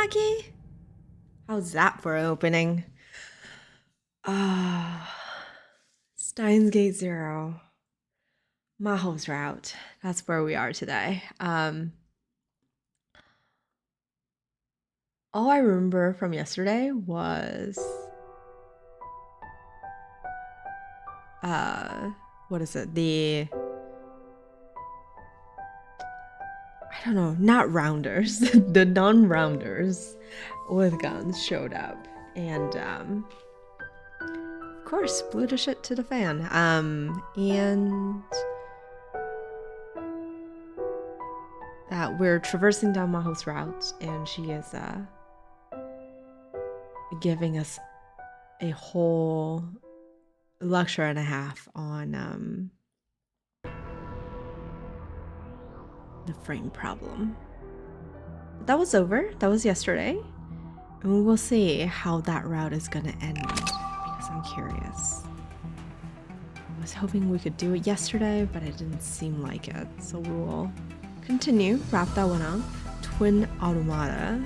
Maki? How's that for an opening? Steins Gate 0. Maho's route. That's where we are today. All I remember from yesterday was what is it? I don't know, not rounders. The non-rounders with guns showed up and of course blew the shit to the fan. And we're traversing down Maho's route, and she is giving us a whole lecture and a half on the frame problem. But that was over. That was yesterday. And we will see how that route is gonna end, because I'm curious. I was hoping we could do it yesterday, but it didn't seem like it. So we will continue, wrap that one up. Twin Automata.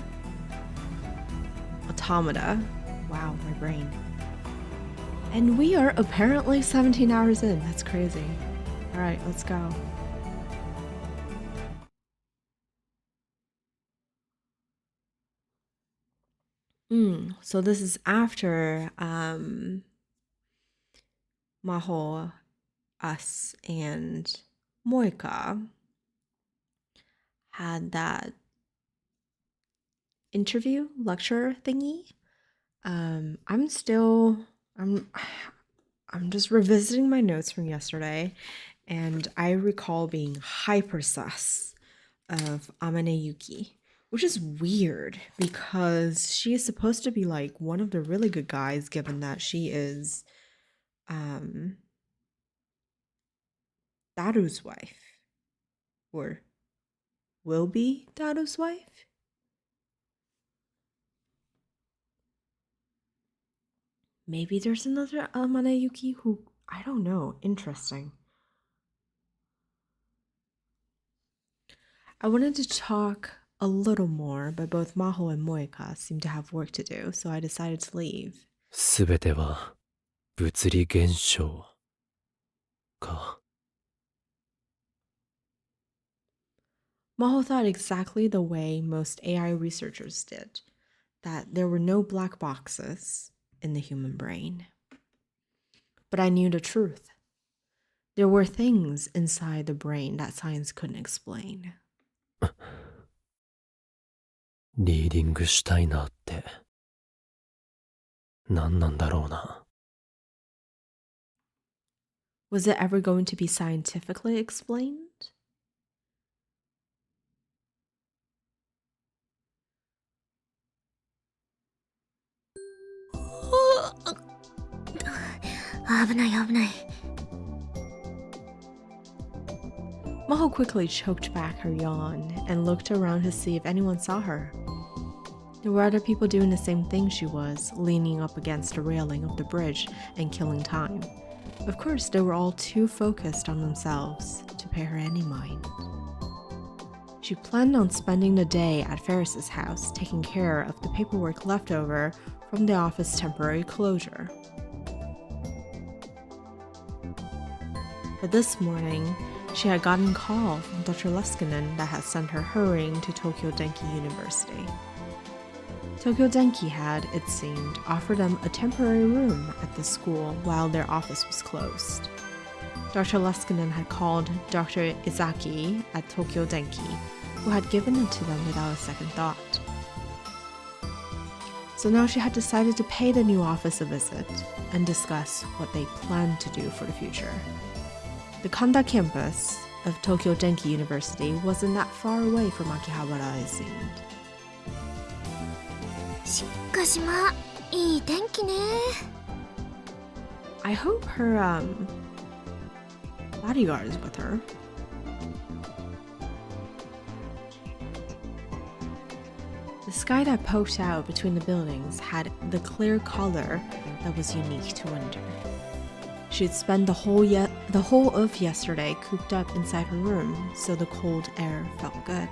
Wow, my brain. And we are apparently 17 hours in. That's crazy. All right, let's go. So this is after Maho, us, and Moika had that interview lecture thingy. I'm just revisiting my notes from yesterday, and I recall being hyper sus of Amane Yuki, which is weird because she is supposed to be like one of the really good guys, given that she is Daru's wife, or will be Daru's wife. Maybe there's another Amane Yuki who, I don't know. Interesting. I wanted to talk a little more, but both Maho and Moika seem to have work to do, so I decided to leave. すべては物理現象か。Maho thought exactly the way most AI researchers did, that there were no black boxes in the human brain. But I knew the truth. There were things inside the brain that science couldn't explain. リーディングシュタイナーって何なんだろうな。Was it ever going to be scientifically explained? Maho quickly choked back her yawn and looked around to see if anyone saw her. There were other people doing the same thing she was, leaning up against the railing of the bridge and killing time. Of course, they were all too focused on themselves to pay her any mind. She planned on spending the day at Ferris's house, taking care of the paperwork left over from the office temporary closure. But this morning, she had gotten a call from Dr. Leskinen that had sent her hurrying to Tokyo Denki University. Tokyo Denki had, it seemed, offered them a temporary room at the school while their office was closed. Dr. Leskinen had called Dr. Izaki at Tokyo Denki, who had given it to them without a second thought. So now she had decided to pay the new office a visit and discuss what they planned to do for the future. The Kanda campus of Tokyo Denki University wasn't that far away from Akihabara, it seemed. しかしまあいい天気ね。 I hope her bodyguard is with her. The sky that poked out between the buildings had the clear color that was unique to winter. She'd spent the whole of yesterday cooped up inside her room, so the cold air felt good.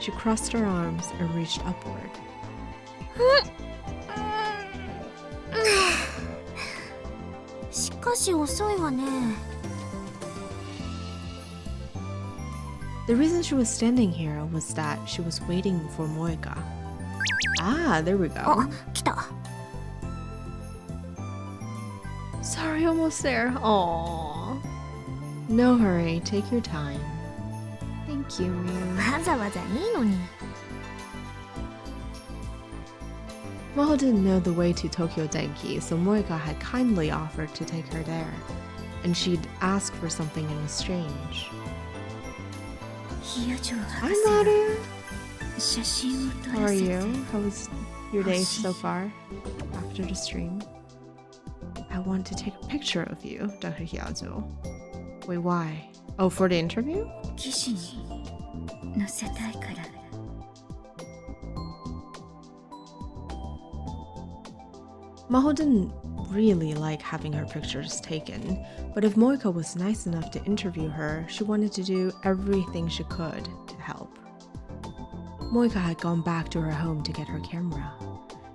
She crossed her arms and reached upward, しかし遅いわね。 The reason she was standing here was that she was waiting for Moika. Ah, there we go. あ、来た。 Sorry, almost there. Aww. No hurry, take your time. Thank you, Miu. わざわざいいのに。 Maho didn't know the way to Tokyo Denki, so Moika had kindly offered to take her there, and she'd ask for something in exchange. 冷や城 Hi, 博士 Maru. が写真を撮 How ら are せて。 you? How was your day so far after the stream? I want to take a picture of you, Dr. Hyazo. Wait, why? Oh, for the interview? 記事に載せたいから。 Maho didn't really like having her pictures taken, but if Moika was nice enough to interview her, she wanted to do everything she could to help. Moika had gone back to her home to get her camera.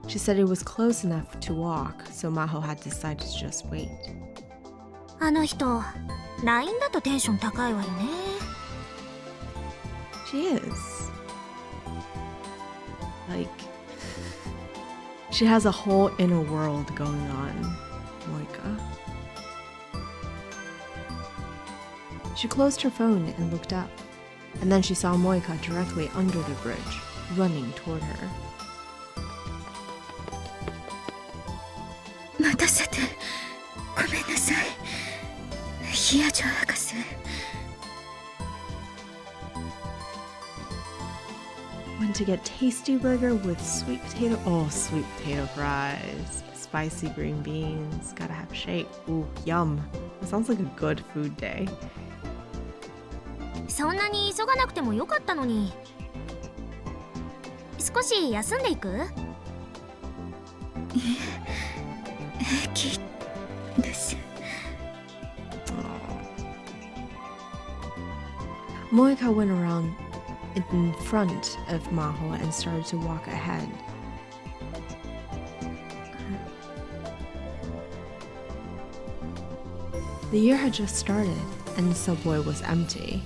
She said it was close enough to walk, so Maho had decided to just wait. あの人、LINE だとテンション高いわよね。 She is. Like, she has a whole inner world going on, Moika. She closed her phone and looked up, and then she saw Moika directly under the bridge, running toward her. 待たせてごめんなさい。冷や城博士。 Went to get tasty burger with sweet potato fries, spicy green beans, gotta have shake. Ooh, yum. It sounds like a good food day. そんなに急がなくてもよかったのに。少し休んでいく？平気です。 Moika went around in front of Maho and started to walk ahead. The year had just started and the subway was empty.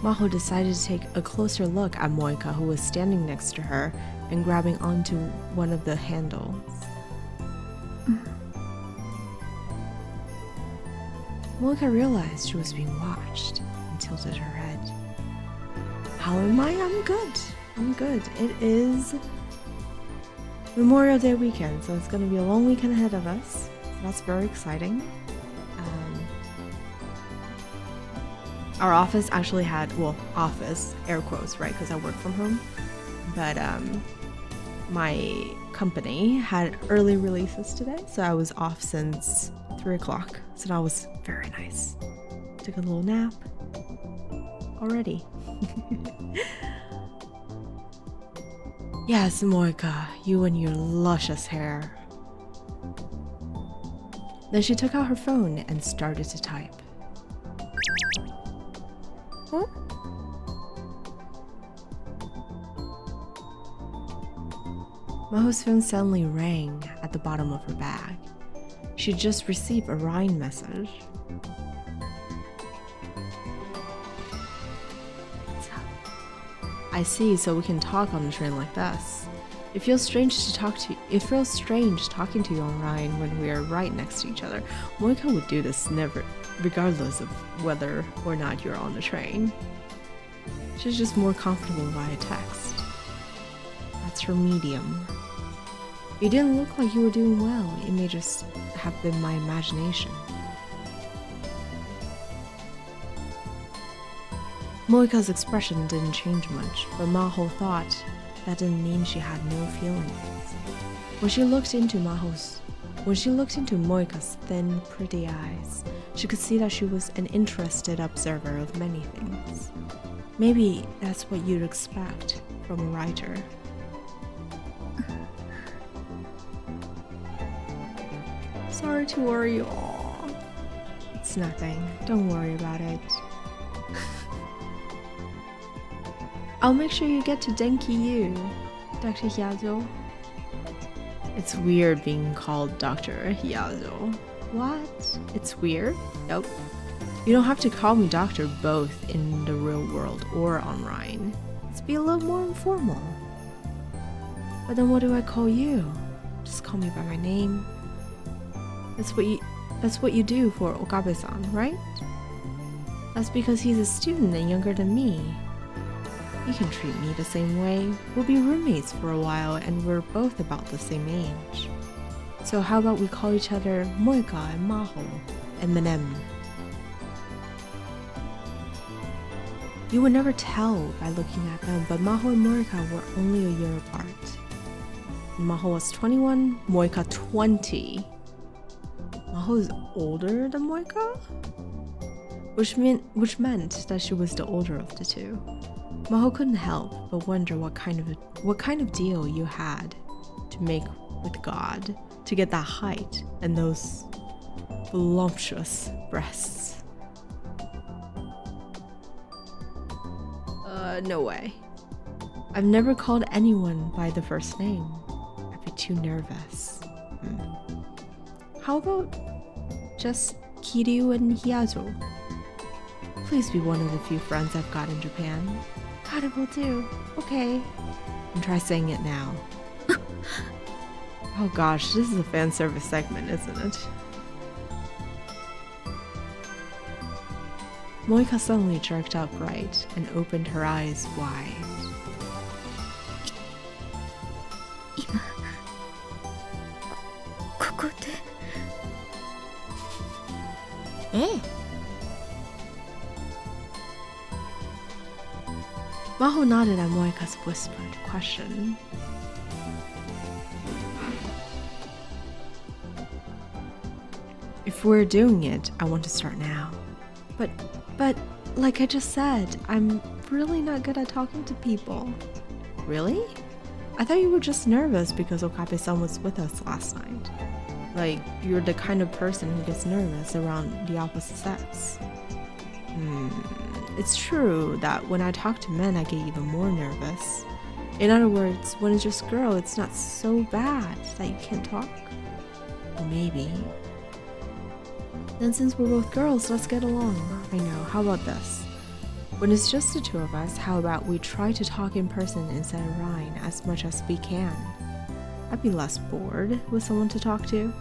Maho decided to take a closer look at Moika, who was standing next to her and grabbing onto one of the handles. Moika realized she was being watched and tilted her head. How am I? I'm good. I'm good. It is Memorial Day weekend, so it's going to be a long weekend ahead of us. So that's very exciting. Our office actually had, well, office, air quotes, right? Because I work from home. But my company had early releases today, so I was off since 3 o'clock. So that was very nice. Took a little nap already. Yes, Moika, you and your luscious hair. Then she took out her phone and started to type. Huh? Maho's phone suddenly rang at the bottom of her bag. She'd just received a Ryan message. What's up? I see, so we can talk on the train like this. It feels strange talking to you on Ryan when we are right next to each other. Moika would do this regardless of whether or not you're on the train. She's just more comfortable via text. That's her medium. You didn't look like you were doing well. It may just have been my imagination. Moika's expression didn't change much, but Maho thought that didn't mean she had no feelings. When she looked into Moika's thin, pretty eyes, she could see that she was an interested observer of many things. Maybe that's what you'd expect from a writer. Sorry to worry you all. It's nothing. Don't worry about it. I'll make sure you get to Denki U, Dr. Hyazo. It's weird being called Dr. Hiyazo. What? It's weird? Nope. You don't have to call me doctor both in the real world or online. Let's be a little more informal. But then what do I call you? Just call me by my name. That's what you do for Okabe-san, right? That's because he's a student and younger than me. You can treat me the same way. We'll be roommates for a while and we're both about the same age. So how about we call each other Moika and Maho and Menem? You would never tell by looking at them, but Maho and Moika were only a year apart. Maho was 21, Moika 20. Maho is older than Moika? Which meant that she was the older of the two. Maho couldn't help but wonder what kind of deal you had to make with God to get that height and those voluptuous breasts. No way. I've never called anyone by the first name. I'd be too nervous. How about just Kiryu and Hiyazo? Please be one of the few friends I've got in Japan. God, it will do. Okay. And try saying it now. Oh gosh, this is a fan service segment, isn't it? Moika suddenly jerked upright and opened her eyes wide. 今ここでええ Maho nodded at Moika's whispered question. If we're doing it, I want to start now. But, like I just said, I'm really not good at talking to people. Really? I thought you were just nervous because Okabe-san was with us last night. Like, you're the kind of person who gets nervous around the opposite sex. It's true that when I talk to men, I get even more nervous. In other words, when it's just girl, it's not so bad that you can't talk. Or maybe. Then since we're both girls, let's get along. I know, how about this? When it's just the two of us, how about we try to talk in person instead of Rhine as much as we can? I'd be less bored with someone to talk to.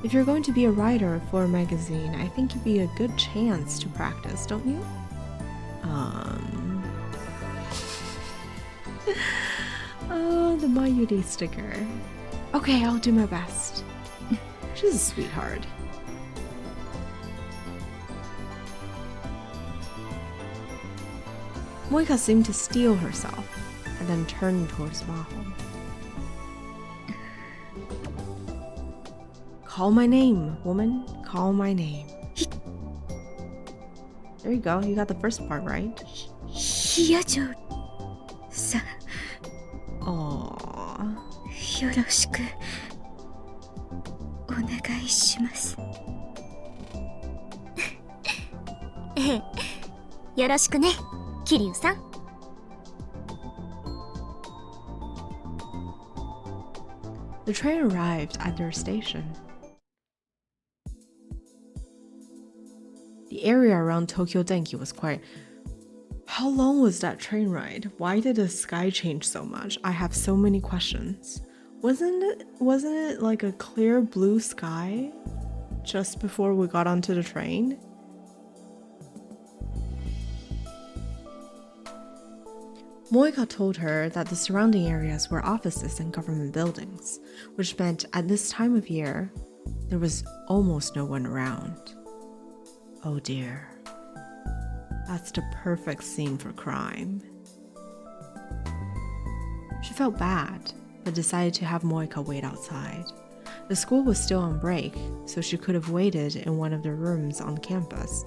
If you're going to be a writer for a magazine, I think it'd be a good chance to practice, don't you? Oh, the Mayuri sticker. Okay, I'll do my best. She's a sweetheart. Moika seemed to steel herself and then turned towards Maho. Call my name, woman. Call my name. There you go. You got the first part right. ヒヤジョさん Aww. よろしくお願いしますええよろしくね桐生さん The train arrived at their station. The area around Tokyo Denki was quiet. How long was that train ride? Why did the sky change so much? I have so many questions. Wasn't it like a clear blue sky just before we got onto the train? Moika told her that the surrounding areas were offices and government buildings, which meant at this time of year, there was almost no one around. Oh dear. That's the perfect scene for crime. She felt bad, but decided to have Moika wait outside. The school was still on break, so she could have waited in one of the rooms on campus,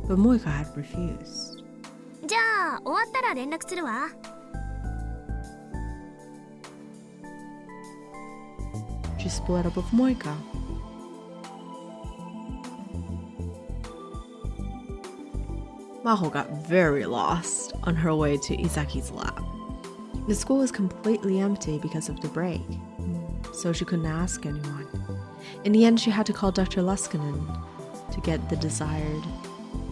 but Moika had refused. じゃあ終わったら連絡するわ She split up with Moika. Maho got very lost on her way to Izaki's lab. The school was completely empty because of the break. so she couldn't ask anyone. In the end, she had to call Dr. Luskinen to get the desired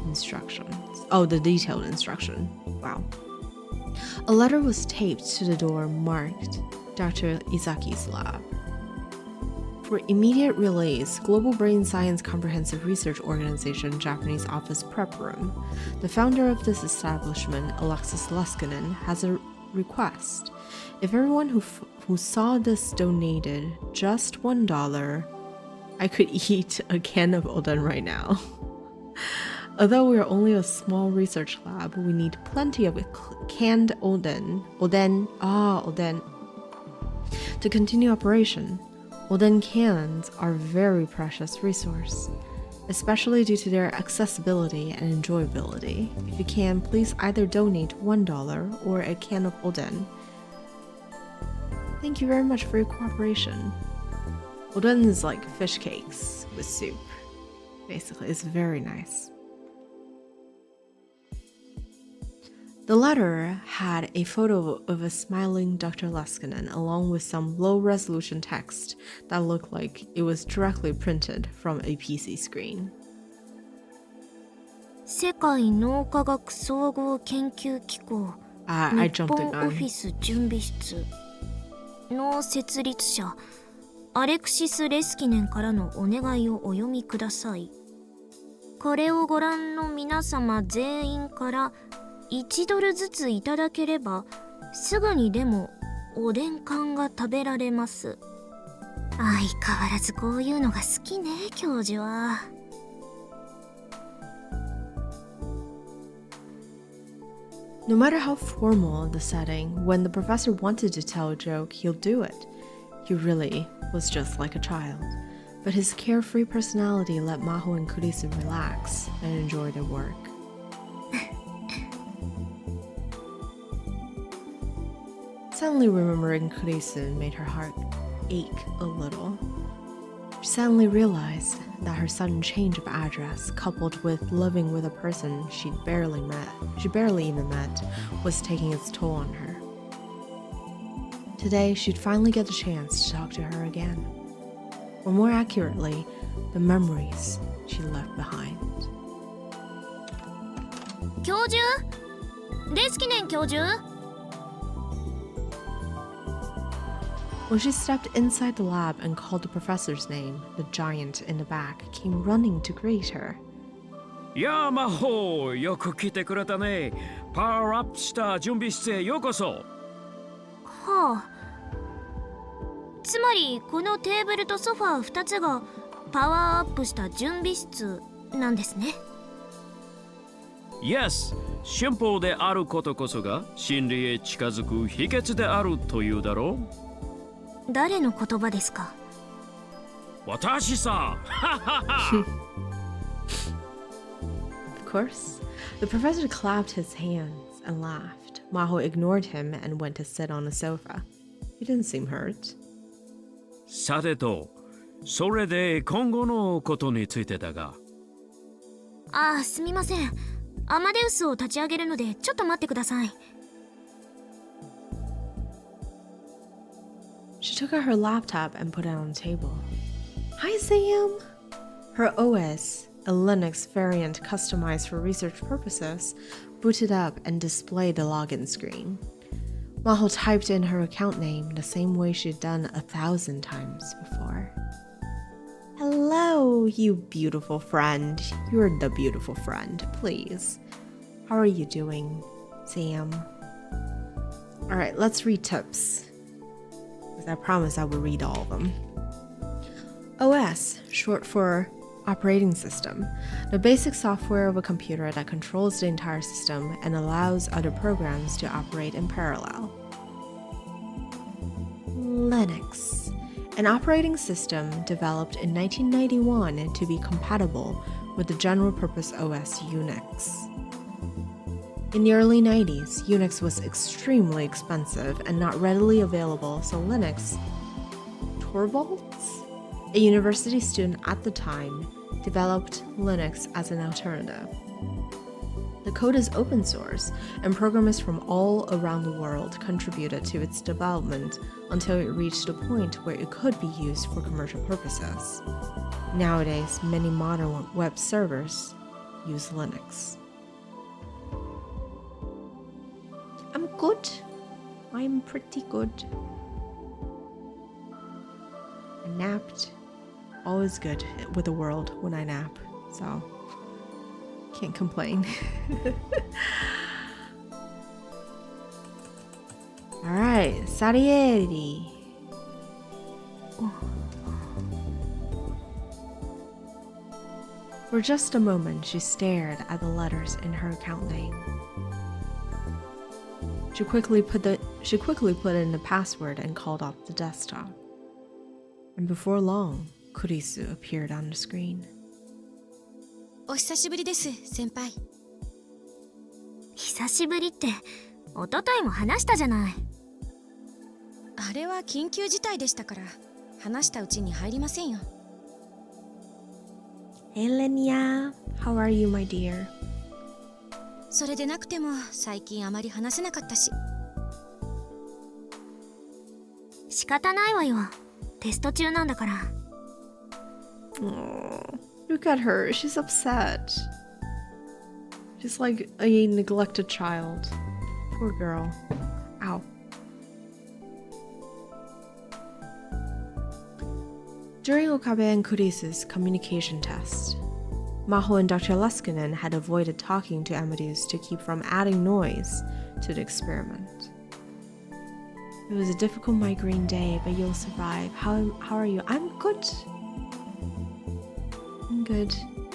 instructions. Oh, the detailed instruction. Wow. A letter was taped to the door marked Dr. Izaki's lab. For immediate release, Global Brain Science Comprehensive Research Organization Japanese Office Prep Room. The founder of this establishment, Alexis Luskinen, has a request. If everyone who saw this donated just $1, I could eat a can of oden right now. Although we are only a small research lab, we need plenty of canned oden to continue operation. Oden cans are a very precious resource, especially due to their accessibility and enjoyability. If you can, please either donate $1 or a can of oden. Thank you very much for your cooperation. Oden is like fish cakes with soup. Basically, it's very nice. The letter had a photo of a smiling Dr. Luskinen along with some low-resolution text that looked like it was directly printed from a PC screen. 世界脳科学総合研究機構 I 日 jumped the 本オフィ gun. ス準備室の設立者アレクシス・レスキネンからのお願いをお読みください。これをご覧の皆様全員から1ドルずついただければすぐにでもおでん缶が食べられます。相変わらずこういうのが好きね、教授は。No matter how formal the setting, when the professor wanted to tell a joke, he'll do it. He really was just like a child. But his carefree personality let Maho and Kurisu relax and enjoy their work. Suddenly remembering Kurisu made her heart ache a little. She suddenly realized that her sudden change of address, coupled with living with a person she barely even met, was taking its toll on her. Today, she'd finally get the chance to talk to her again. Or more accurately, the memories she left behind. 教授？レスキネン教授？ When she stepped inside the lab and called the professor's name, the giant in the back came running to greet her. やあ魔法よく来てくれたね。パワーアップした準備室へようこそ。はあ。つまりこのテーブルとソファー2つがパワーアップした準備室なんですね。Yes、シンプルであることこそが真理へ近づく秘訣であるというだろう。誰の言葉ですか？私さ。Of course, the professor clapped his hands and laughed. Maho ignored him and went to sit on a sofa. He didn't seem hurt. さてと、それで今後のことについてだが。ああ、すみません。アマデウスを立ち上げるのでちょっと待ってください。She took out her laptop and put it on the table. Hi, Sam! Her OS, a Linux variant customized for research purposes, booted up and displayed the login screen. Maho typed in her account name the same way she'd done 1,000 times before. Hello, you beautiful friend. You're the beautiful friend, please. How are you doing, Sam? Alright, let's read tips. I promise I will read all of them. OS, short for operating system, the basic software of a computer that controls the entire system and allows other programs to operate in parallel. Linux, an operating system developed in 1991 to be compatible with the general-purpose OS Unix. In the early 90s, Unix was extremely expensive and not readily available, so Linux. Torvalds, a university student at the time, developed Linux as an alternative. The code is open source, and programmers from all around the world contributed to its development until it reached a point where it could be used for commercial purposes. Nowadays, many modern web servers use Linux. I'm good. I'm pretty good. I napped. Always good with the world when I nap, so can't complain. Alright, Salieri. For just a moment, she stared at the letters in her account name. She quickly put in the password and called off the desktop. And before long, Kurisu appeared on the screen. お久しぶりです、先輩。久しぶりって一昨日も話したじゃない。あれは緊急事態でしたから、話したうちに入りませんよ。Hey Lenya, how are you, my dear? それでなくても最近あまり話せなかったし。仕方ないわよ。テスト中なんだから。Aww, look at her. She's upset. She's like a neglected child. Poor girl. Ow. During Okabe and Kurisu's communication test, Maho and Dr. Leskinen had avoided talking to Amadeus to keep from adding noise to the experiment. It was a difficult migraine day, but you'll survive. How are you? I'm good. I'm good.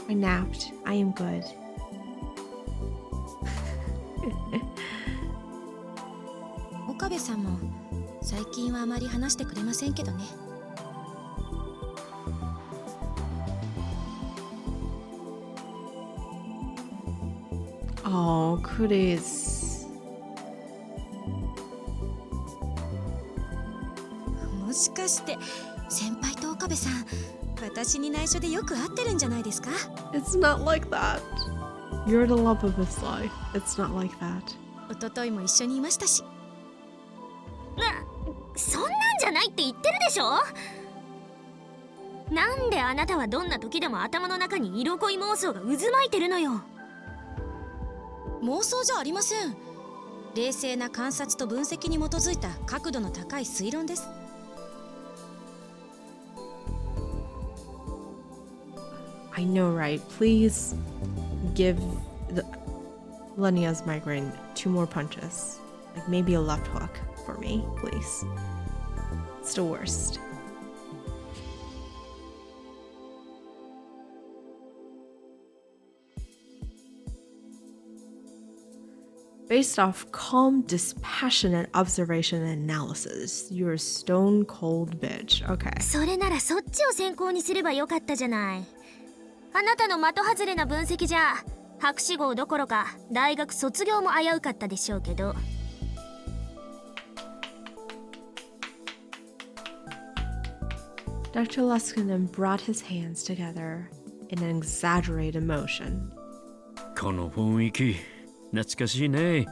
I napped. I am good. Okabe さんも最近はあまり話してくれませんけどね。Oh, Kuris. もしかして先輩と岡部さん、私に内緒でよく会ってるんじゃないですか？ It's not like that. You're the love of his life. It's not like that. 一昨日も一緒にいましたし。そんなんじゃないって言ってるでしょ。なんであなたはどんな時でも頭の中に色恋妄想が渦巻いてるのよ。妄想じゃありません。冷静な観察と分析に基づいた角度の高い推論です。I know, right? Please give Lenya's migraine 2 more punches. Like maybe a left hook for me, please. It's the worst. Based off calm, dispassionate observation and analysis, you're a stone cold bitch. Okay. それならそっちを先行にすればよかったじゃない。あなたの的外れな分析じゃ博士号どころか大学卒業も危うかったでしょうけど。Dr. Leskinen brought his hands together in an exaggerated motion. この雰囲気懐かしいね。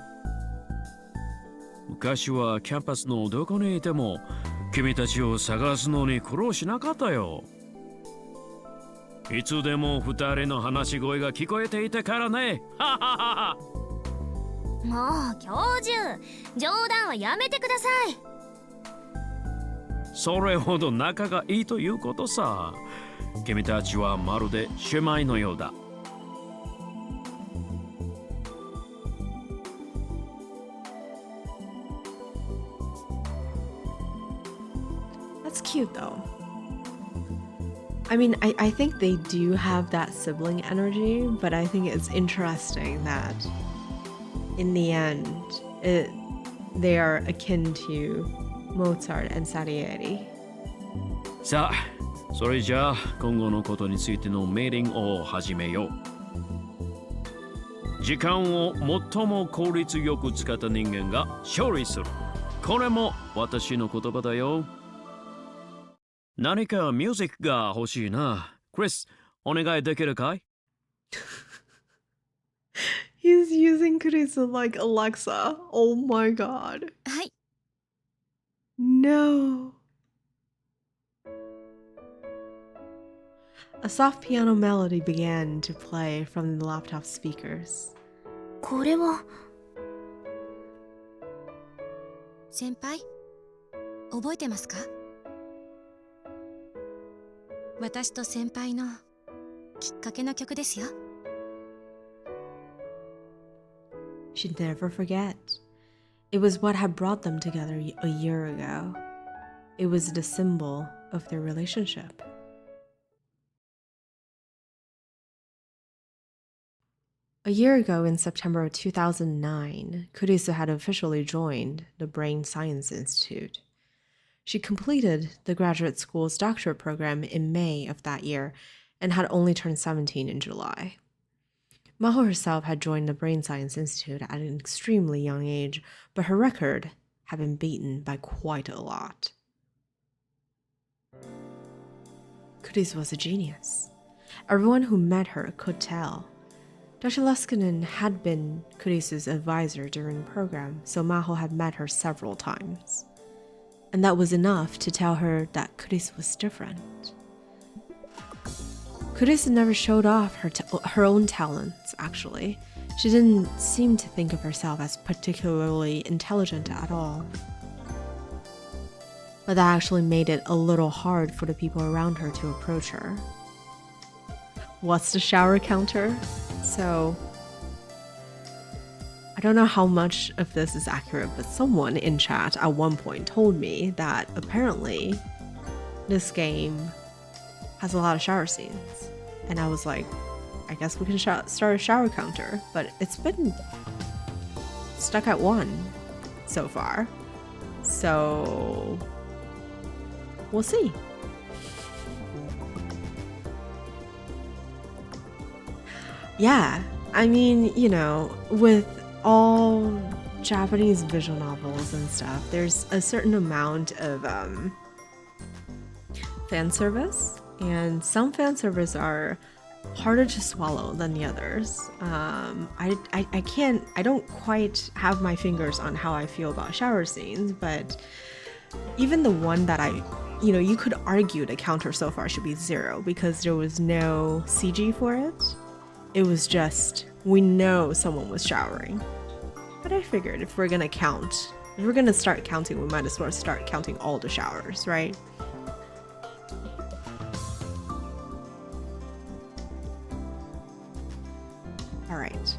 昔はキャンパスのどこにいても君たちを探すのに苦労しなかったよ。いつでも二人の話し声が聞こえていたからね。ははは。もう教授、冗談はやめてください。それほど仲がいいということさ。君たちはまるで姉妹のようだ。That's cute though. I mean, I think they do have that sibling energy, but I think it's interesting that in the end, they are akin to Mozart and Salieri. さあ、それじゃあ今後のことについてのメーリングを始めよう。時間を最も効率よく使った人間が勝利する。これも私の言葉だよ。何かミュージックが欲しいな。クリス、お願いできるかい？ He's And Kurisu like, Alexa, oh my god. はい。 No. A soft piano melody began to play from the laptop speakers. これは先輩、覚えてますか？私と先輩のきっかけの曲ですよ。 She'd never forget. It was what had brought them together a year ago. It was the symbol of their relationship. A year ago, in September of 2009, Kurisu had officially joined the Brain Science Institute. She completed the graduate school's doctorate program in May of that year and had only turned 17 in July. Maho herself had joined the Brain Science Institute at an extremely young age, but her record had been beaten by quite a lot. Kurisu was a genius. Everyone who met her could tell. Dr. Leskinen had been Kurisu's advisor during the program, so Maho had met her several times. And that was enough to tell her that Kurisu was different. Kurisu never showed off her own talents, actually. She didn't seem to think of herself as particularly intelligent at all. But that actually made it a little hard for the people around her to approach her. What's the shower counter? So, I don't know how much of this is accurate, but someone in chat at one point told me that apparently this game has a lot of shower scenes. And I was like, I guess we can start a shower counter, but it's been stuck at 1 so far. So, we'll see. Yeah, I mean, you know, with all Japanese visual novels and stuff, there's a certain amount of fan service, and some fan service are harder to swallow than the others. I don't quite have my fingers on how I feel about shower scenes, but even the one that you could argue the counter so far should be 0 because there was no CG for it. It was just, we know someone was showering. But I figured if we're gonna start counting, we might as well start counting all the showers, right? Alright.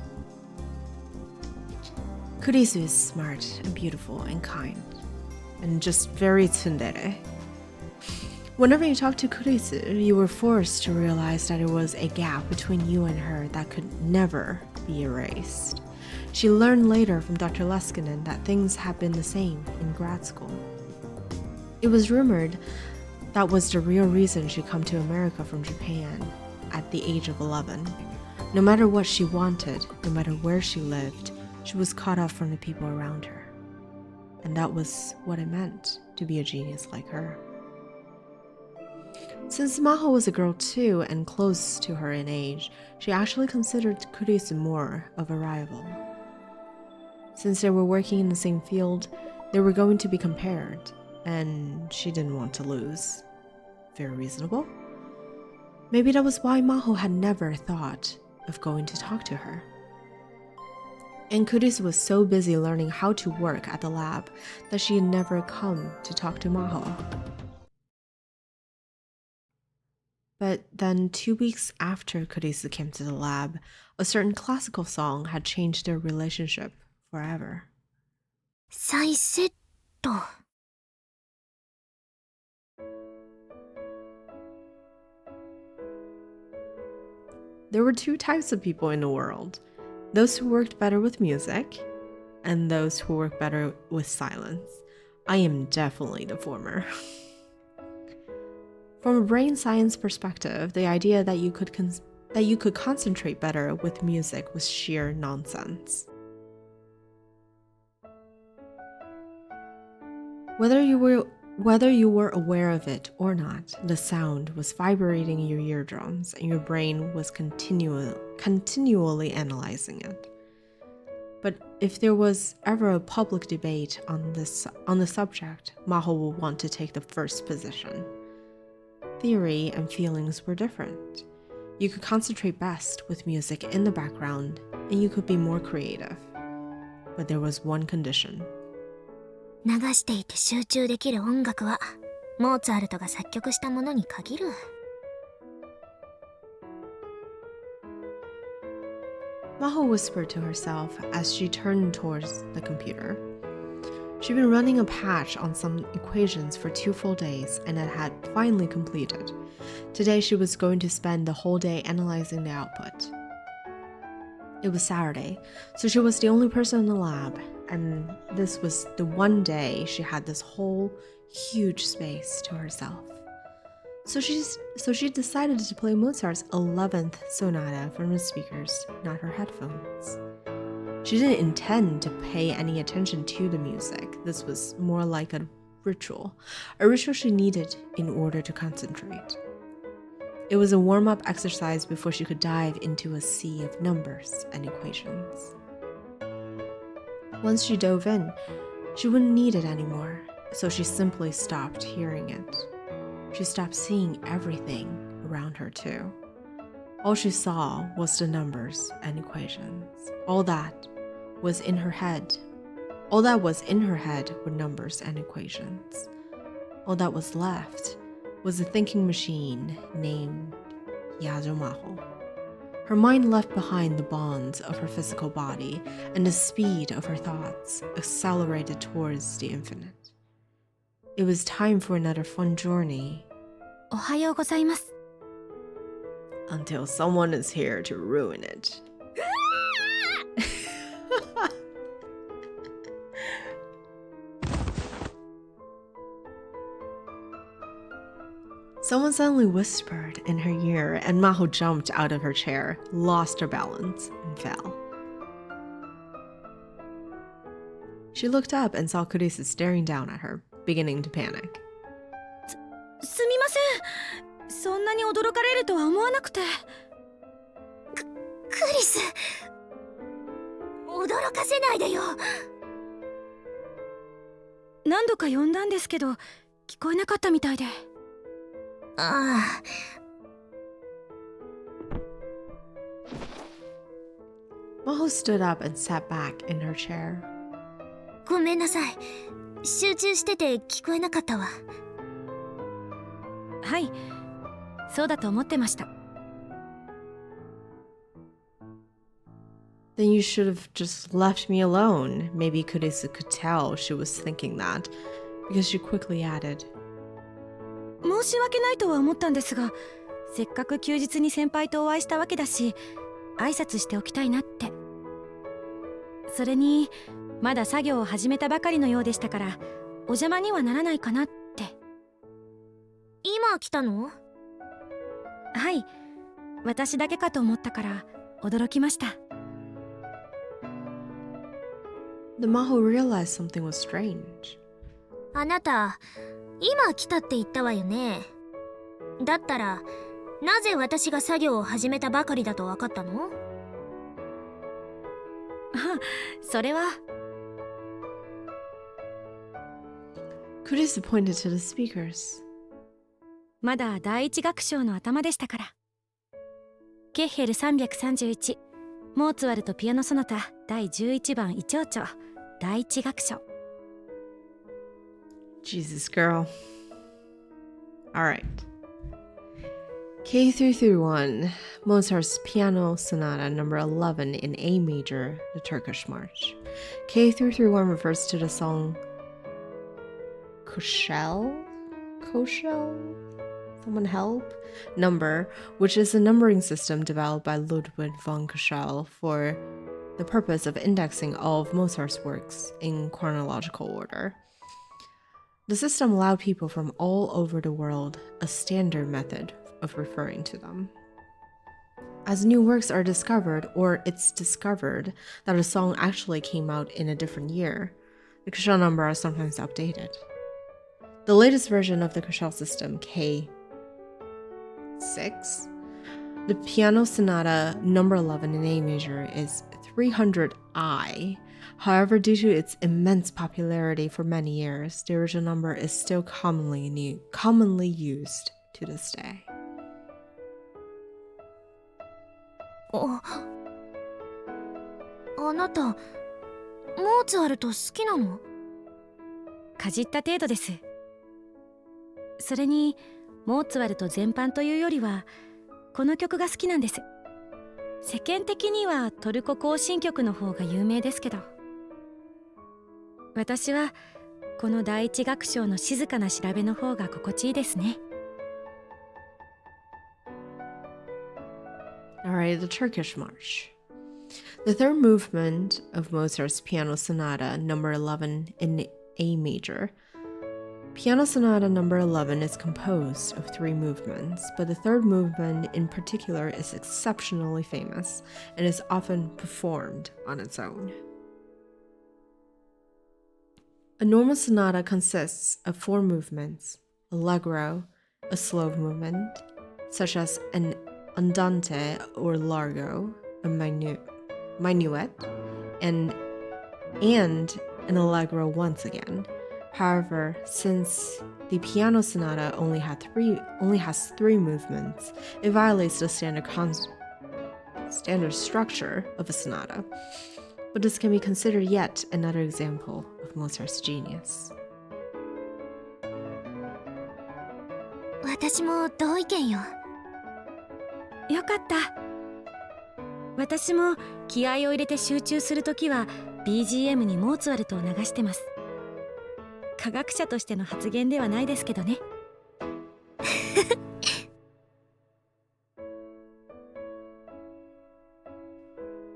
Kurisu is smart and beautiful and kind. And just very tsundere. Whenever you talked to Kurisu, you were forced to realize that there was a gap between you and her that could never be erased. She learned later from Dr. Leskinen that things had been the same in grad school. It was rumored that was the real reason she'd come to America from Japan at the age of 11. No matter what she wanted, no matter where she lived, she was cut off from the people around her. And that was what it meant to be a genius like her. Since Maho was a girl too and close to her in age, she actually considered Kurisu more of a rival. Since they were working in the same field, they were going to be compared, and she didn't want to lose. Very reasonable. Maybe that was why Maho had never thought of going to talk to her. And Kurisu was so busy learning how to work at the lab that she had never come to talk to Maho. But then 2 weeks after Kurisu came to the lab, a certain classical song had changed their relationship forever. 再セット There were 2 types of people in the world. Those who worked better with music, and those who worked better with silence. I am definitely the former. From a brain science perspective, the idea that you could concentrate better with music was sheer nonsense. Whether you were aware of it or not, the sound was vibrating in your eardrums and your brain was continually analyzing it. But if there was ever a public debate on the subject, Maho would want to take the first position. Theory and feelings were different. You could concentrate best with music in the background, and you could be more creative. But there was one condition. 流していて集中できる音楽はモーツァルトが作曲したものに限る。Maho whispered to herself as she turned towards the computer. She'd been running a patch on some equations for 2 full days and it had finally completed. Today she was going to spend the whole day analyzing the output. It was Saturday, so she was the only person in the lab, and this was the one day she had this whole huge space to herself. So she decided to play Mozart's 11th sonata from the speakers, not her headphones. She didn't intend to pay any attention to the music. This was more like a ritual she needed in order to concentrate. It was a warm-up exercise before she could dive into a sea of numbers and equations. Once she dove in, she wouldn't need it anymore, so she simply stopped hearing it. She stopped seeing everything around her too. All she saw was the numbers and equations. All that was in her head were numbers and equations. All that was left was a thinking machine named Yazumaho. Her mind left behind the bonds of her physical body, and the speed of her thoughts accelerated towards the infinite. It was time for another fun journey. おはようございます。 Until someone is here to ruin it. Someone suddenly whispered in her ear, and Maho jumped out of her chair, lost her balance, and fell. She looked up and saw Kurisu staring down at her, beginning to panic. すみません。そんなに驚かれるとは思わなくて。クリス、驚かせないでよ。何度か呼んだんですけど、聞こえなかったみたいで。ああ。Maho stood up and sat back in her chair. ごめんなさい。集中してて聞こえなかったわ。はい、そうだと思ってました。Then you should have just left me alone. Maybe Kurisu could tell she was thinking that, because she quickly added, 申し訳ないとは思ったんですが、せっかく休日に先輩とお会いしたわけだし、挨拶しておきたいなって。それにまだ作業を始めたばかりのようでしたから、お邪魔にはならないかなって。今来たの？はい、私だけかと思ったから驚きました。The Maho realized something was strange. あなた、今来たって言ったわよね。だったら、なぜ私が作業を始めたばかりだと分かったの？それは。Kurisu pointed to the speakers. まだ第一楽章の頭でしたから。ケッヘル331、モーツァルトピアノソナタ第11番イチョウチョ、第一楽章。Jesus, girl. Alright. K331, Mozart's Piano Sonata number 11 in A major, the Turkish March. K331 refers to the song Koshel? Someone help? Number, which is a numbering system developed by Ludwig von Koschel for the purpose of indexing all of Mozart's works in chronological order. The system allowed people from all over the world a standard method of referring to them. As new works are discovered, or it's discovered that a song actually came out in a different year, the Koschel number are sometimes updated. The latest version of the Koschel system, K6, the piano sonata number 11 in A major is 300i. However, due to its immense popularity for many years, the original number is still commonly used to this day. あなた、モーツァルト好きなの？かじった程度です。それにモーツァルト全般というよりはこの曲が好きなんです。世間的にはトルコ行進曲の方が有名ですけど、私はこの第一楽章の静かな調べの方が心地いいですね。Alright, the Turkish March. The third movement of Mozart's Piano Sonata, number 11 in A major. Piano Sonata number 11 is composed of 3 movements, but the third movement in particular is exceptionally famous and is often performed on its own. A normal sonata consists of 4 movements: allegro, a slow movement, such as an andante or largo, a minuet, and an allegro once again. However, since the piano sonata only has 3 movements, it violates the standard structure of a sonata. But this can be considered yet another example of Mozart's genius. 私も同意見よ。よかった。私も気合を入れて集中するときは BGM にモーツァルトを流してます。科学者としての発言ではないですけどね。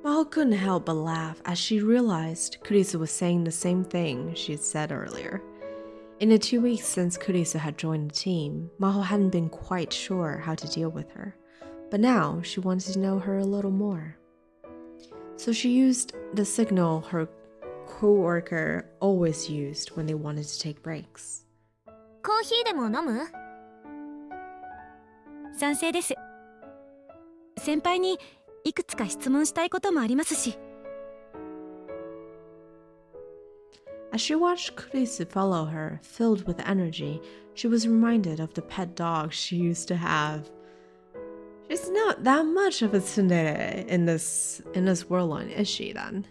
Maho couldn't help but laugh as she realized Kurisu was saying the same thing she had said earlier. In the 2 weeks since Kurisu had joined the team, Maho hadn't been quite sure how to deal with her, but now she wanted to know her a little more. So she used the signal her co-worker always used when they wanted to take breaks. コーヒーでも飲む？賛成です。先輩にいくつか質問したいこともありますし。As she watched Kurisu follow her, filled with energy, she was reminded of the pet dog she used to have. She's not that much of a tsundere in this world line, is she then?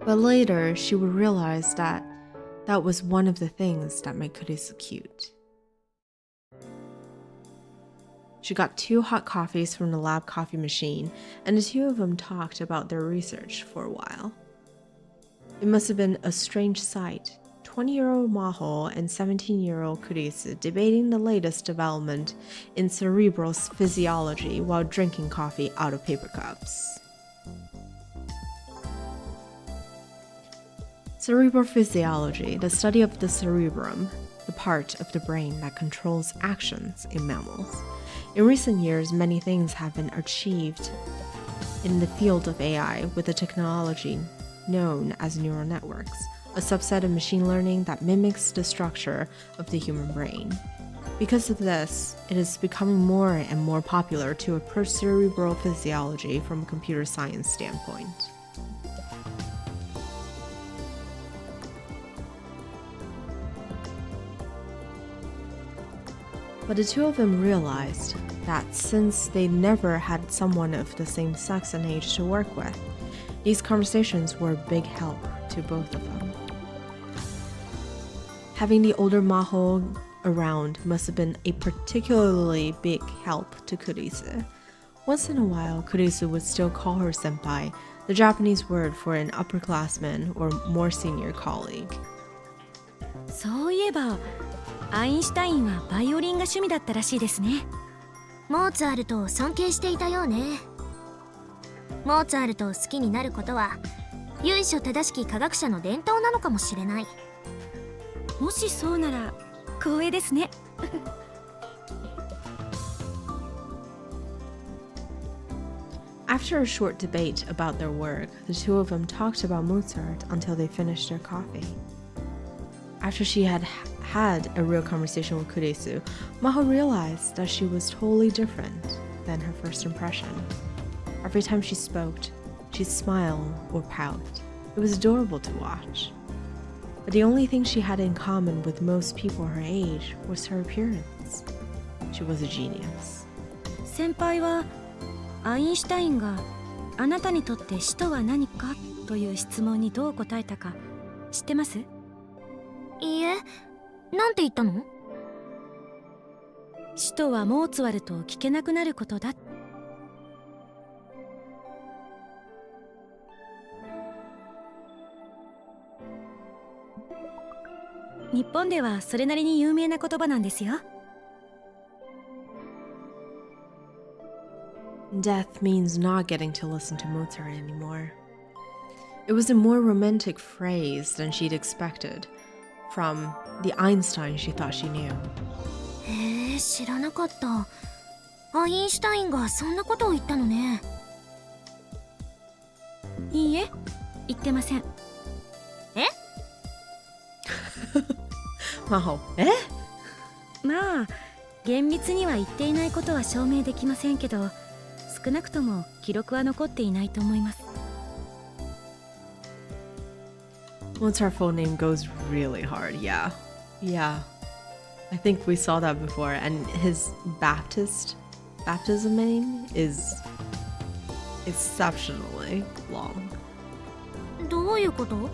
But later, she would realize that was one of the things that made Kurisu cute. She got 2 hot coffees from the lab coffee machine, and the 2 of them talked about their research for a while. It must have been a strange sight, 20-year-old Maho and 17-year-old Kurisu debating the latest development in cerebral physiology while drinking coffee out of paper cups. Cerebral physiology, the study of the cerebrum, the part of the brain that controls actions in mammals. In recent years, many things have been achieved in the field of AI with the technology known as neural networks, a subset of machine learning that mimics the structure of the human brain. Because of this, it is becoming more and more popular to approach cerebral physiology from a computer science standpoint. But the 2 of them realized that since they never had someone of the same sex and age to work with, these conversations were a big help to both of them. Having the older Maho around must have been a particularly big help to Kurisu. Once in a while, Kurisu would still call her senpai, the Japanese word for an upperclassman or more senior colleague. そういえばアインシュタインはバイオリンが趣味だったらしいですね。モーツァルトを尊敬していたようね。モーツァルトを好きになることは由緒正しき科学者の伝統なのかもしれない。もしそうなら光栄ですね。After a short debate about their work, the 2 of them talked about Mozart until they finished their coffee. After she had had a real conversation with Kurisu, Maho realized that she was totally different than her first impression. Every time she spoke, she'd smile or pout. It was adorable to watch. But the only thing she had in common with most people her age was her appearance. She was a genius. 先輩はアインシュタインがあなたにとって死とは何かという質問にどう答えたか知ってます？いいえ、なんて言ったの？死とはモーツァルトを聞けなくなることだ。日本ではそれなりに有名な言葉なんですよ。Death means not getting to listen to Mozart anymore. It was a more romantic phrase than she'd expected from the Einstein she thought she knew. へえ、知らなかった。アインシュタインがそんなことを言ったのね。いいえ、言ってません。えWow. まあ厳密には言っていないことは証明できませんけど、少なくとも記録は残っていないと思います。Mozart's full name goes really hard, yeah. Yeah. I think we saw that before, and his baptism name is exceptionally long. どういうこと？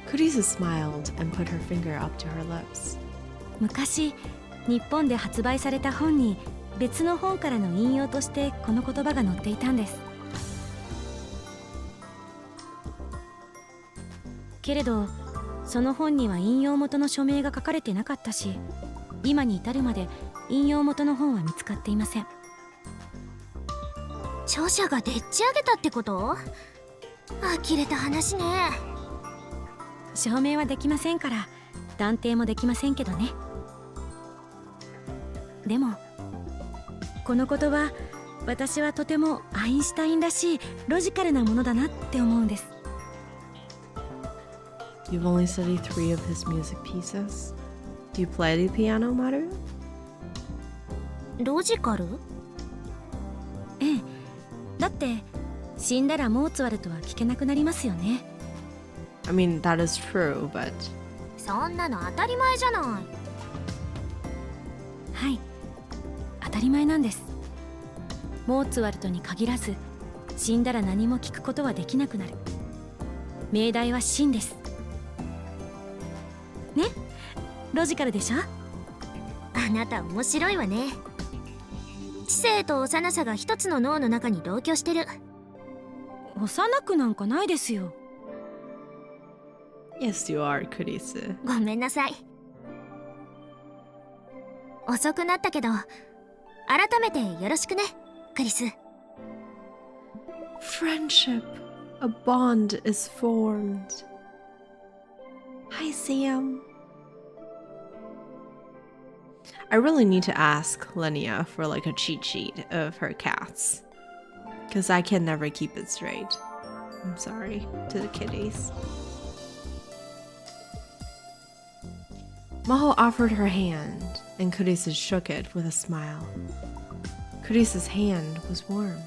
Kurisa smiled and put her finger up to her lips. 昔日本で発売された本に別の本からの引用としてこの言葉が載っていたんです。けれどその本には引用元の署名が書かれてなかったし、今に至るまで引用元の本は見つかっていません。著者がでっち上げたってこと？呆れた話ね。証明はできませんから断定もできませんけどね。でもこの言葉、私はとてもアインシュタインらしいロジカルなものだなって思うんです。 You've only studied 3 of his music pieces. Do you play the piano, Maru? ロジカル？ええ、だって死んだらモーツァルトは聴けなくなりますよね。I mean, that is true, but... そんなの当たり前じゃない。はい、当たり前なんです。モーツァルトに限らず死んだら何も聞くことはできなくなる。命題は死んです。ね、ロジカルでしょ？あなた面白いわね。知性と幼さが一つの脳の中に同居してる。幼くなんかないですよ。Yes, you are, Kurisu. ごめんなさい。遅くなったけど改めてよろしくね、クリス。 Friendship. A bond is formed. Hi, Sam. I really need to ask Lenia for like a cheat sheet of her cats. Because I can never keep it straight. I'm sorry to the kitties. Maho offered her hand, and Kurisu shook it with a smile. Kurisu's hand was warm.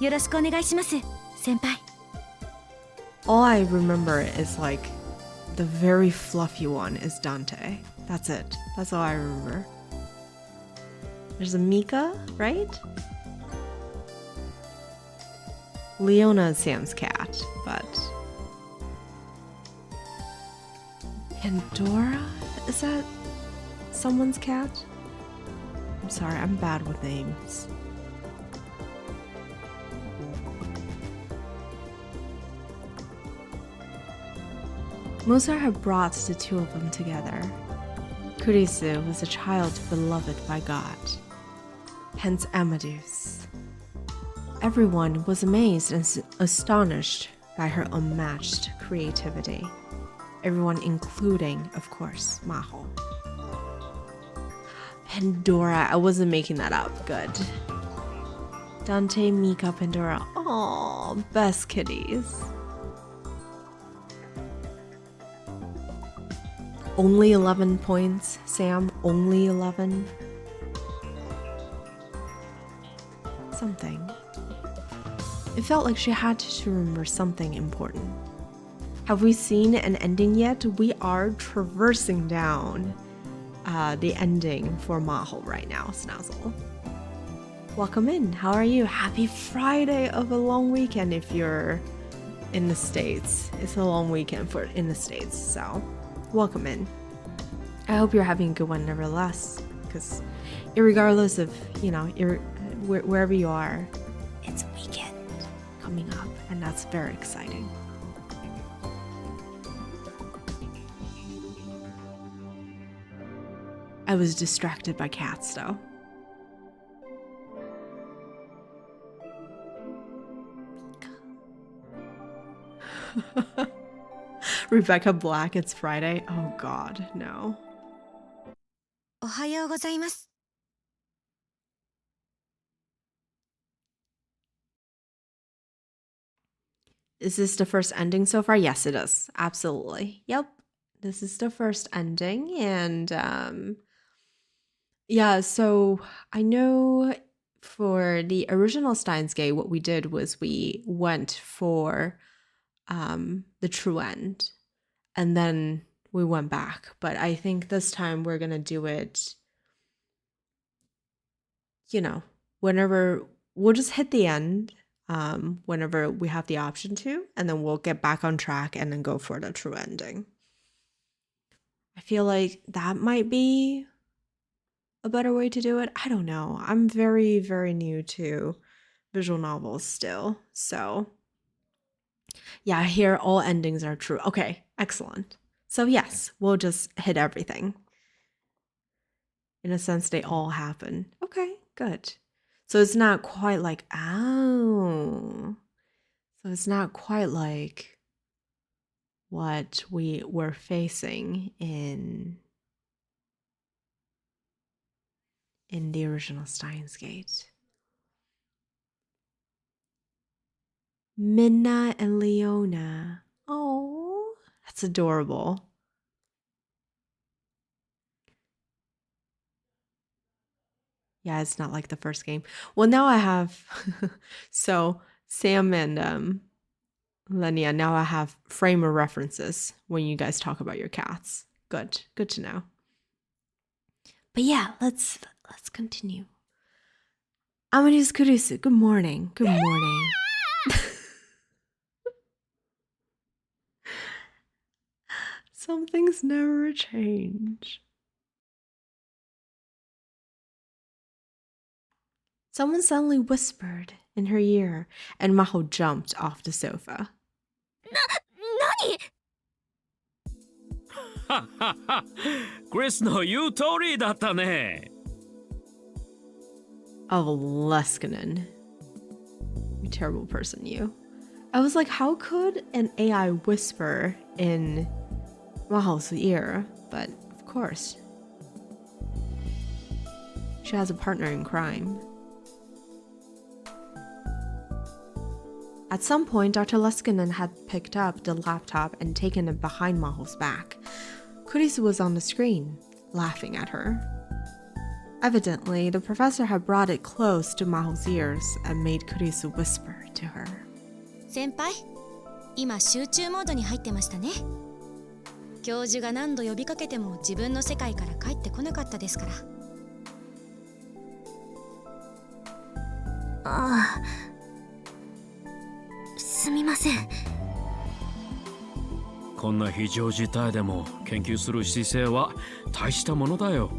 よろしくお願いします、先輩。 All I remember is like the very fluffy one is Dante. That's it. That's all I remember. There's a Mika, right? Leona is Sam's cat, but... Pandora? Is that someone's cat? I'm sorry, I'm bad with names. Mozart had brought the two of them together. Kurisu was a child beloved by God, hence Amadeus. Everyone was amazed and astonished by her unmatched creativity. Everyone including, of course, Maho. Pandora, I wasn't making that up, good. Dante, Mika, Pandora, aww, best kitties. Only 11 points, Sam, only 11. something. It felt like she had to remember something important. Have we seen an ending yet? We are traversing down the ending for Maho right now, Snazzle. Welcome in. How are you? Happy Friday of a long weekend if you're in the States. It's a long weekend in the States, so welcome in. I hope you're having a good one nevertheless, because irregardless of, wherever you are, it's weekend coming up, and that's very exciting. I was distracted by cats, though. Rebecca Black, it's Friday. Oh God, no. おはようございます。 Is this the first ending so far? Yes, it is. Absolutely. Yep. This is the first ending. And yeah, so I know for the original Steins Gate, what we did was we went for the true end. And then we went back. But I think this time we're going to do it, whenever we'll just hit the end. Whenever we have the option to, and then we'll get back on track and then go for the true ending. I feel like that might be a better way to do it. I don't know. I'm very, very new to visual novels still. So yeah, here all endings are true. Okay, excellent. So yes, we'll just hit everything. In a sense, they all happen. Okay, good. So it's not quite like, So it's not quite like what we were facing in the original Steins Gate. Minna and Leona. Oh, that's adorable. Yeah, it's not like the first game. Well, now I have, so Sam and Lenia, now I have frame of references when you guys talk about your cats. Good to know. But yeah, let's continue. Amadeus Kurusu, good morning. Good morning. Some things never change. Someone suddenly whispered in her ear, and Maho jumped off the sofa. クリスの言う通りだったね。 Oh, Leskinen. You terrible person, you. I was like, how could an AI whisper in Maho's ear? But of course. She has a partner in crime. At some point, Dr. Leskinen had picked up the laptop and taken it behind Maho's back. Kurisu was on the screen, laughing at her. Evidently, the professor had brought it close to Maho's ears and made Kurisu whisper to her. 先輩、今集中モードに入ってましたね。教授が何度呼びかけても自分の世界から帰ってこなかったですから。ああ、すみません。こんな非常事態でも研究する姿勢は大したものだよ。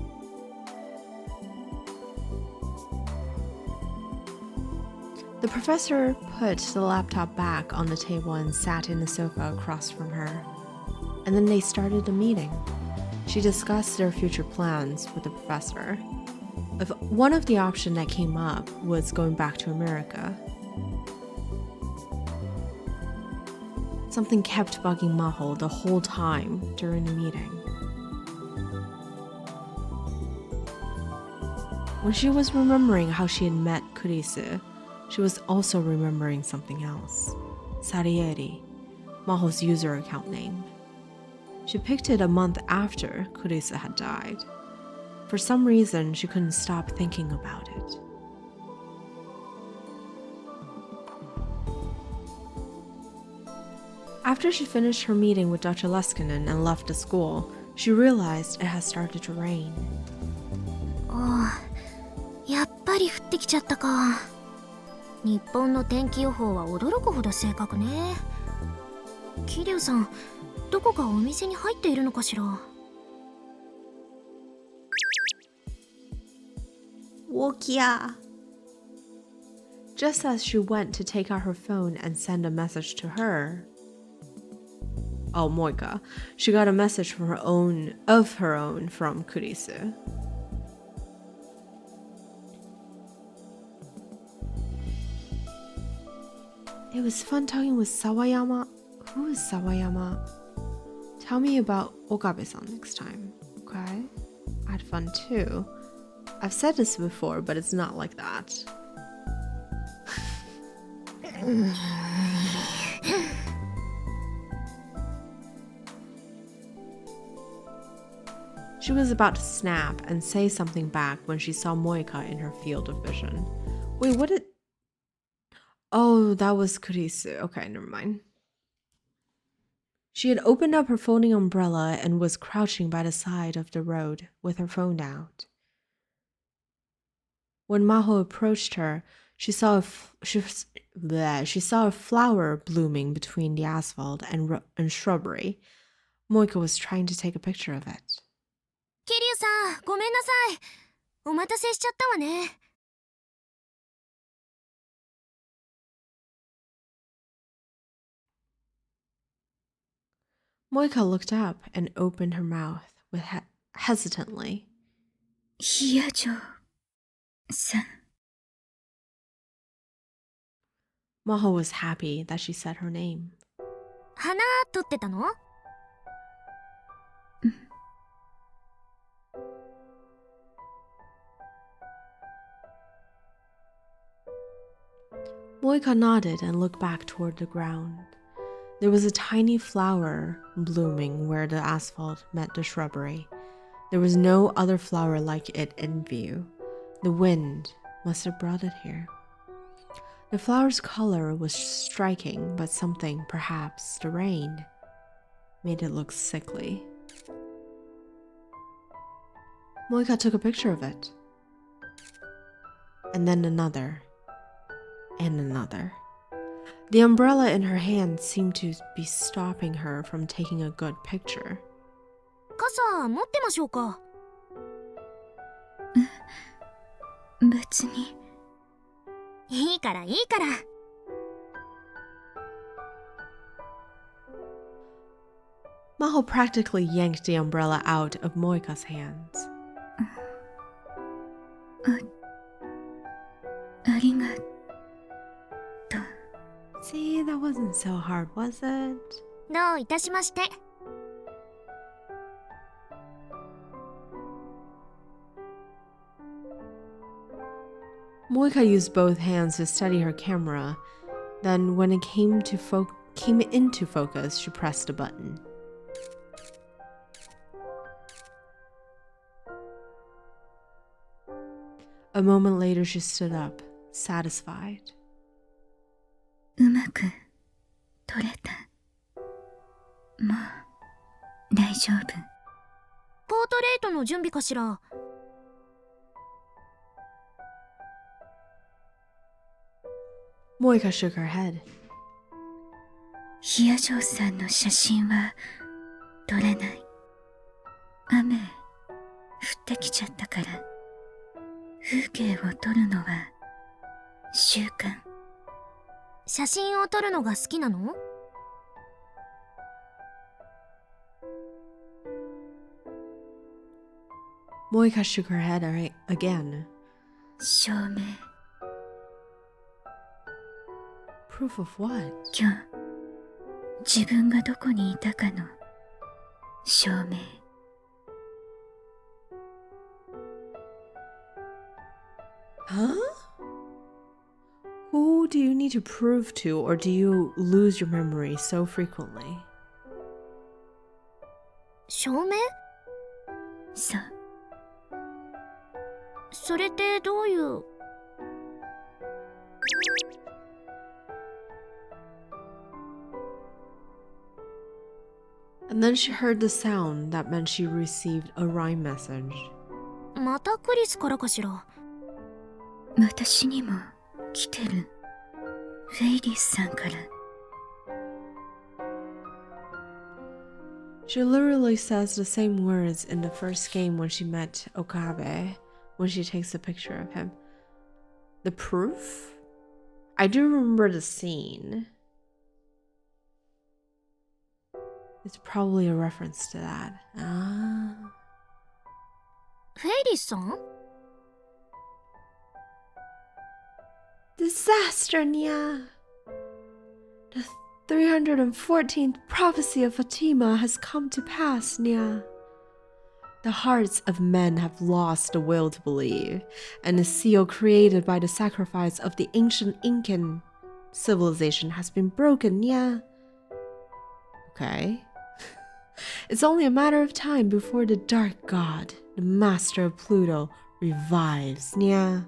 The professor put the laptop back on the table and sat in the sofa across from her. And then they started a meeting. She discussed their future plans with the professor. If one of the options that came up was going back to America. Something kept bugging Maho the whole time during the meeting. When she was remembering how she had met Kurisu, she was also remembering something else. Sarieri, Maho's user account name. She picked it a month after Kurisu had died. For some reason, she couldn't stop thinking about it. After she finished her meeting with Dr. Leskinen and left the school, she realized it had started to rain. ああ、やっぱり降ってきちゃったか。日本の天気予報は驚くほど正確ね。桐生さん、どこかお店に入っているのかしら。Wokia! Just as she went to take out her phone and send a message to her, Moika, she got a message from her own from Kurisu. It was fun talking with Sawayama. Who is Sawayama? Tell me about Okabe-san next time, okay? I had fun too. I've said this before, but it's not like that. She was about to snap and say something back when she saw Moika in her field of vision. Wait, what did... Oh, that was Kurisu. Okay, never mind. She had opened up her folding umbrella and was crouching by the side of the road with her phone out. When Maho approached her, she saw a flower blooming between the asphalt and shrubbery. Moika was trying to take a picture of it. 桐生さん、ごめんなさい。お待たせしちゃったわね。Moika looked up and opened her mouth with hesitantly. ヒヤジョさん。 Maho was happy that she said her name. 花撮ってたの？ Moika nodded and looked back toward the ground. There was a tiny flower blooming where the asphalt met the shrubbery. There was no other flower like it in view. The wind must have brought it here. The flower's color was striking, but something, perhaps the rain, made it look sickly. Moika took a picture of it. And then another. And another. The umbrella in her hand seemed to be stopping her from taking a good picture. 傘持ってましょうか？別に。いいからいいから。Maho practically yanked the umbrella out of Moika's hands. ありがとう。 See, that wasn't so hard, was it? どういたしまして。Moika used both hands to steady her camera. Then, when it came into focus, she pressed a button. A moment later, she stood up, satisfied. うまく撮れた。もう大丈夫。ポートレートの準備かしら。Moika shook her head. ヒヤジョさんの写真は撮れない。雨降ってきちゃったから。風景を撮るのは習慣。写真を撮るのが好きなの？ Moika shook her head again. 証明。 Proof of what? 今日自分がどこにいたかの証明。 Huh? Who do you need to prove to, or do you lose your memory so frequently? 証明？そう。それってどういう？ And then she heard the sound that meant she received a rhyme message. またクリスからかしら。私にも来てる。フェイリスさんから。She literally says the same words in the first game when she met Okabe, when she takes a picture of him. The proof? I do remember the scene. It's probably a reference to that. Ah. フェイリスさん？ Disaster, Nya! The 314th prophecy of Fatima has come to pass, Nya. The hearts of men have lost the will to believe, and the seal created by the sacrifice of the ancient Incan civilization has been broken, Nya. Okay. It's only a matter of time before the dark god, the master of Pluto, revives, Nya.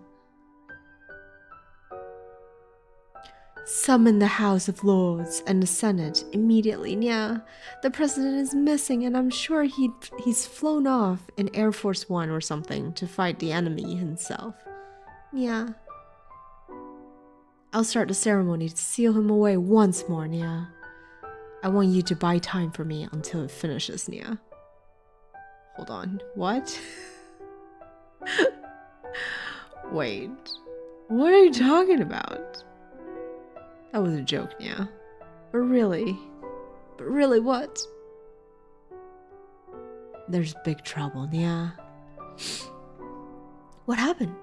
Summon the House of Lords and the Senate immediately, Nya. The president is missing, and I'm sure he's flown off in Air Force One or something to fight the enemy himself. Nya. I'll start the ceremony to seal him away once more, Nya. I want you to buy time for me until it finishes, Nya. Hold on, what? Wait, what are you talking about? That was a joke, Nya. But really what? There's big trouble, Nya. What happened?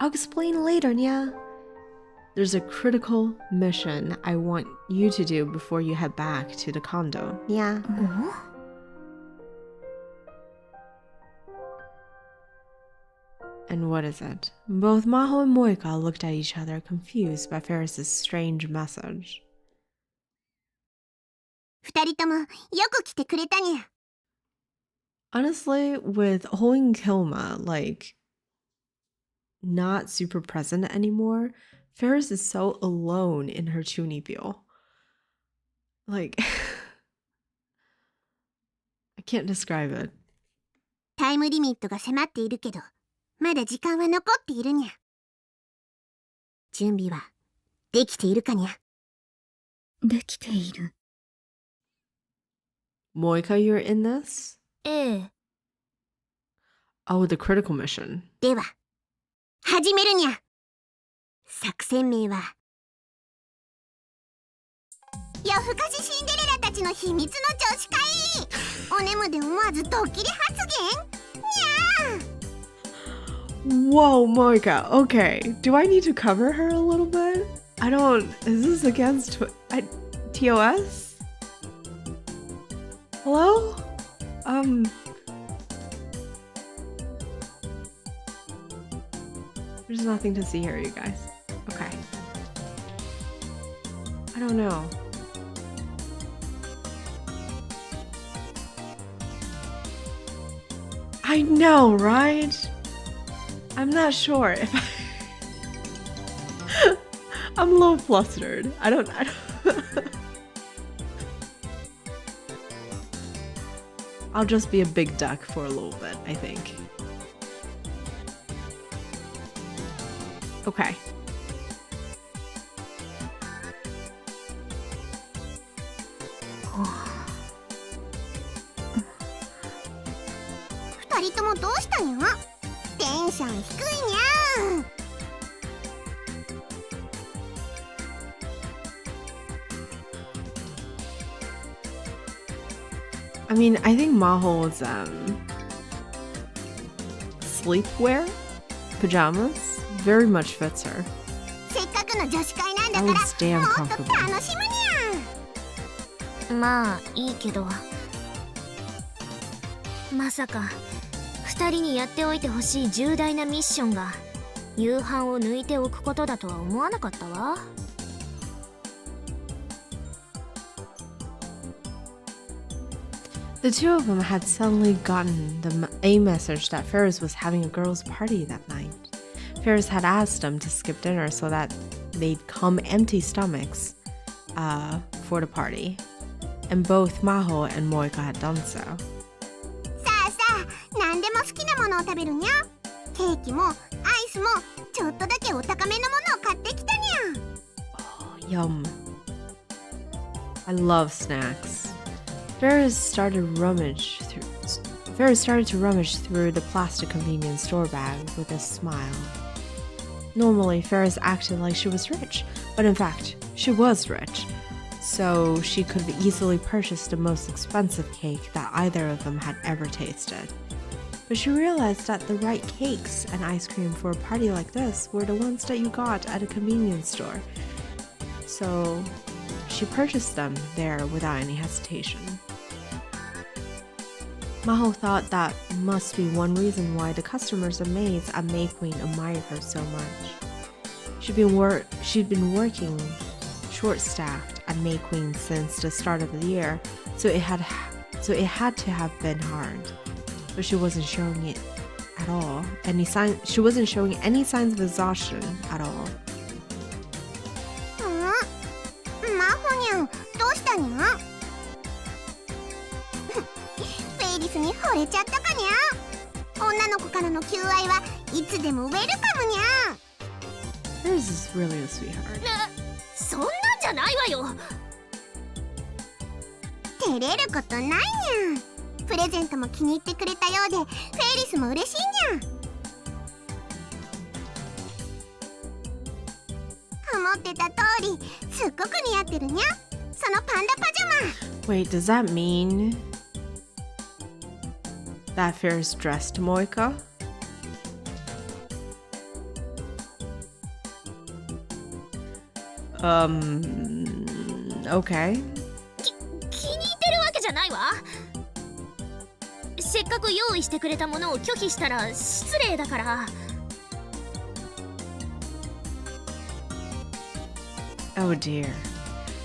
I'll explain later, Nya. There's a critical mission I want you to do before you head back to the condo, Nya. And what is it? Both Maho and Moika looked at each other, confused by Ferris's strange message. 二人ともよく来てくれたにゃ。 Honestly, with Hoi and Kilma, like, not super present anymore, Ferris is so alone in her Chunibyo. Like, I can't describe it. タイムリミットが迫っているけど、まだ時間は残っているにゃ。準備はできているかにゃ。できている。Moika, you're in this? ええ。Oh, the critical mission. では、始めるにゃ。作戦名は、夜更かしシンデレラたちの秘密の女子会。おねむで思わずドッキリ発言にゃー。 Whoa, Moika. Okay, do I need to cover her a little bit? I don't... Is this against... TOS? Hello? There's nothing to see here, you guys. Okay. I don't know. I know, right? I'm not sure if I'm a little flustered. I don't I'll just be a big duck for a little bit, I think. Okay. Oh. 二人ともどうしたにゃ？テンション低いにゃ。 I mean, I think Maho's sleepwear, pajamas, very much fits her. せっかくの女子会なんだ That から、 was damn もっ comfortable. と楽しむにゃ。まあいいけど、まさか2人にやっておいてほしい重大なミッションが夕飯を抜いておくことだとは思わなかったわ。 The two of them had suddenly gotten a message that Ferris was having a girls' party that night. Ferris had asked them to skip dinner so that they'd come empty stomachs for the party. and both Maho and Moika had done so. さあさあ、何でも好きなものを食べるにゃ。ケーキもアイスもちょっとだけお高めのものを買ってきたにゃ。 Yum. I love snacks. Ferris started to rummage through the plastic convenience store bag with a smile. Normally, Ferris acted like she was rich, but in fact, she was rich. So she could have easily purchased the most expensive cake that either of them had ever tasted. But she realized that the right cakes and ice cream for a party like this were the ones that you got at a convenience store. So she purchased them there without any hesitation. Maho thought that must be one reason why the customers and maids at May Queen admired her so much. She'd been working short-staffed at May Queen since the start of the year, so it had to have been hard. But she wasn't showing it at all. She wasn't showing any signs of exhaustion at all. マホニャン、どうしたにゃ。フェイリスに惚れちゃったかにゃ。女の子からの求愛はいつでもウェルカムにゃ。Hers is really a sweetheart. そんなんじゃないわよ。照れることないにゃ。プレゼントも気に入ってくれたようで、フェイリスも嬉しいにゃ。思ってた通り、すっごく似合ってるにゃ。そのパンダパジャマ。 Wait, does that mean that Ferris dressed Moika? Okay. 気に入ってるわけじゃないわ。せっかく用意してくれたものを拒否したら失礼だから。Oh dear.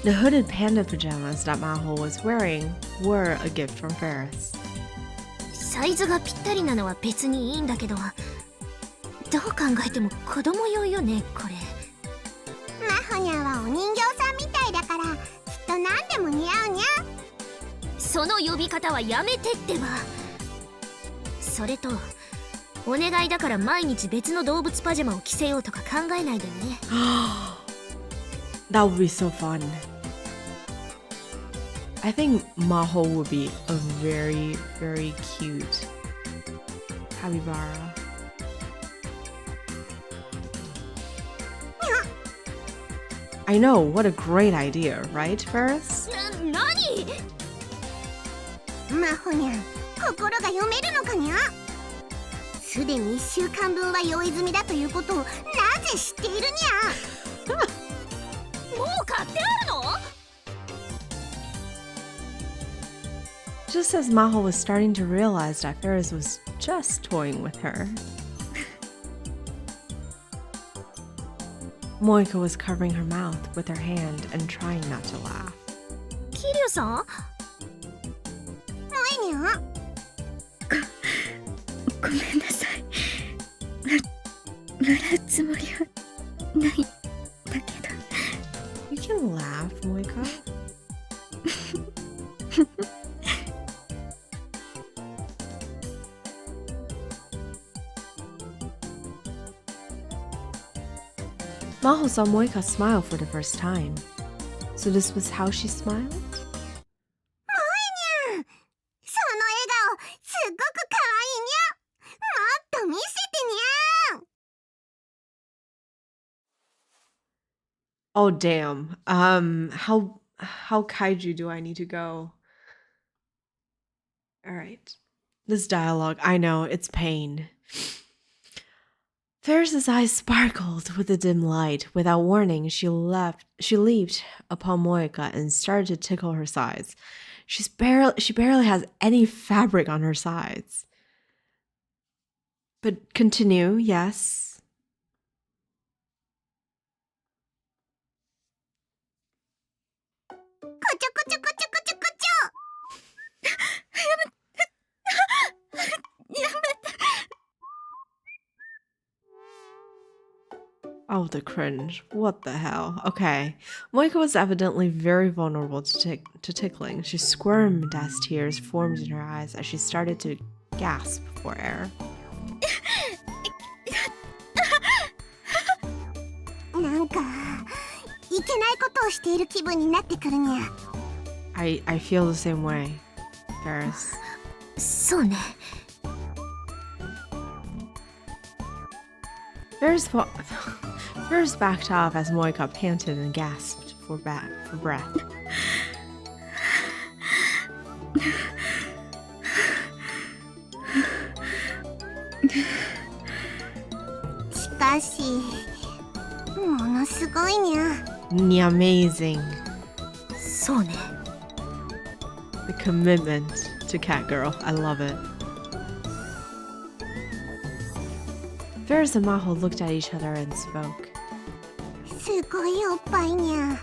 The hooded panda pajamas that Maho was wearing were a gift from Ferris. サイズがぴったりなのは別にいいんだけど、どう考えても子供用よね、これ。マホニャンはお人形さんみたいだから、きっと何でも似合うにゃ。その呼び方はやめてってば。それとお願いだから毎日別の動物パジャマを着せようとか考えないでね。That would be so fun. I think Maho would be a very, very cute capybara. I know, what a great idea, right, Ferris? 何？マホニャン、心が読めるのかにゃ。すでに1週間分は用意済みだということをなぜ知っているにゃ。もう買ってあるのJust as Maho was starting to realize that Ferris was just toying with her, Moika was covering her mouth with her hand and trying not to laugh. キリュウさん？もえにゃ。ごめんなさい。笑うつもりはないんだけど。You can laugh, Moika. Maho saw Moika smile for the first time. So this was how she smiled? その笑顔、すっごく可愛いにゃ。もっと見せてにゃ。 Oh damn. How kaiju do I need to go? All right. This dialogue, I know, it's pain. Ferris's eyes sparkled with a dim light. Without warning, she leaped upon Moika and started to tickle her sides. She barely has any fabric on her sides. But continue, yes. Oh, the cringe. What the hell? Okay. Moika was evidently very vulnerable to tickling. She squirmed as tears formed in her eyes as she started to gasp for air. なんかいけないことをしている気分になってくるにゃ。 I feel the same way, Ferris. そうね。 Ferris backed off as Moika panted and gasped for breath. しかしものすごいにゃ。 Amazing. そうね。 The commitment to Catgirl. I love it. Ferris and Maho looked at each other and spoke. すごいおっぱいにゃ。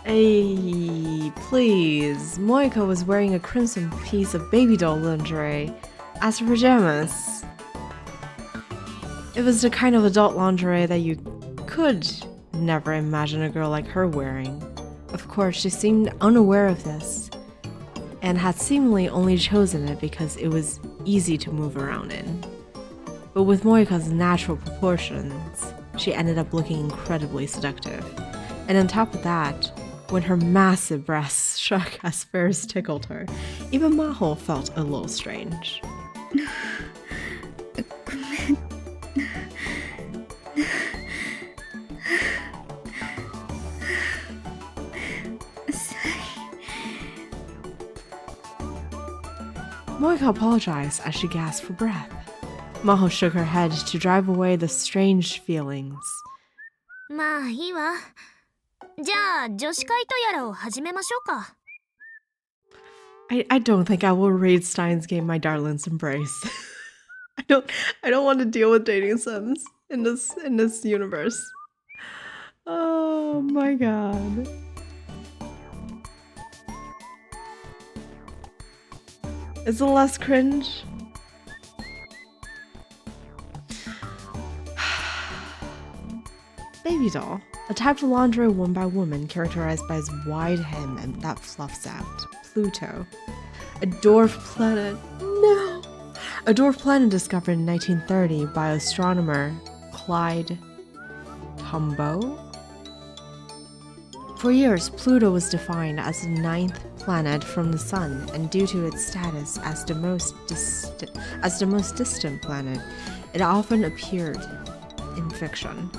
Hey, please. Moika was wearing a crimson piece of baby doll lingerie as her pajamas. It was the kind of adult lingerie that you could never imagine a girl like her wearing. Of course, she seemed unaware of this and had seemingly only chosen it because it was easy to move around in. But with Moika's natural proportions, she ended up looking incredibly seductive. And on top of that, when her massive breasts shook as Ferris tickled her, even Maho felt a little strange. Moika apologized as she gasped for breath. Maho shook her head to drive away the strange feelings. まあいいわ。じゃあ女子会とやらを始めましょうか。 I don't think I will read Steins' game My Darling's Embrace. I don't want to deal with dating sims in this universe. Oh my god. Is it less cringe? Baby doll, a type of lingerie worn by women characterized by its wide hem and that fluffs out. Pluto, a dwarf planet. No! A dwarf planet discovered in 1930 by astronomer Clyde Tombaugh. For years, Pluto was defined as the 9th planet from the Sun, and due to its status as the most distant planet, it often appeared in fiction.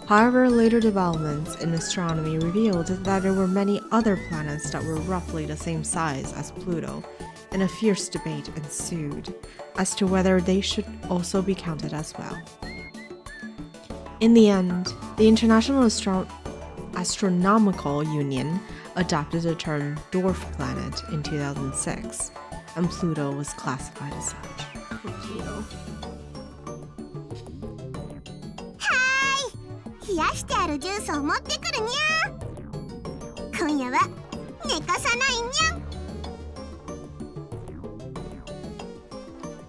However, later developments in astronomy revealed that there were many other planets that were roughly the same size as Pluto, and a fierce debate ensued as to whether they should also be counted as well. In the end, the International Astronomical Union adopted the term dwarf planet in 2006, and Pluto was classified as such. Poor Pluto. 冷やしてあるジュースを持ってくるにゃ。今夜は寝かさないにゃ。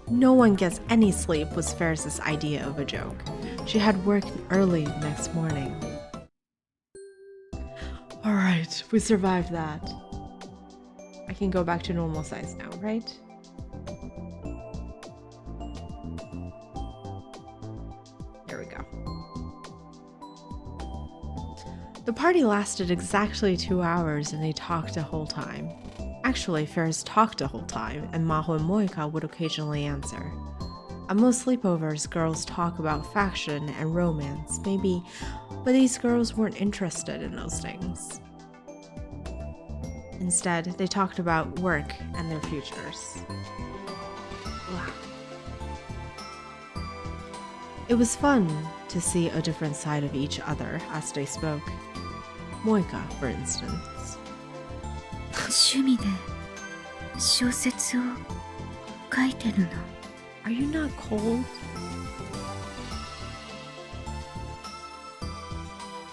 No one gets any sleep was Ferris's idea of a joke. She had work early next morning. Alright, we survived that. I can go back to normal size now, right? Here we go. The party lasted exactly 2 hours and they talked the whole time. Actually, Ferris talked the whole time, and Maho and Moika would occasionally answer. At most sleepovers, girls talk about faction and romance, maybe, but these girls weren't interested in those things. Instead, they talked about work and their futures. Wow. It was fun to see a different side of each other as they spoke. Moika, for instance. 趣味で小説を書いてるの。 Are you not cold?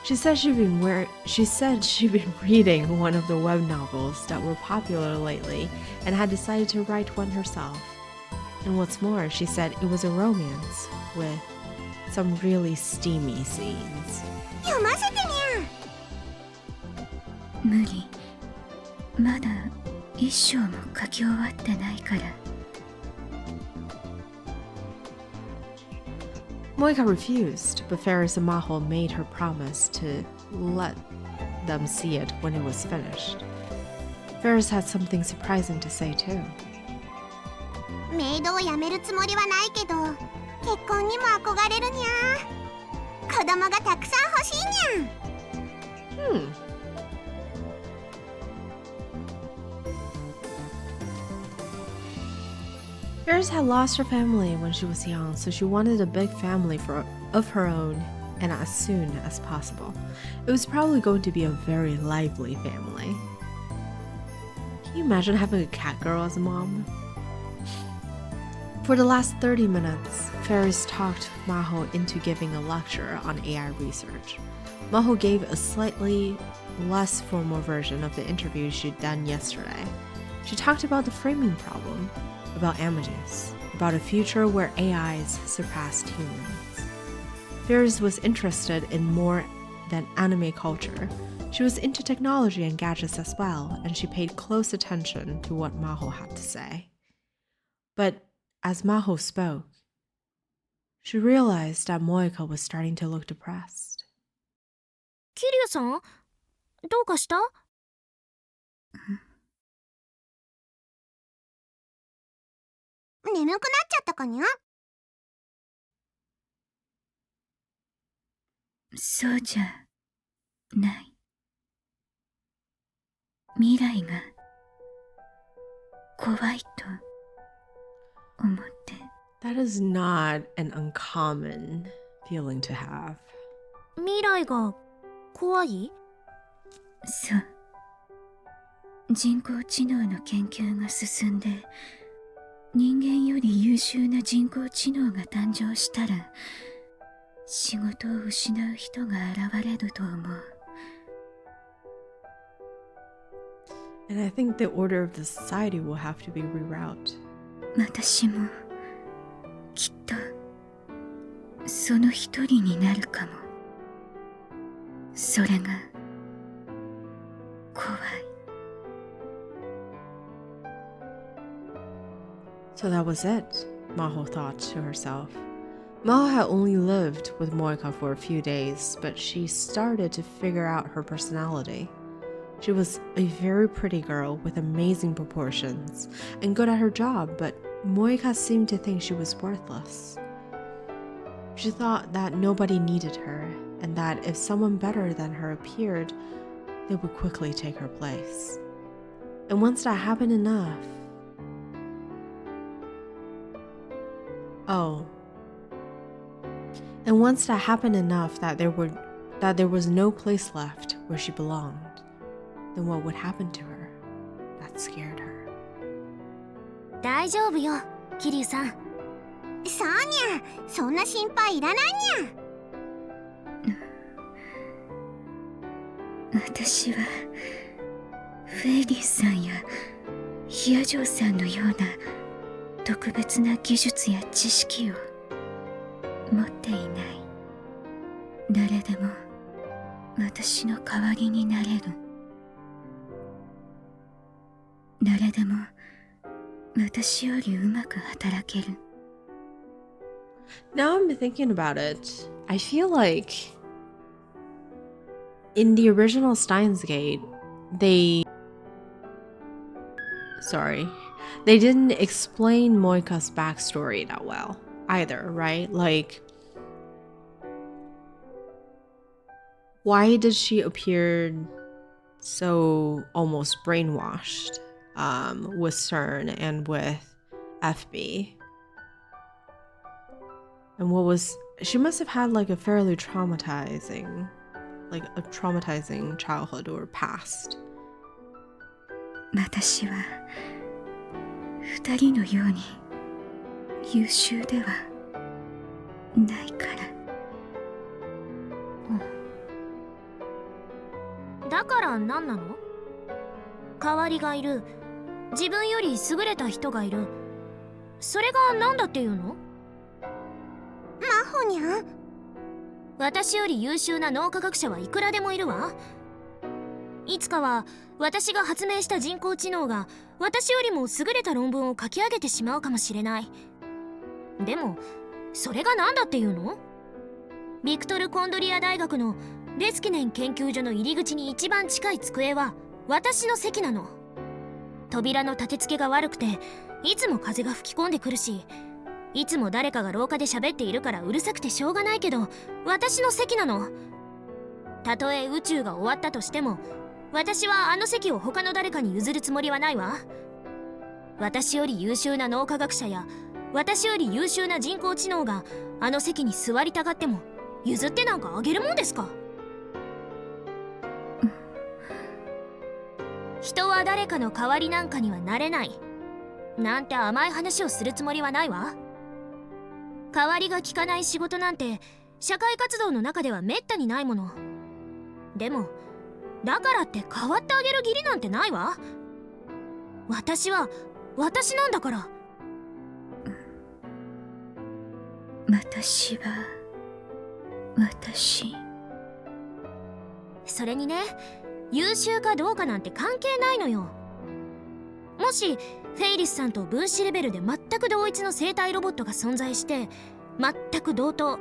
She said she'd been reading one of the web novels that were popular lately and had decided to write one herself. And what's more, she said it was a romance with some really steamy scenes. 読ませてにゃ。無理。まだ一章も書き終わってないから。Moika refused, but Ferris and Maho made her promise to let them see it when it was finished. Ferris had something surprising to say too. メイドを辞めるつもりはないけど、結婚にも憧れるにゃ。子供がたくさん欲しいにゃ。Ferris had lost her family when she was young, so she wanted a big family of her own, and as soon as possible. It was probably going to be a very lively family. Can you imagine having a cat girl as a mom? For the last 30 minutes, Ferris talked Maho into giving a lecture on AI research. Maho gave a slightly less formal version of the interview she'd done yesterday. She talked about the framing problem, about Amadeus, about a future where AIs surpassed humans. Ferris was interested in more than anime culture. She was into technology and gadgets as well, and she paid close attention to what Maho had to say. But as Maho spoke, she realized that Moika was starting to look depressed. キリュウさん、どうかした？眠くなっちゃったかにゃ。そうじゃない。未来が怖いと思って。That is not an uncommon feeling to have. 未来が怖い？そう。人工知能の研究が進んで、人間より優秀な人工知能が誕生したら、仕事を失う人が現れると思う。And I think the order of the society will have to be rerouted. 私もきっとその一人になるかも。それが怖い。So that was it, Maho thought to herself. Maho had only lived with Moika for a few days, but she started to figure out her personality. She was a very pretty girl with amazing proportions and good at her job, but Moika seemed to think she was worthless. She thought that nobody needed her, and that if someone better than her appeared, they would quickly take her place. And once that happened enough, that there was no place left where she belonged, then what would happen to her? That scared her. 大丈夫よ、キリュウさん。そうにゃ、そんな心配いらないにゃ。私はフェイリスさんやヒアジョーさんのような特別な技術や知識を持っていない。誰でも私の代わりになれる。誰でも私よりうまく働ける。Now I'm thinking about it. I feel like in the original Steins Gate, they didn't explain Moika's backstory that well either, right? Like, why did she appear so almost brainwashed with CERN and with FB? And she must have had like a fairly traumatizing childhood or past. 私は二人のように優秀ではないから。だから何なの？代わりがいる。自分より優れた人がいる。それが何だっていうの？マホニャン。私より優秀な脳科学者はいくらでもいるわ。いつかは私が発明した人工知能が私よりも優れた論文を書き上げてしまうかもしれない。でもそれが何だっていうの？ビクトル・コンドリア大学のレスキネン研究所の入り口に一番近い机は私の席なの。扉の立て付けが悪くていつも風が吹き込んでくるし、いつも誰かが廊下で喋っているからうるさくてしょうがないけど、私の席なの。たとえ宇宙が終わったとしても、私はあの席を他の誰かに譲るつもりはないわ。私より優秀な脳科学者や私より優秀な人工知能があの席に座りたがっても譲ってなんかあげるもんですか？人は誰かの代わりなんかにはなれないなんて甘い話をするつもりはないわ。代わりが利かない仕事なんて社会活動の中ではめったにないもの。でもだからって代わってあげる義理なんてないわ。私は私なんだから。私は私。それにね、優秀かどうかなんて関係ないのよ。もしフェイリスさんと分子レベルで全く同一の生体ロボットが存在して全く同等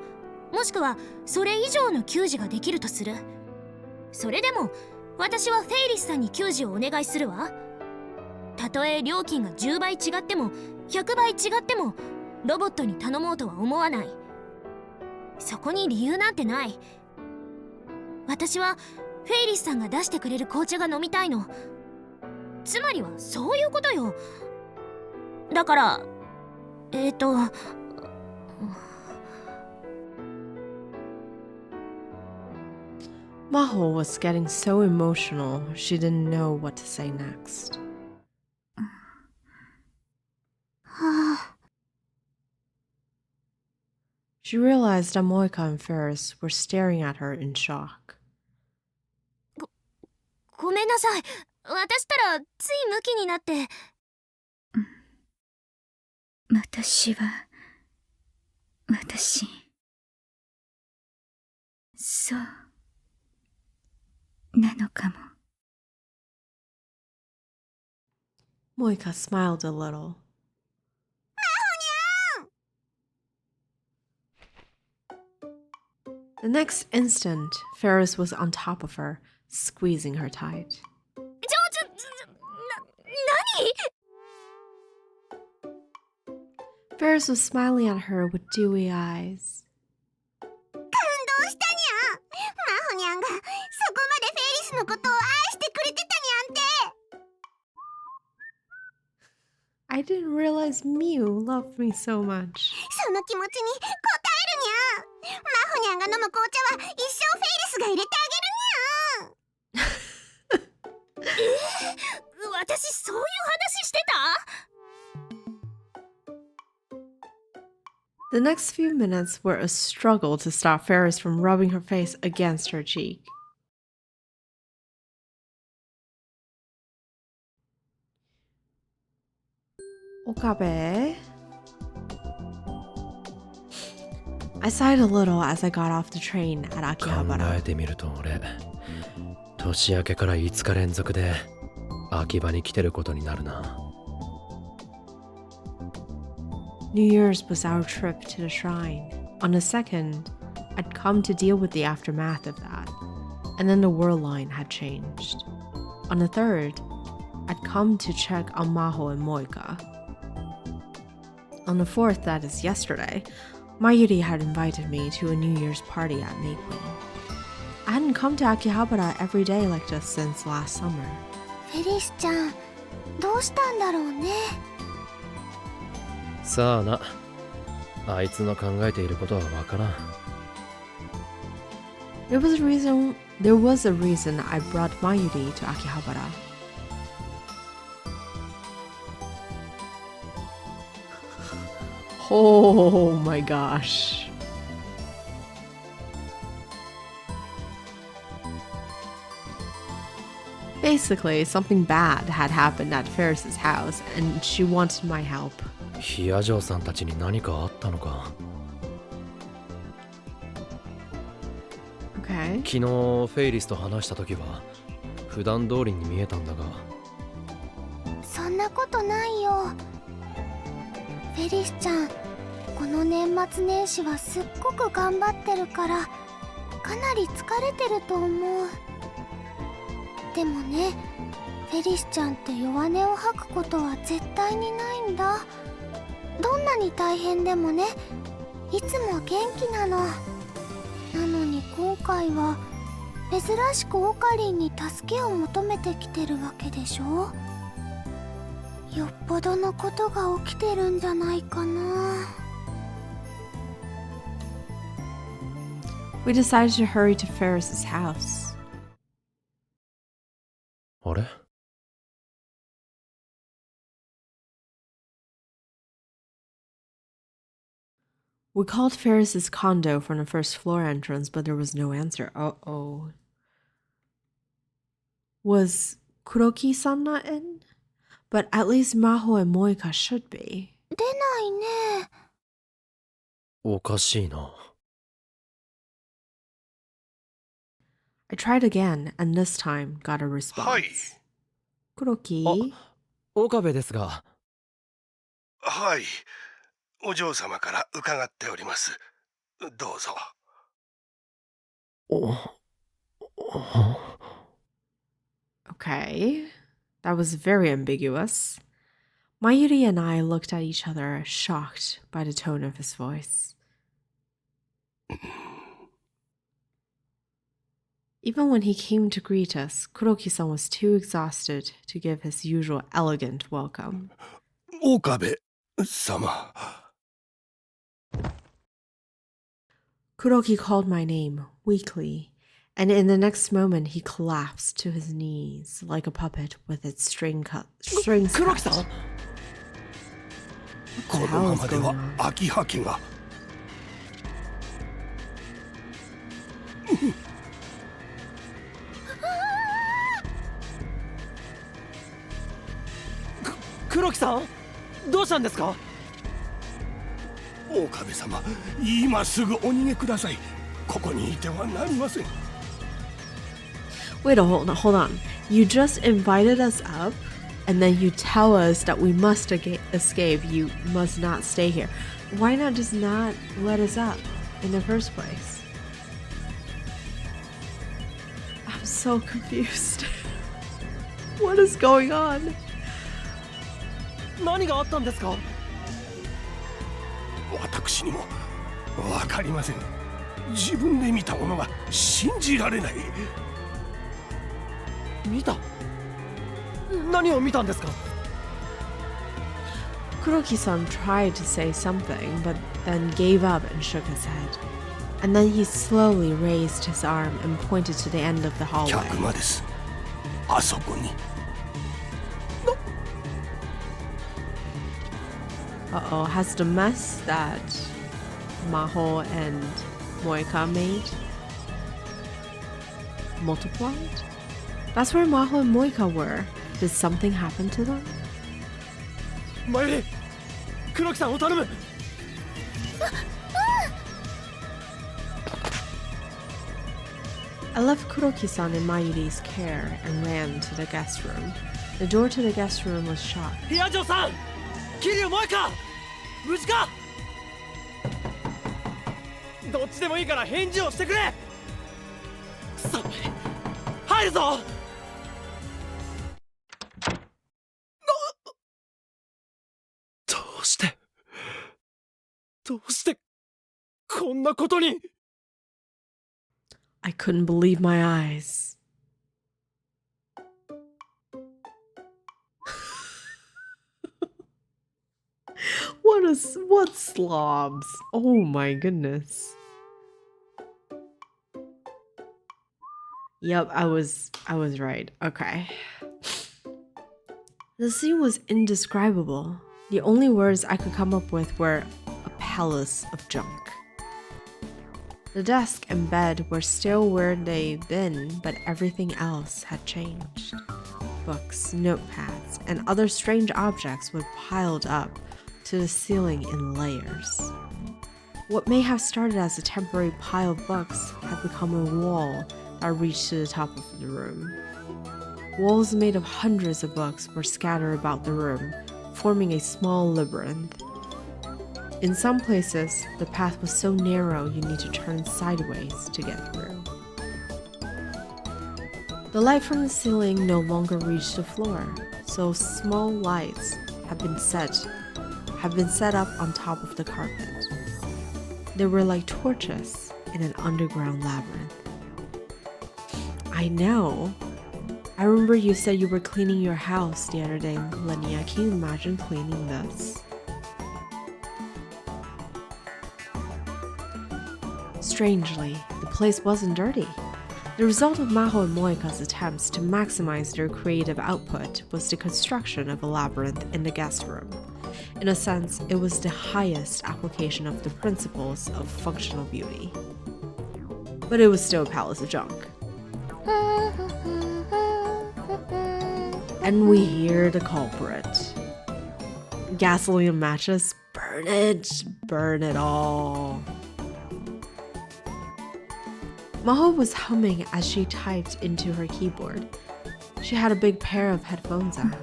もしくはそれ以上の給仕ができるとする。それでも私はフェイリスさんに給仕をお願いするわ。たとえ料金が10倍違っても100倍違ってもロボットに頼もうとは思わない。そこに理由なんてない。私はフェイリスさんが出してくれる紅茶が飲みたいの。つまりはそういうことよ。だからMaho was getting so emotional, she didn't know what to say next. はあ。 She realized that Moika and Ferris were staring at her in shock. ごめんなさい。私ったらついムキになって。私は私。そうなのかも。Moika smiled a little. The next instant, Ferris was on top of her, squeezing her tight. 何？ Ferris was smiling at her with dewy eyes. 感動したにゃん。マホニャンがそこまでフェイリスのことを愛してくれてたにゃんて。 I didn't realize Miu loved me so much. その気持ちに応えるにゃん。マホニャンが飲む紅茶は一生フェイリスが入れてあげるにゃん。私そういう話してた？ The next few minutes were a struggle to stop Ferris from rubbing her face against her cheek. Okabe. I sighed a little as I got off the train at 考 Akihabara. えてみると俺年明けから5日連続で秋葉に来てることになるな。 New Year's was our trip to the shrine. On the 2nd, I'd come to deal with the aftermath of that, and then the world line had changed. On the 3rd, I'd come to check on Maho and Moika. On the 4th, that is yesterday, Mayuri had invited me to a New Year's party at Maple. I hadn't come to Akihabara every day like this since last summer. フェリスちゃん、どうしたんだろうね。さあな、あいつの考えていることはわからん。 There was a reason I brought Mayuri to Akihabara. Oh my gosh. Basically, something bad had happened at Ferris's house, and she wanted my help. ヒア嬢さんたちに何かあったのか。 Okay. 昨日フェイリスと話した時は普段通りに見えたんだが。そんなことないよ。フェリスちゃん、この年末年始はすっごく頑張ってるからかなり疲れてると思う。でもね、フェリスちゃんって弱音を吐くことは絶対にないんだ。どんなに大変でもね、いつも元気なの。なのに今回は珍しくオカリンに助けを求めてきてるわけでしょ。よっぽどのことが起きてるんじゃないかな。We decided to hurry to Ferris's house. あれ？ We called Ferris's condo from the first floor entrance, but there was no answer. Uh-oh. Was Kuroki-san not in? But at least Maho and Moika should be. 出ないね。おかしいな。 I tried again, and this time got a response. はい。 Kuroki? 岡部ですが。はい。お嬢様から伺っております。どうぞ。Okay. That was very ambiguous. Mayuri and I looked at each other, shocked by the tone of his voice. Even when he came to greet us, Kuroki-san was too exhausted to give his usual elegant welcome. 岡部様。 Kuroki called my name weakly, and in the next moment he collapsed to his knees like a puppet with its strings cut. 黒木さん？このままでは秋葉家が。黒木さん？どうしたんですか？岡部様、今すぐお逃げください。ここにいてはなりません。 Wait, hold on. You just invited us up, and then you tell us that we must escape. You must not stay here. Why not just not let us up in the first place? I'm so confused. What is going on? 何があったんですか？私にもわかりません。自分で見たものが信じられない。見た？何を見たんですか？ Kuroki-san tried to say something, but then gave up and shook his head. And then he slowly raised his arm and pointed to the end of the hallway. 客間です。あそこに。 Uh-oh, has the mess that Maho and Moika made multiplied? That's where Maho and Moika were. Did something happen to them? マユリ、黒木さんを頼む。I left Kuroki-san in Mayuri's care and ran to the guest room. The door to the guest room was shut. ヒアジョさん、桐生萌か、無事か？どっちでもいいから返事をしてくれ。くそ、入るぞ。どうしてこんなことに。 I couldn't believe my eyes. What slobs? Oh my goodness. Yep, I was right. Okay. The scene was indescribable. The only words I could come up with were a palace of junk. The desk and bed were still where they'd been, but everything else had changed. Books, notepads, and other strange objects were piled up, to the ceiling in layers. What may have started as a temporary pile of books had become a wall that reached to the top of the room. Walls made of hundreds of books were scattered about the room, forming a small labyrinth. In some places, the path was so narrow you need to turn sideways to get through. The light from the ceiling no longer reached the floor, so small lights have been set up on top of the carpet. They were like torches in an underground labyrinth. I know. I remember you said you were cleaning your house the other day, Linnea. Can you imagine cleaning this? Strangely, the place wasn't dirty. The result of Maho and Moika's attempts to maximize their creative output was the construction of a labyrinth in the guest room. In a sense, it was the highest application of the principles of functional beauty. But it was still a palace of junk. And we hear the culprit. Gasoline and matches, burn it all. Maho was humming as she typed into her keyboard. She had a big pair of headphones on.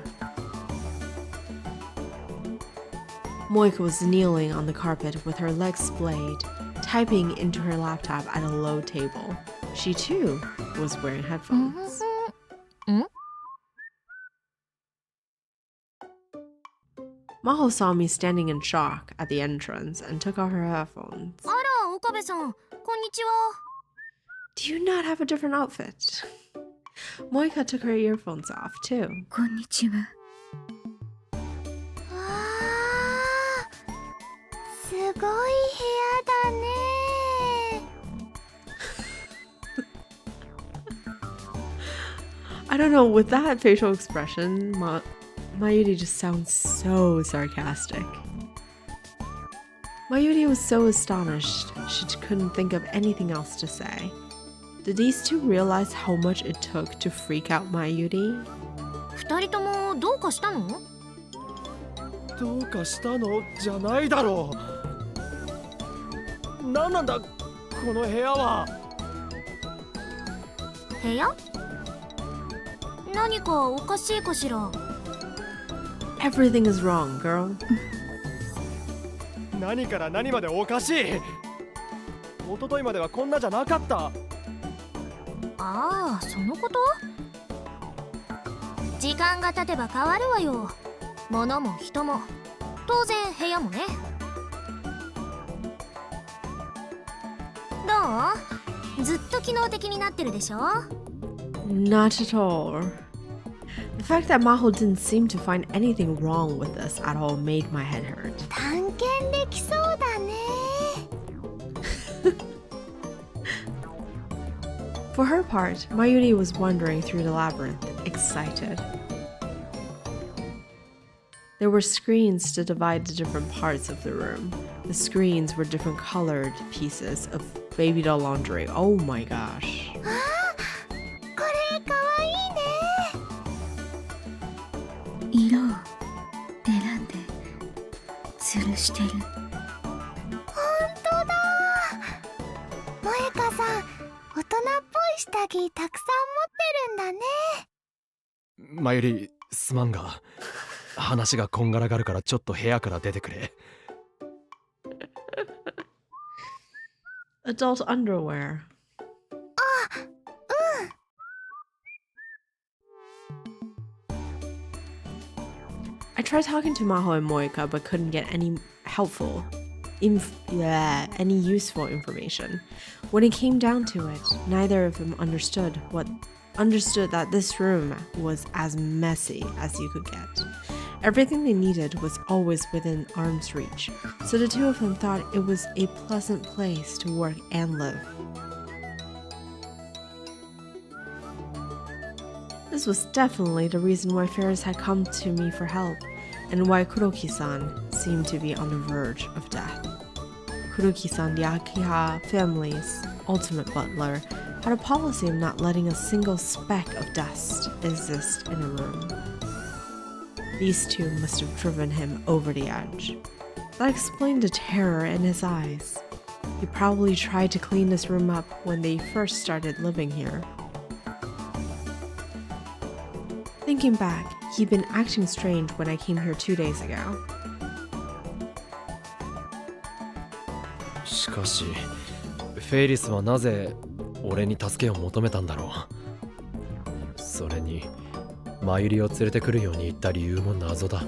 Moika was kneeling on the carpet with her legs splayed, typing into her laptop at a low table. She too was wearing headphones. Maho saw me standing in shock at the entrance and took off her headphones. あら、岡部さん、こんにちは。 Do you not have a different outfit? Moika took her earphones off too. こんにちは。わあ、すごい部屋だね。I don't know, with that facial expression, Mayuri just sounds so sarcastic. Mayuri was so astonished, she couldn't think of anything else to say. Did these two realize how much it took to freak out Mayuri? 二人ともどうかしたの？どうかしたのじゃないだろう。何なんだこの部屋は。部屋？何かおかしいかしら。 Everything is wrong, girl. 何から何までおかしい。一昨日まではこんなじゃなかった。ああ、そのこと？時間が経てば変わるわよ。物も人も、当然部屋もね。どう？ずっと機能的になってるでしょ？ Not at all. The fact that Maho didn't seem to find anything wrong with this at all made my head hurt. 探検できそうだね。 For her part, Mayuri was wandering through the labyrinth, excited. There were screens to divide the different parts of the room. The screens were different colored pieces of baby doll lingerie. Oh my gosh. あ、これかわいいね。色を選んで吊るしてる。ほんとだ。萌香さん、大人っぽい下着たくさん持ってるんだね。まゆりすまんが話がこんがらがるからちょっと部屋から出てくれ。 Adult underwear. I tried talking to Maho and Moika but couldn't get any any useful information. When it came down to it, neither of them understood that this room was as messy as you could get. Everything they needed was always within arm's reach, so the two of them thought it was a pleasant place to work and live. This was definitely the reason why Ferris had come to me for help, and why Kuroki-san seemed to be on the verge of death. Kuroki-san, the Akiha family's ultimate butler, had a policy of not letting a single speck of dust exist in a room. These two must have driven him over the edge. That explained the terror in his eyes. He probably tried to clean this room up when they first started living here. Thinking back, he'd been acting strange when I came here 2 days ago. しかしフェイリスはなぜ俺に助けを求めたんだろう。それにマユリを連れてくるように言った理由も謎だ。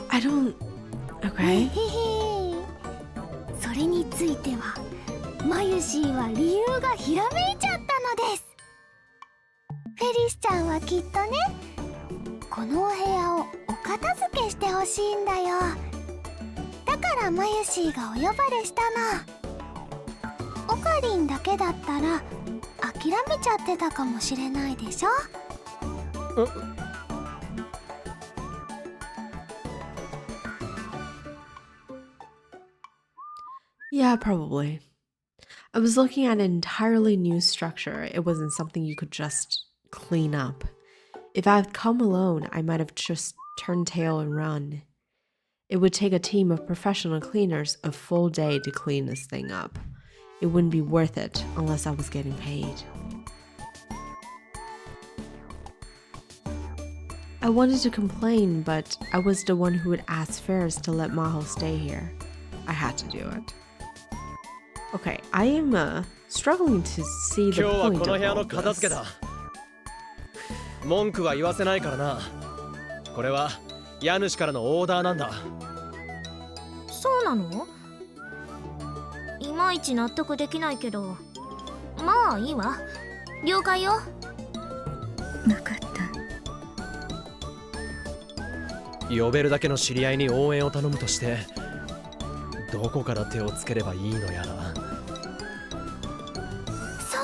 I don't... へ Okay. へへ。それについてはマユシーは理由がひらめいちゃったのです。フェリスちゃんはきっとね、このお部屋をお片付けしてほしいんだよ。だからマユシーがお呼ばれしたの。オカリンだけだったら諦めちゃってたかもしれないでしょ。Yeah, probably. I was looking at an entirely new structure. It wasn't something you could just clean up. If I had come alone, I might have just turned tail and run. It would take a team of professional cleaners a full day to clean this thing up. It wouldn't be worth it unless I was getting paid. I wanted to complain, but I was the one who would ask Ferris to let Maho stay here. I had to do it. Okay, I am struggling to see the 今日は point この of 部屋 all の片付 this. けだ。文句は言わせないからな。これは家主からのオーダーなんだ。そうなの？いまいち納得できないけど、まあいいわ。了解よ。分かった。呼べるだけの知り合いに応援を頼むとして、どこから手をつければいいのやら。そう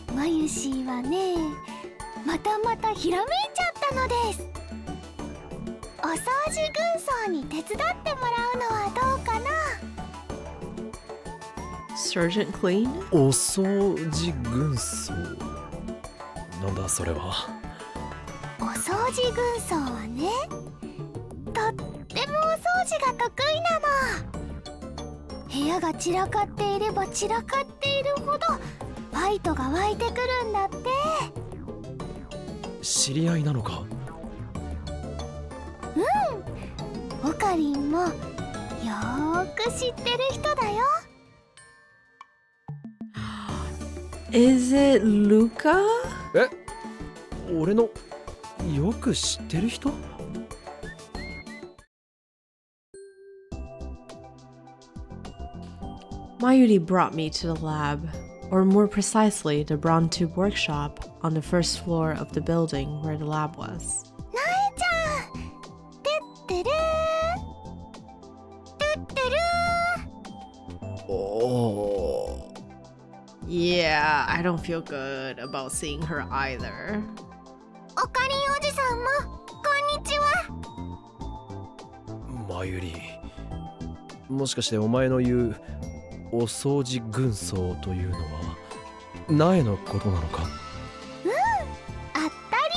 だ、マユシーはね、またひらめいちゃったのです。お掃除軍曹に手伝ってもらうのはどうかな。 Sergeant Clean? お掃除軍曹。なんだそれは。お掃除軍曹はね、とってもお掃除が得意なの。部屋が散らかっていれば散らかっているほどファイトが湧いてくるんだって。知り合いなのか。オカリンもよーく知ってる人だよ。Is it Luca? え、俺のよく知ってる人？ Mayuri brought me to the lab, or more precisely, the Braun Tube workshop on the first floor of the building where the lab was. なえちゃん、てってるー、てってるー。おー。 Yeah, I don't feel good about seeing her either. オカリンおじさんもこんにちは。マユリ、もしかしてお前の言うお掃除軍曹というのは苗のことなのか？あったり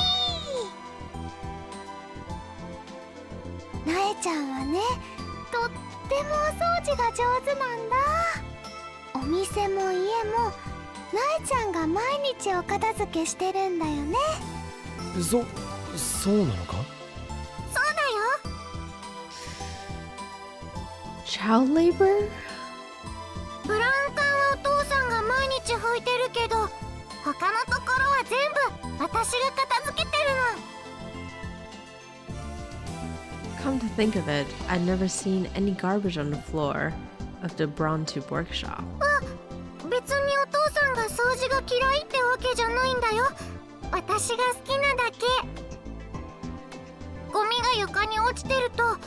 ー。なえちゃんはね、とってもお掃除が上手なんだ。お店も家もなえちゃんが毎日お片付けしてるんだよね。そうなのか？そうだよ。 Child labor? ブラウン管はお父さんが毎日拭いてるけど、他のところは全部私が片付けてるの。 Come to think of it, I'd never seen any garbage on the floor of the Braun Tube workshop. 別にお父さんが掃除が嫌いってわけじゃないんだよ。私が好きなだけ。ゴミが床に落ちてると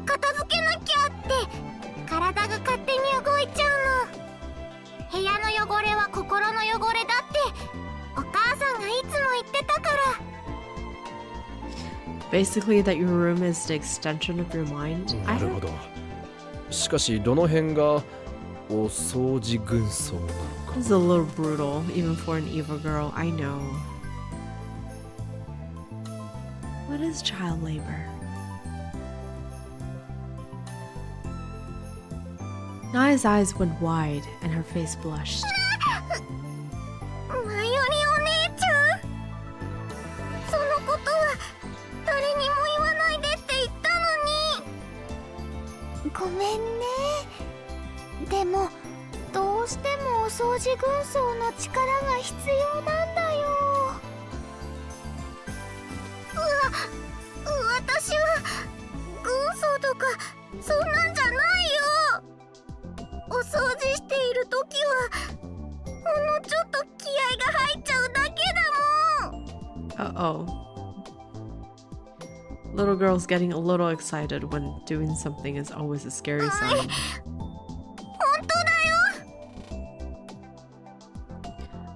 片付けなきゃって体が勝手に動いちゃうの。部屋の汚れは心の汚れだってお母さんがいつも言ってたから。 Basically, that your room is the extension of your mind. なるほど。しかしどの辺がお掃除軍曹なのか。 This is a little brutal, even for an evil girl, I know. What is child labor? Naya's eyes went wide and her face blushed. マユリお姉ちゃん、そのことは誰にも言わないでって言ったのに。ごめんね。でもどうしてもお掃除軍曹の力が必要なんだよ。私は軍曹とかそんなんじゃないよ。お掃除しているときはほんのちょっと気合が入っちゃうだけだもん。 Uh-oh. Little girl's getting a little excited when doing something is always a scary sign. 本当だよ。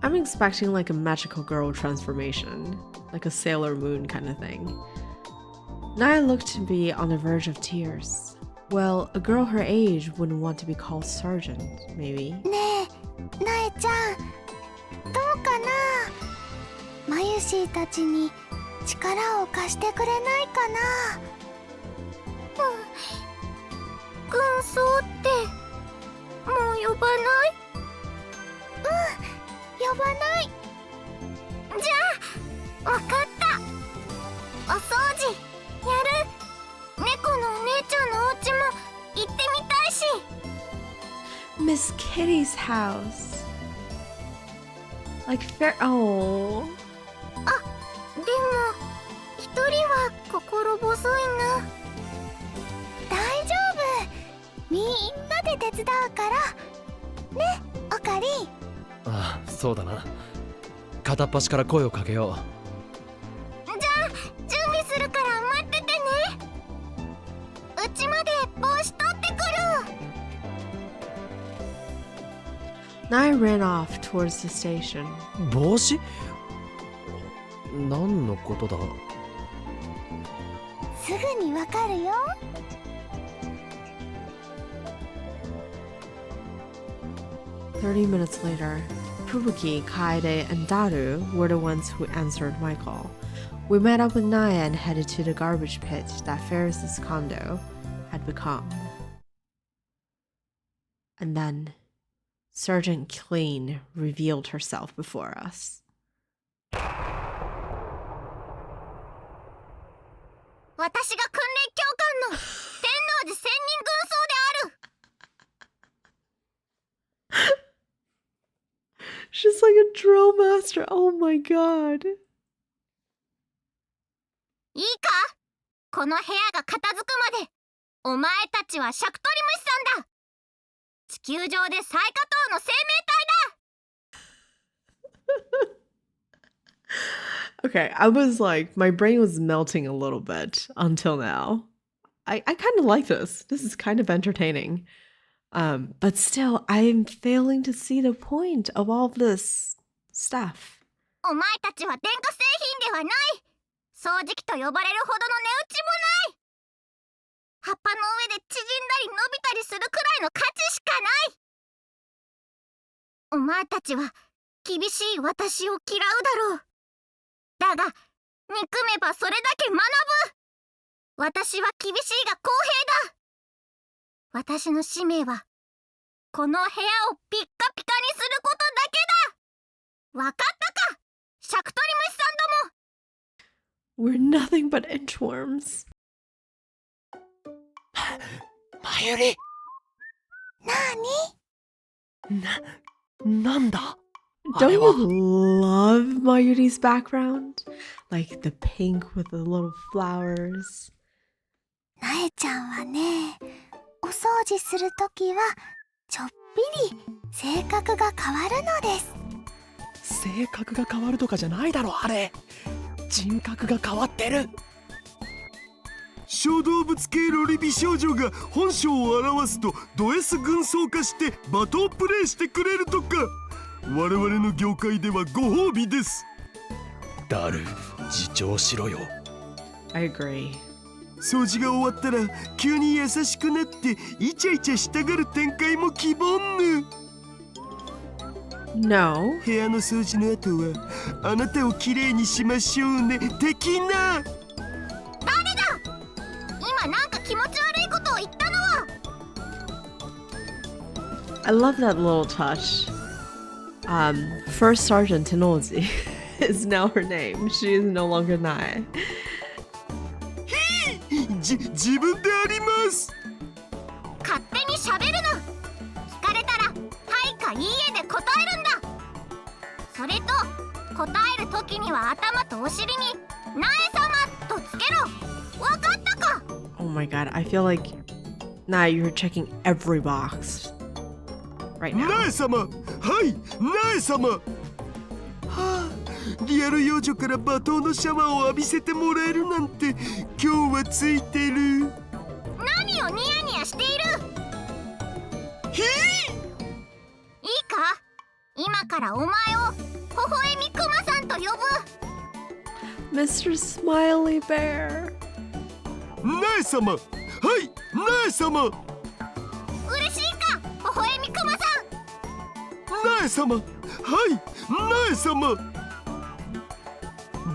I'm expecting like a magical girl transformation, like a Sailor Moon kind of thing. Naya looked to be on the verge of tears. Well, a girl her age wouldn't want to be called sergeant, maybe. ねえ、なえちゃん、どうかな。マユシーたちに力を貸してくれないかな。軍曹ってもう呼ばない？呼ばない。じゃあ、わかった。お掃除やる。猫のお姉ちゃんのお家も行ってみたいし。Miss Kitty's house. Like fair. Oh. でも一人は心細いな。大丈夫。みんなで手伝うからね、おかり。ああ、そうだな。片っ端から声をかけよう。じゃあ準備するから待っててね。うちまで帽子取ってくる。 Naya ran off towards the station. 帽子？何のことだ？すぐにわかるよ。30 minutes later, Fubuki, Kaede, and Daru were the ones who answered my call. We met up with Naya and headed to the garbage pit that Ferris's condo had become. And then, Sergeant Clean revealed herself before us. 私が訓練教官の天王寺千人軍曹である。 She's like a drill master. Oh my god. いいか、この部屋が片付くまでお前たちはシャクトリムシさんだ。地球上で最下等の生命体だ。 Okay, I was like, my brain was melting a little bit until now. I kind of like this. This is kind of entertaining. But still, I'm failing to see the point of all of this stuff. お前たちは電化製品ではない。掃除機と呼ばれるほどの値打ちもない。葉っぱの上で縮んだり伸びたりするくらいの価値しかない。お前たちは厳しい私を嫌うだろう。だが憎めばそれだけ学ぶ。私は厳しいが公平だ。私の使命はこの部屋をピッカピカにすることだけだ。わかったか、シャクトリムシさんども。 We're nothing but inchworms. マユリ。なんだ？ Don't you love Mayuri's background? Like the pink with the little flowers. なえちゃんはね、お掃除するときはちょっぴり性格が変わるのです。性格が変わるとかじゃないだろあれ。人格が変わってる。小動物系ロリ美少女が本性を表すとド S 軍曹化してバトンプレイしてくれるとか。我々の業界ではご褒美です。ダル、自重しろよ。I agree. 掃除が終わったら急に優しくなってイチャイチャしたがる展開も希望ぬ。 No. 部屋の掃除の後はあなたをきれいにしましょうね的な。今なんか気持ち悪いことを言ったのは。 I love that little touch. First Sergeant Tenozi is now her name. She is no longer Nae. 自分であります。勝手に喋るな。聞かれたらはいかいいえで答えるんだ。それと答えるときには頭とお尻に苗様とつけろ。わかったか。 Oh my god, I feel like Nae, you're checking every box right now. 苗様、はい苗様。はあ、リアル幼女から罵倒のシャワーを浴びせてもらえるなんて今日はついてる。何をニヤニヤしている。ひいいか、今からお前を微笑みクマさんと呼ぶ。 Mr. Smiley Bear. 苗様、はい苗様。嬉しいか微笑みクマさん。苗様、はい苗様。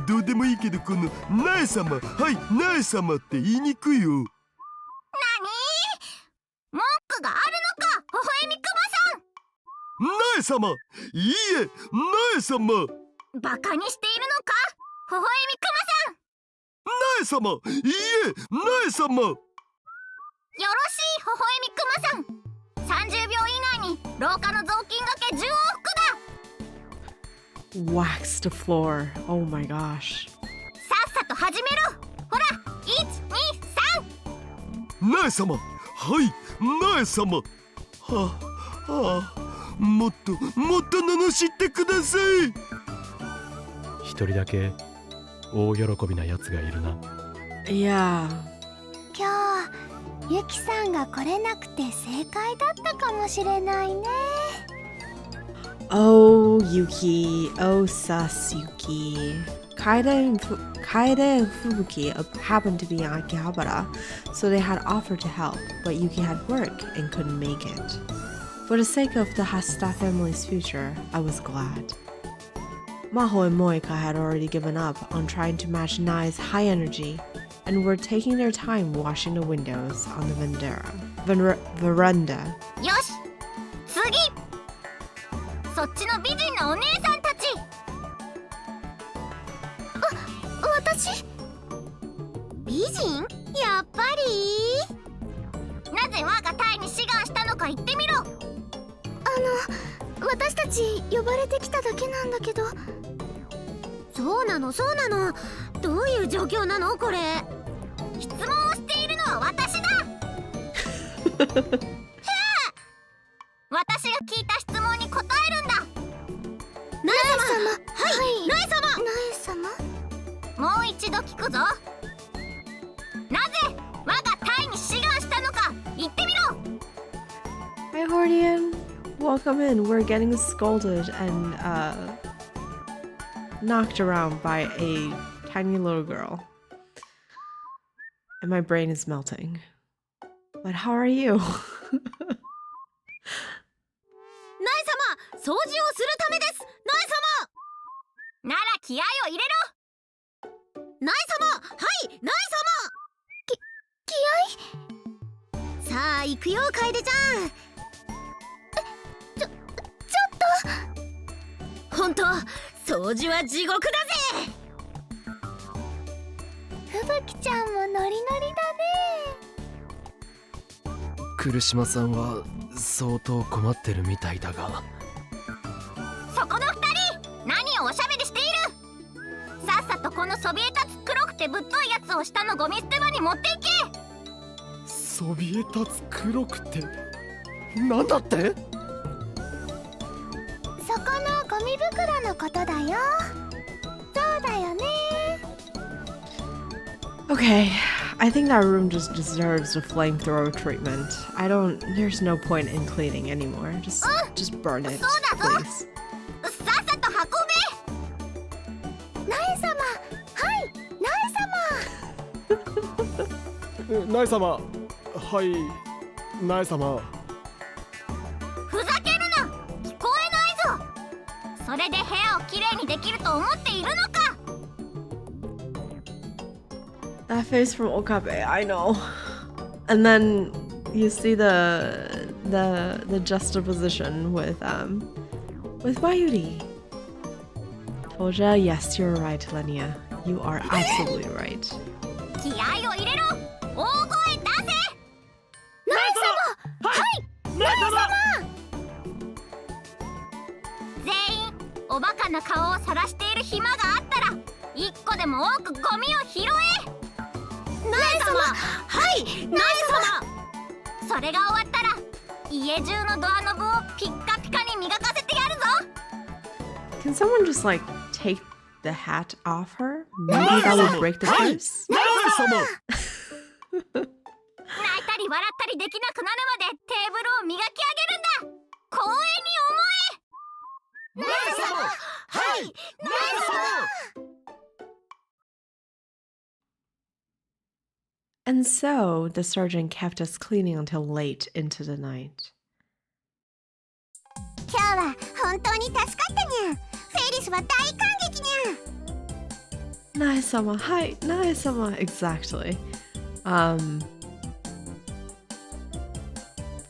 どうでもいいけどこの苗様、はい苗様って言いにくいよ。何？文句があるのか微笑みク苗様、いいえ苗様。マさん。バカにしているのか微笑みク苗様、いいえ苗様。マさん。よろしい微笑みクマさん。30秒以内に廊下の雑巾がけ10往復だ。 Wax the floor. Oh my gosh. さっさと始めろ。ほら123。苗様、はい苗様。はあ、はあ、もっと罵ってください。一人だけ大喜びなやつがいるな。Yeah. 今日ユキさんが来れなくて正解だったかもしれないね。 Oh, Yuki. Oh, sus, Yuki. Kaede and Fubuki happened to be in Akihabara, so they had offered to help, but Yuki had work and couldn't make it. For the sake of the Hasta family's future, I was glad. Maho and Moika had already given up on trying to match Nai's high energy and were taking their time washing the windows on the veranda. よし次。そっちの美人のお姉さんたち。私美人？やっぱり。なぜ我が隊に志願したのか言ってみろ。私たち呼ばれてきただけなんだけど。そうなのそうなの。どういう状況なのこれ。質問をしているのは私だ。私が聞いた質問に答えるんだ。苗様、はい苗様。もう一度聞くぞ。なぜ我が隊に志願したのか言ってみろ。 Hi, Hordian. Welcome in. We're getting scolded and knocked around by a tiny little girl. And my brain is melting. But how are you? 苗様、掃除をするためです。苗様。なら気合を入れろ。苗様、はい苗様。気合？さあ行くよ楓ちゃん。ちょっと。本当掃除は地獄だぜ。吹雪ちゃんもノリノリだね。来島さんは相当困ってるみたいだが。そこの二人、何をおしゃべりしている。さっさとこのそびえ立つ黒くてぶっといやつを下のゴミ捨て場に持っていけ。そびえ立つ黒くてなんだって？そこのゴミ袋のことだよ。そうだよね。 Okay, I think that room just deserves a flamethrower treatment. There's no point in cleaning anymore. Just burn it, そうだぞ。 please. さっさと運べ。苗様、はい苗様。ナイ様。はい、ナイ様。ふざけるな、聞こえないぞ。それで部屋をきれいにできると思っているのか。 That face from Okabe, I know. And then you see the juxtaposition with Mayuri. Toja, yes, you're right, Lenia. You are absolutely right. 気合を入れろ、大声出せ。ナイ様。はい、ナイ様。全員おバカな顔を晒している暇があったら一個でも多くゴミを拾え。ナイ様。はい、ナイ様。それが終わったら家中のドアノブをピッカピカに磨かせてやるぞ。 Can someone just like take the hat off her? Maybe that would break the curse. ナイ様。泣いたり笑ったりできなくなるまでテーブルを磨き上げるんだ。光栄に思え。ナイ様。はい、ナイ様。 And so the sergeant kept us cleaning until late into the night. 今日は本当に助かったにゃ。フェリスは大感激にゃ。 Nae-sama, hi, Nae-sama, exactly.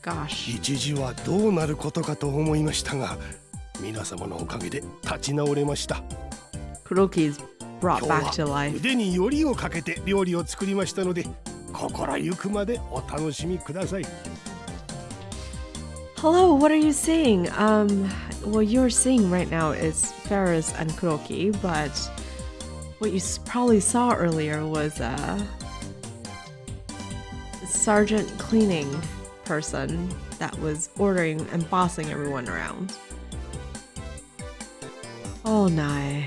Gosh. 一時はどうなることかと思いましたが、皆様のおかげで立ち直れました。 Kuroki's brought 今 back 日 to は life. 腕によりをかけて料理を作りましたので、心ゆくまでお楽しみください。 Hello, what are you seeing? What you're seeing right now is Ferris and Kuroki, but what you probably saw earlier was a sergeant cleaning person that was ordering and bossing everyone around. Oh, Nae.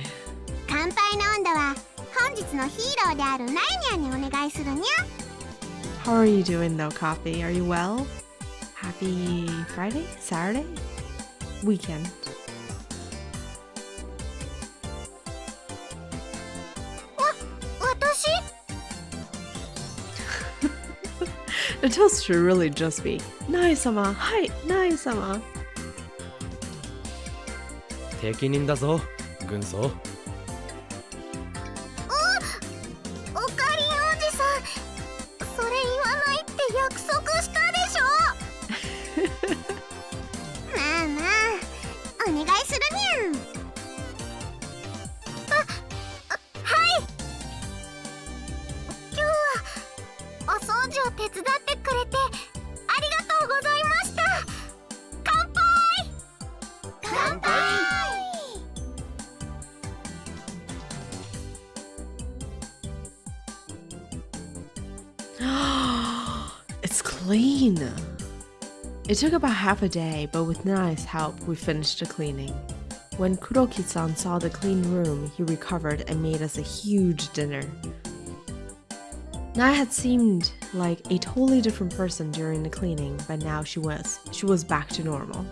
乾杯の温度は本日のヒーローであるナイニャンにお願いするにゃ。 How are you doing though, Copy? Are you well? Happy Friday? Saturday? Weekend. The toast should really just be Nae-sama, hi, Nae-sama. 適任だぞ、軍曹。おかりんおじさん、それ言わないって約束したでしょ。まあまあ、お願いするにゃん。はい。今日はお掃除を手伝ってくれてありがとうございました。乾杯。乾杯。 It's clean. It took about half a day, but with Nai's help, we finished the cleaning. When Kuroki-san saw the clean room, he recovered and made us a huge dinner. Nai had seemed like a totally different person during the cleaning, but now she was back to normal.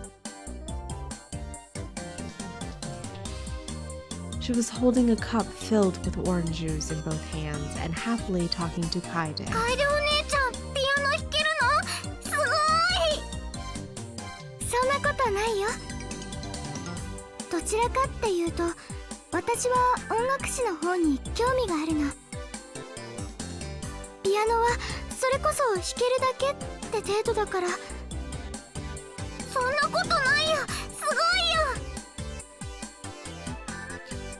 She was holding a cup filled with orange juice in both hands and happily talking to Kaede. カエルお姉ちゃん、ピアノ弾けるの？すごい！そんなことないよ。どちらかっていうと、私は音楽史の方に興味があるの。ピアノはそれこそ弾けるだけって程度だから。そんなことないよ。すごいよ。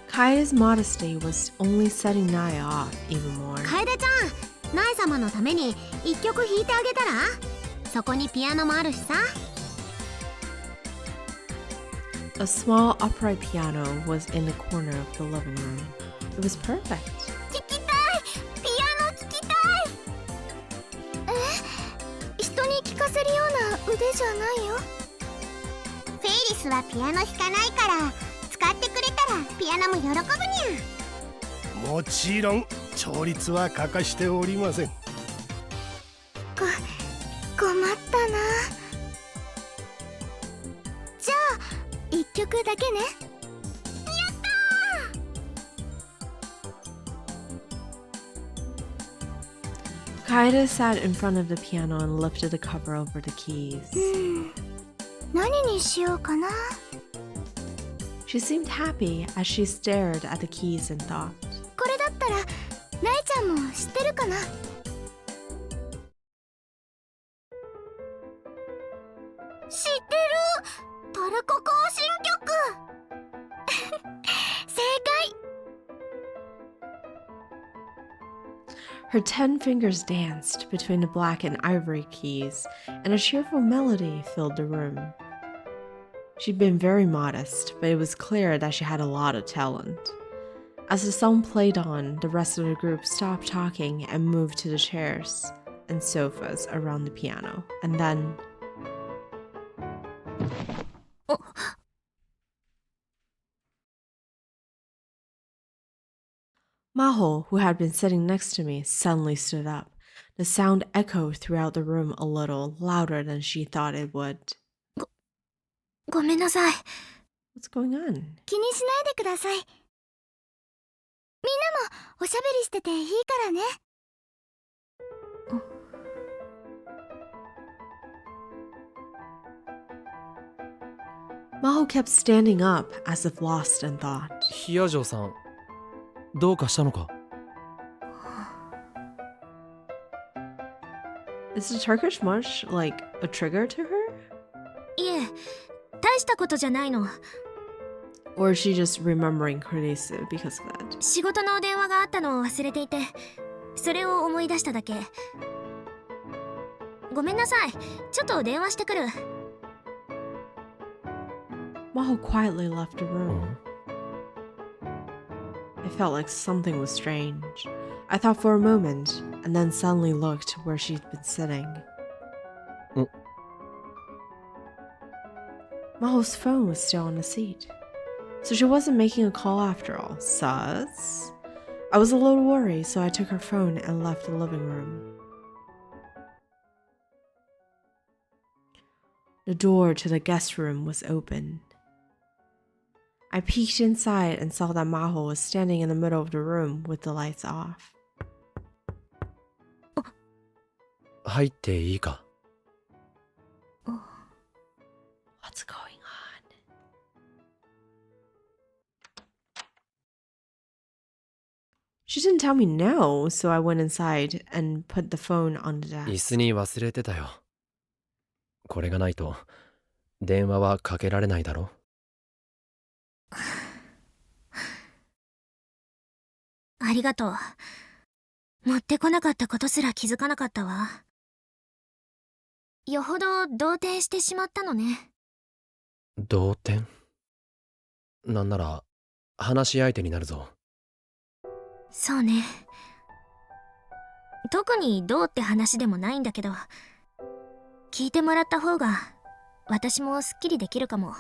Kaede's modesty was only setting Nai off even more. 楓ちゃん、ナイ様のために一曲弾いてあげたら？そこにピアノもあるしさ。 A small upright piano was in the corner of the living room. It was perfect. 聴きたい。ピアノ聴きたい。人に聴かせるような腕じゃないよ。フェイリスはピアノ弾かないから、使ってくれたらピアノも喜ぶにゃ。もちろん調律は欠かしておりません。困ったな。じゃあ一曲だけね。 Kaede Kaede sat in front of the piano and lifted the cover over the keys. 何にしようかな。 She seemed happy as she stared at the keys and thought. これだったらなえちゃんも知ってるかな。知ってる、トルコ行進曲。正解。 Her 10 fingers danced between the black and ivory keys, and a cheerful melody filled the room. She'd been very modest, but it was clear that she had a lot of talent. As the song played on, the rest of the group stopped talking and moved to the chairs and sofas around the piano, and then... Maho, who had been sitting next to me, suddenly stood up. The sound echoed throughout the room a little, louder than she thought it would. ごめんなさい。 What's going on? 気にしないでください。みんなもおしゃべりしてていいからね。Maho kept standing up as if lost in thought. ヒヤジョーさん、どうかしたのか？ Is the Turkish much like a trigger to her? いえ、大したことじゃないの。 Or is she just remembering Kurisu because of that? 仕事の電話があったのを忘れていて、それを思い出しただけ。ごめんなさい、ちょっと電話してくる。 Maho quietly left the room. I felt like something was strange. I thought for a moment, and then suddenly looked where she'd been sitting. Maho's phone was still on the seat. So she wasn't making a call after all. Sus? I was a little worried, so I took her phone and left the living room. The door to the guest room was open. I peeked inside and saw that Maho was standing in the middle of the room with the lights off. 入っていいか？ What's going on? She didn't tell me no, so I went inside and put the phone on the 椅 desk. 子に忘れてたよ。これがないと電話はかけられないだろ。ありがとう。持ってこなかったことすら気づかなかったわ。よほど動転してしまったのね。動転？なんなら話し相手になるぞ。そうね。特にどうって話でもないんだけど、聞いてもらった方が私もすっきりできるかも。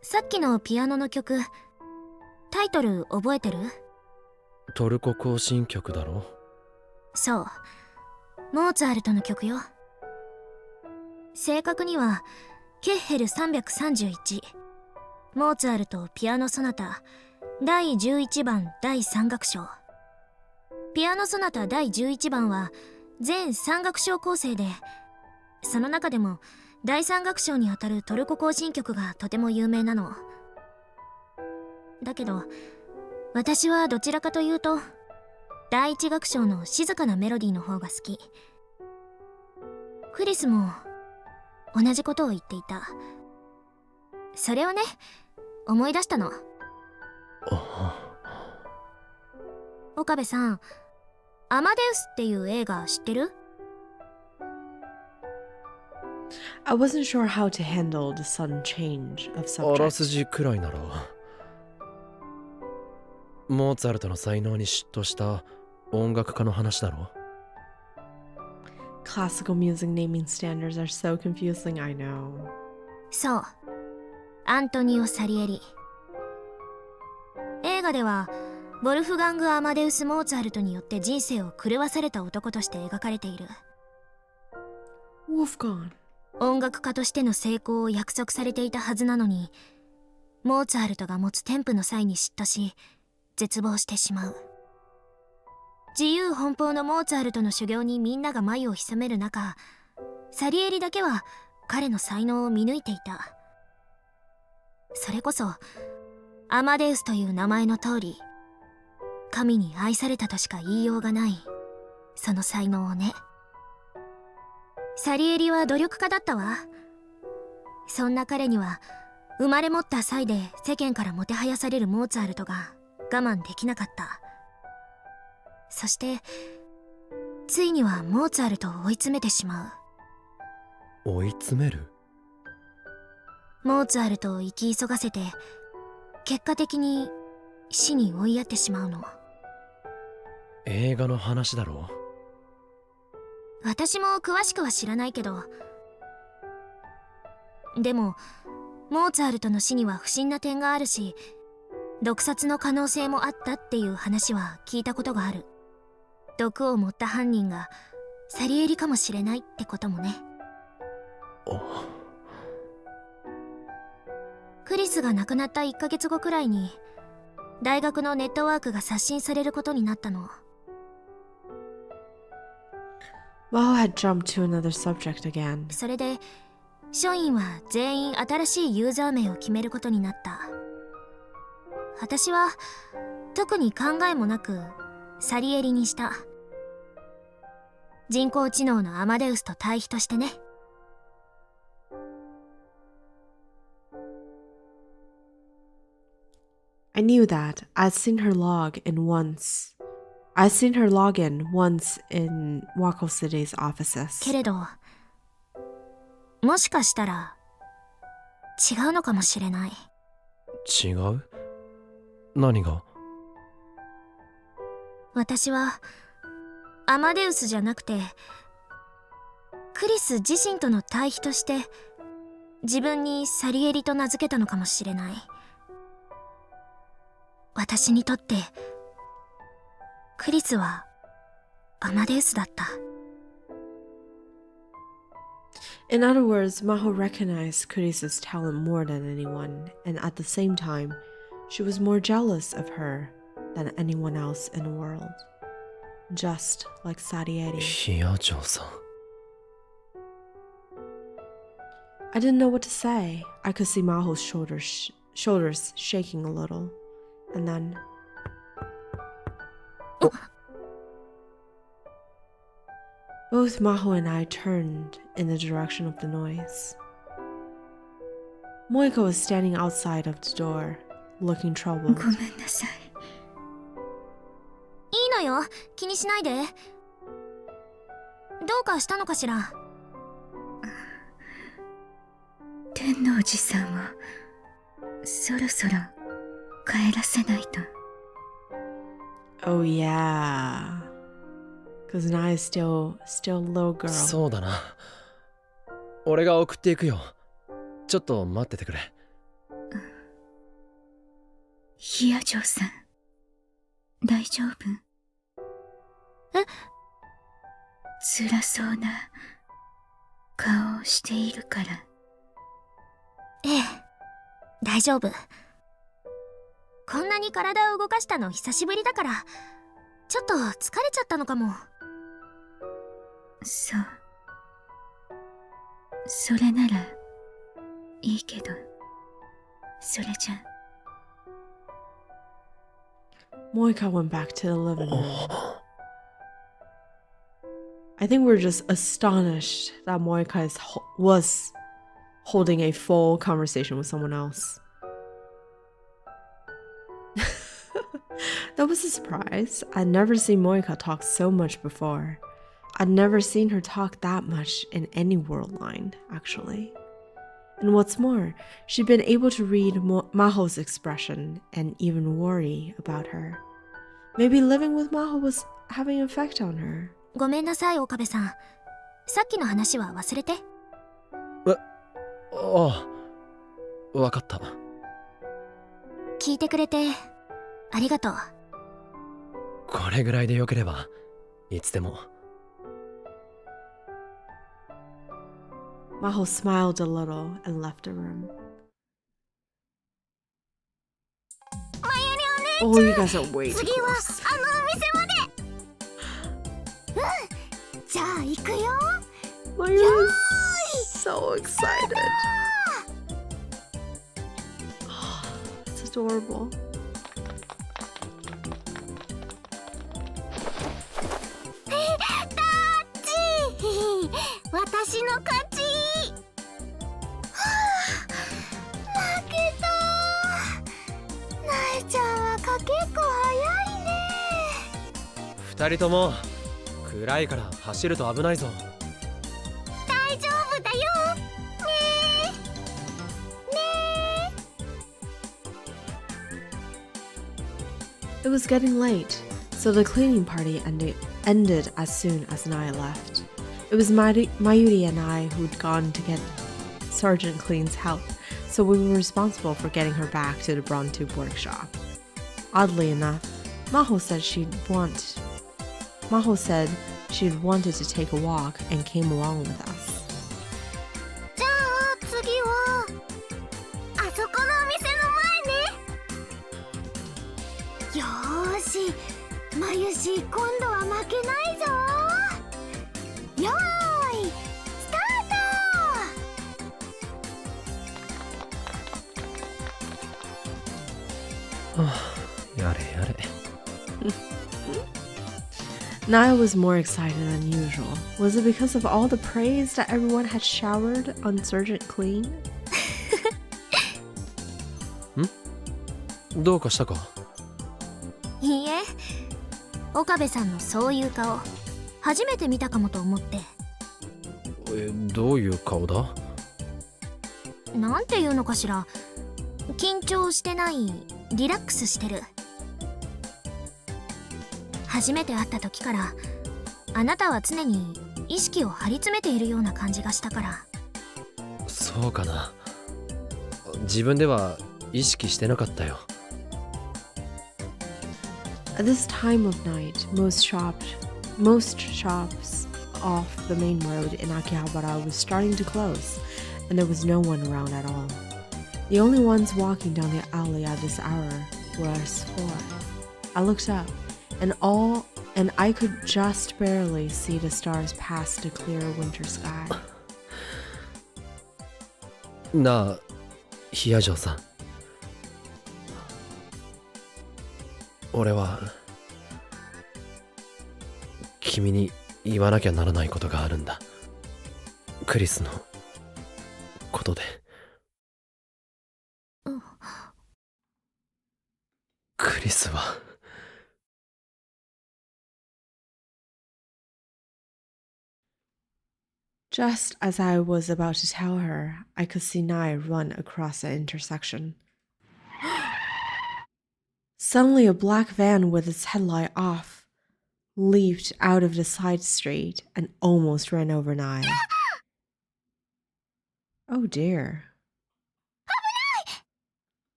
さっきのピアノの曲、タイトル覚えてる？トルコ行進曲だろ？そう、モーツァルトの曲よ。正確にはケッヘル331、モーツァルトピアノソナタ第11番第3楽章。ピアノソナタ第11番は全3楽章構成で、その中でも第3楽章にあたるトルコ行進曲がとても有名なの。だけど私はどちらかというと第1楽章の静かなメロディーの方が好き。クリスも同じことを言っていた。それをね、思い出したの。岡部さん、アマデウスっていう映画知ってる？ I wasn't sure how to handle the sudden change of あら subject. すじくらいなら。モーツァルトの才能に嫉妬した音楽家の話だろ？ Classical music naming standards are so confusing, I know. そう、アントニオ・サリエリ。映画ではボルフガング・アマデウス・モーツァルトによって人生を狂わされた男として描かれている。 Wolfgang. 音楽家としての成功を約束されていたはずなのに、モーツァルトが持つ天賦の際に嫉妬し絶望してしまう。自由奔放のモーツァルトの修行にみんなが眉を潜める中、サリエリだけは彼の才能を見抜いていた。それこそアマデウスという名前の通り、神に愛されたとしか言いようがないその才能をね。サリエリは努力家だったわ。そんな彼には生まれ持った際で世間からもてはやされるモーツァルトが我慢できなかった。そしてついにはモーツァルトを追い詰めてしまう。追い詰める？モーツァルトを生き急がせて結果的に死に追いやってしまうの。映画の話だろ？私も詳しくは知らないけど、でもモーツァルトの死には不審な点があるし、毒殺の可能性もあったっていう話は聞いたことがある。毒を持った犯人がサリエリかもしれないってこともね。クリスが亡くなった1ヶ月後くらいに大学のネットワークが刷新されることになったの。Mao had jumped to another subject again. それで署員は全員新しいユーザー名を決めることになった。私は特に考えもなくサリエリにした。人工知能のアマデウスと対比としてね。I knew that. I'd seen her log in once in Wako City's offices. けれどもしかしたら違うのかもしれない。違う？何が？私はアマデウスじゃなくてクリス自身との対比として自分にサリエリと名付けたのかもしれない。私にとってクリスはアマデウスだった。In other words, Maho recognized Kuris's talent more than anyone, and at the same time, she was more jealous of her than anyone else in the world. Just like Sarieri. ヒヤジョさん。I didn't know what to say. I could see Maho's shoulders shaking a little. And then... Both Maho and I turned in the direction of the noise. Moika was standing outside of the door, looking troubled. ごめんなさい。いいのよ、気にしないで。どうかしたのかしら。天王寺さんをそろそろ帰らせないと。Oh yeah. Cause Nai is still a little girl. そうだな。俺が送っていくよ。ちょっと待っててくれ。ヒヤジョさん、大丈夫？え？辛そうな顔をしているから。ええ、大丈夫。こんなに体を動かしたの久しぶりだから、ちょっと疲れちゃったのかも。そう。それならいいけど、それじゃ。Moika went back to the living room. I think we're just astonished that Moika was holding a full conversation with someone else. That was a surprise. I'd never seen Moika talk so much before. I'd never seen her talk that much in any world line, actually. And what's more, she'd been able to read Maho's expression and even worry about her. Maybe living with Maho was having an effect on her. ごめんなさい、岡部さん。さっきの話は忘れて。ああ、わかった。聞いてくれてありがとう。これぐらいでよければいつでも。Maho smiled a little and left the room. Oh, you guys are way too close. じゃあ行くよ。 Mayuri is so excited. It's adorable. 私の勝ち。負けた。なえちゃんはかけっこ早いね。二人とも暗いから走ると危ないぞ。大丈夫だよ。ねえ。 It was getting late, so the cleaning party ended as soon as Naya left. It was Mayuri and I who'd gone to get Sergeant Clean's help, so we were responsible for getting her back to the Brontube workshop. Oddly enough, Maho said she'd wanted to take a walk and came along with us. じゃあ次はあそこのお店の前ね。よーし、まゆし今度は負けないぞ。よーい、スタート。やれやれ。Naya was more excited than usual. Was it because of all the praise that everyone had showered on Sergeant Clean? どうかしたか？いいえ、岡部さんのそういう顔初めて見たかもと思って。どういう顔だ？なんていうのかしら、緊張してない、リラックスしてる。初めて会った時からあなたは常に意識を張り詰めているような感じがしたから。そうかな。自分では意識してなかったよ。At this time of night, most shops off the main road in Akihabara was starting to close, and there was no one around at all. The only ones walking down the alley at this hour were us four. I looked up, and I could just barely see the stars past the clear winter sky. なあ、ヒヤジョさん。俺は君に言わなきゃならないことがあるんだ。クリスのことで。クリスはJust as I was about to tell her, I could see Naya run across the intersection. Suddenly, a black van with its headlight off leaped out of the side street and almost ran over Naya. Oh dear.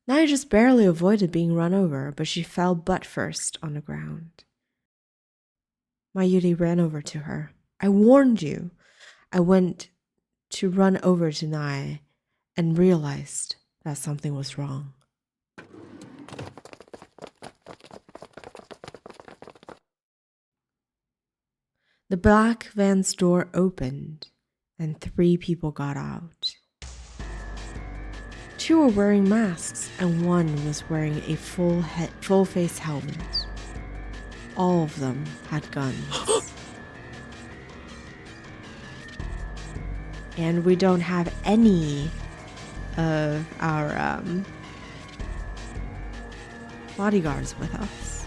Naya just barely avoided being run over, but she fell butt first on the ground. Mayuri ran over to her. I warned you. I went to run over to Naya and realized that something was wrong. The black van's door opened and 3 people got out. 2 were wearing masks and 1 was wearing a full face helmet. All of them had guns. And we don't have any of our bodyguards with us.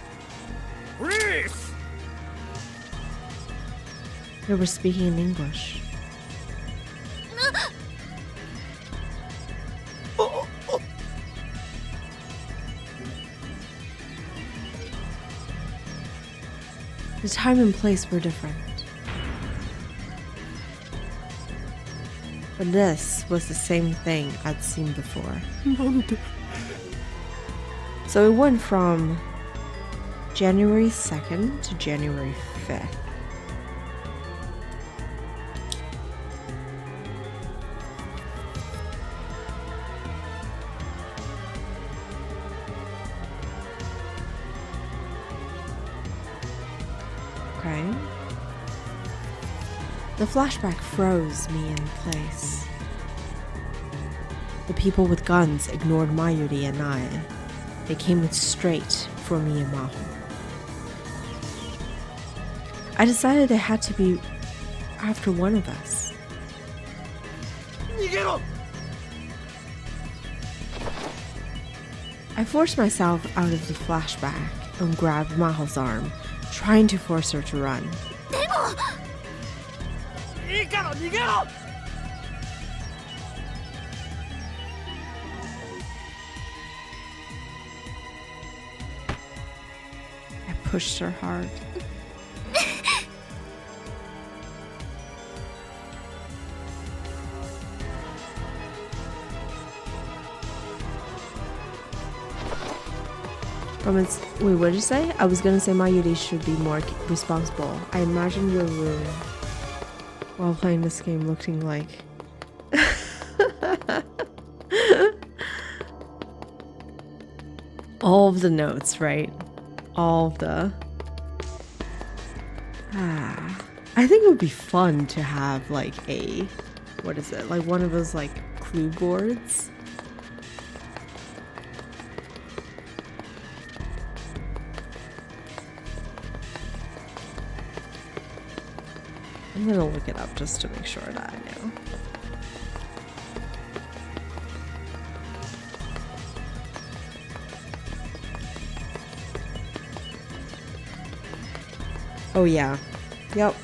Reef! They were speaking in English. The time and place were different. But this was the same thing I'd seen before. So it went from January 2nd to January 5th. time. The flashback froze me in place. The people with guns ignored Mayuri and I. They came straight for me and Maho. I decided it had to be after one of us. I forced myself out of the flashback and grabbed Maho's arm, trying to force her to run. I pushed her hard. Wait, what did you say? I was gonna say Mayuri should be more responsible. I imagine your room while playing this game looking like all of the notes, right? All of the I think it would be fun to have like a, what is it? Like one of those like clue boards. I'm gonna look it up just to make sure that I know. Oh yeah. Yep.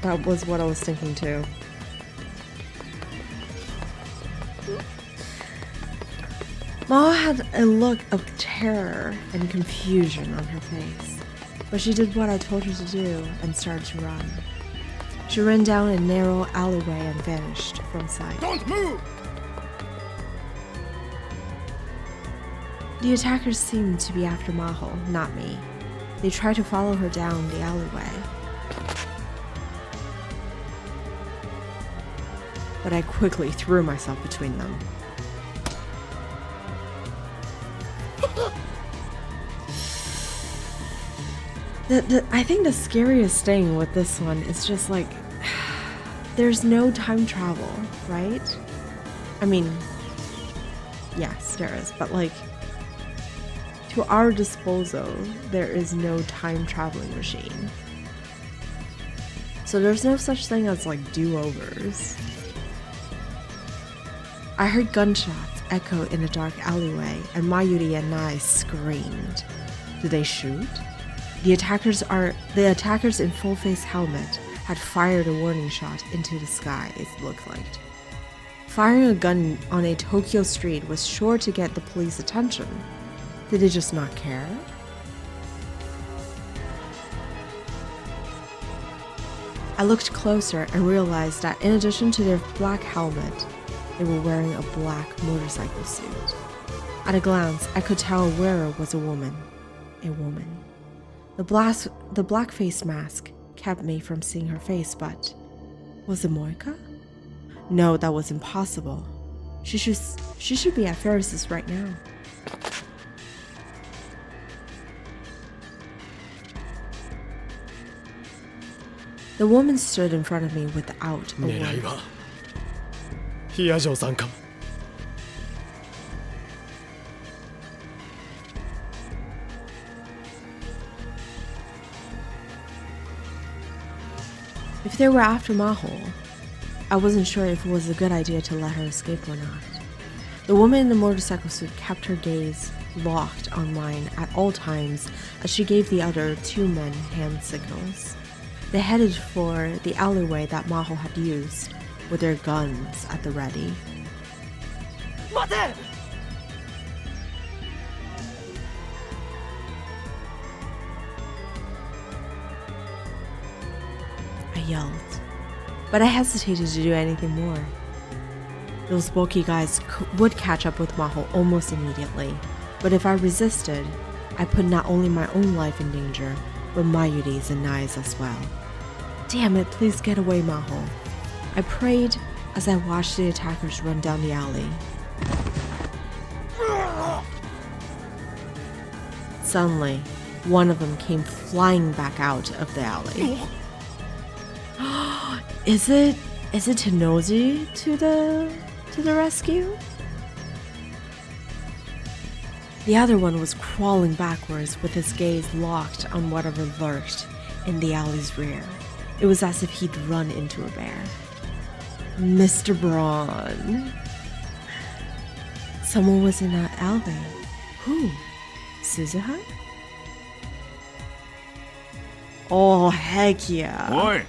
That was what I was thinking too. Ma had a look of terror and confusion on her face, but she did what I told her to do and started to run. She ran down a narrow alleyway and vanished from sight. Don't move! The attackers seemed to be after Maho, not me. They tried to follow her down the alleyway. But I quickly threw myself between them. I think the scariest thing with this one is just like, there's no time travel, right? I mean, yes, there is, but like, to our disposal, there is no time traveling machine. So there's no such thing as like do-overs. I heard gunshots echo in a dark alleyway, and Mayuri and Nai screamed. Did they shoot? The attackers in full-face helmet had fired a warning shot into the sky, it looked like. Firing a gun on a Tokyo street was sure to get the police attention. Did they just not care? I looked closer and realized that in addition to their black helmet, they were wearing a black motorcycle suit. At a glance, I could tell a wearer was a woman. A woman. The black face mask kept me from seeing her face, but was it Moika? No, that was impossible. She should be at Ferris's right now. The woman stood in front of me without a word. 狙いは冷や城さんかも。 If they were after Maho, I wasn't sure if it was a good idea to let her escape or not. The woman in the motorcycle suit kept her gaze locked on mine at all times as she gave the other two men hand signals. They headed for the alleyway that Maho had used, with their guns at the ready. Mate! I yelled, but I hesitated to do anything more. Those bulky guys would catch up with Maho almost immediately, but if I resisted, I put not only my own life in danger, but Mayuri's and Nai's as well. Damn it, please get away, Maho. I prayed as I watched the attackers run down the alley. Suddenly, one of them came flying back out of the alley. Is it Tenoji to the rescue? The other one was crawling backwards with his gaze locked on whatever lurked in the alley's rear. It was as if he'd run into a bear. Mr. Braun. Someone was in that alley. Who? Suzuha? Oh, heck yeah. おい、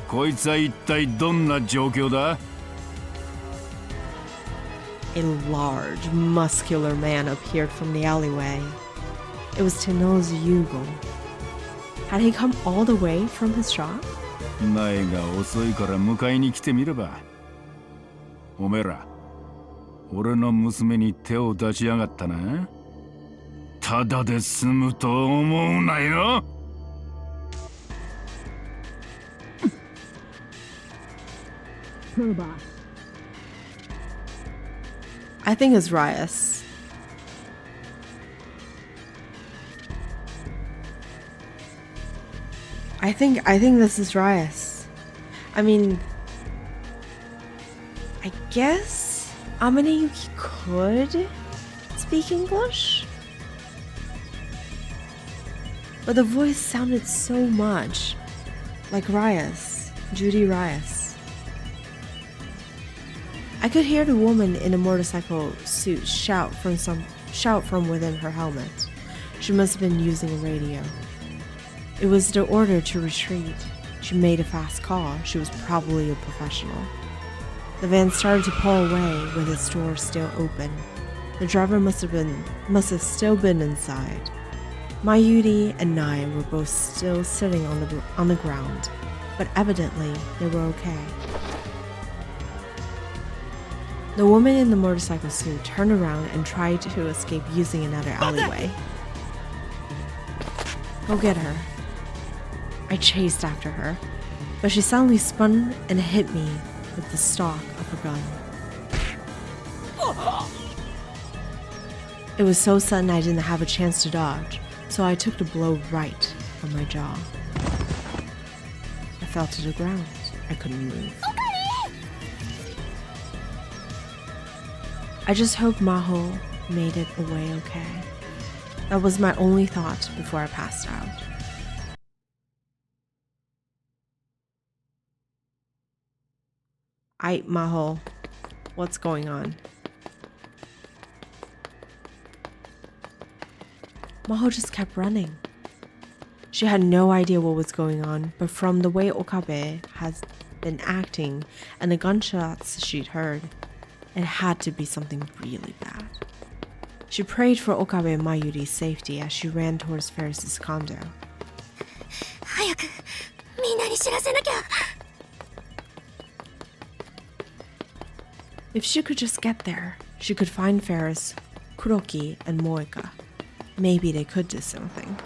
こいつは一体どんな状況だ? A large, muscular man appeared from the alleyway. It was Tenozu Yugo. Had he come all the way from his shop? 前が遅いから迎えに来てみれば。おめえら、俺の娘に手を出しやがったな。ただで済むと思うなよ。I think it's Rias. I think this is Rias. I mean, I guess Amane Yuki could speak English, but the voice sounded so much like Rias, Judy Rias. I could hear the woman in a motorcycle suit shout from within her helmet. She must have been using a radio. It was the order to retreat. She made a fast call. She was probably a professional. The van started to pull away with its door still open. The driver must have still been inside. Mayuri and Nai were both still sitting on the ground, but evidently they were okay. The woman in the motorcycle suit turned around and tried to escape using another alleyway. Go get her. I chased after her, but she suddenly spun and hit me with the stock of her gun. It was so sudden I didn't have a chance to dodge, so I took the blow right on my jaw. I fell to the ground. I couldn't move. I just hope Maho made it away okay. That was my only thought before I passed out. Maho, what's going on? Maho just kept running. She had no idea what was going on, but from the way Okabe has been acting and the gunshots she'd heard, it had to be something really bad. She prayed for Okabe and Mayuri's safety as she ran towards Ferris's condo. 早くみんなに知らせなきゃ。 If she could just get there, she could find Ferris, Kuroki, and Moeka. Maybe they could do something.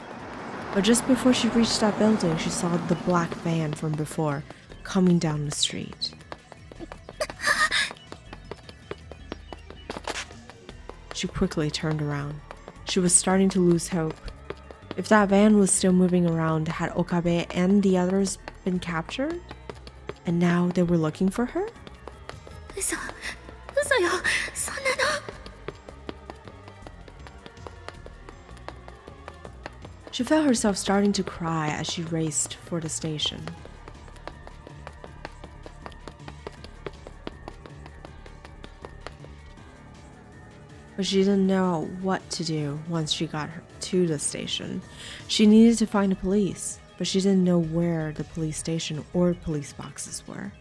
But just before she reached that building, she saw the black van from before coming down the street. She quickly turned around. She was starting to lose hope. If that van was still moving around, had Okabe and the others been captured? And now they were looking for her? 嘘よ、そんなの。 She felt herself starting to cry as she raced for the station. But she didn't know what to do once she got to the station. She needed to find the police, but she didn't know where the police station or police boxes were.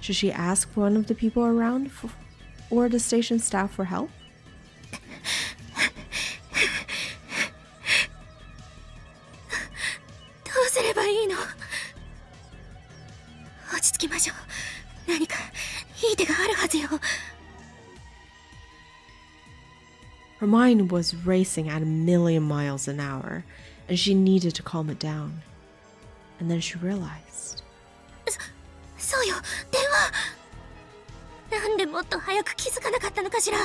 Should she ask one of the people around or the station staff for help? どうすればいいの？落ち着きましょう。何かいい手があるはずよ。 Her mind was racing at 1,000,000 miles an hour, and she needed to calm it down. And then she realized. そうよ、電話。なんでもっと早く気づかなかったのかしら。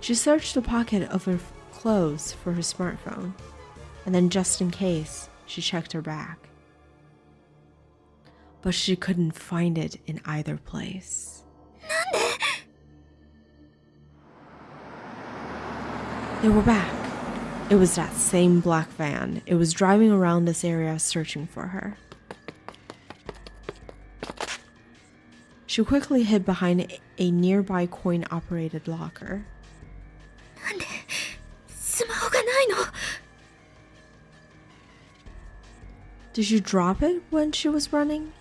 She searched the pocket of her clothes for her smartphone, and then just in case, she checked her bag. But she couldn't find it in either place. They were back. It was that same black van. It was driving around this area searching for her. She quickly hid behind a nearby coin-operated locker. Did you drop it when she was running?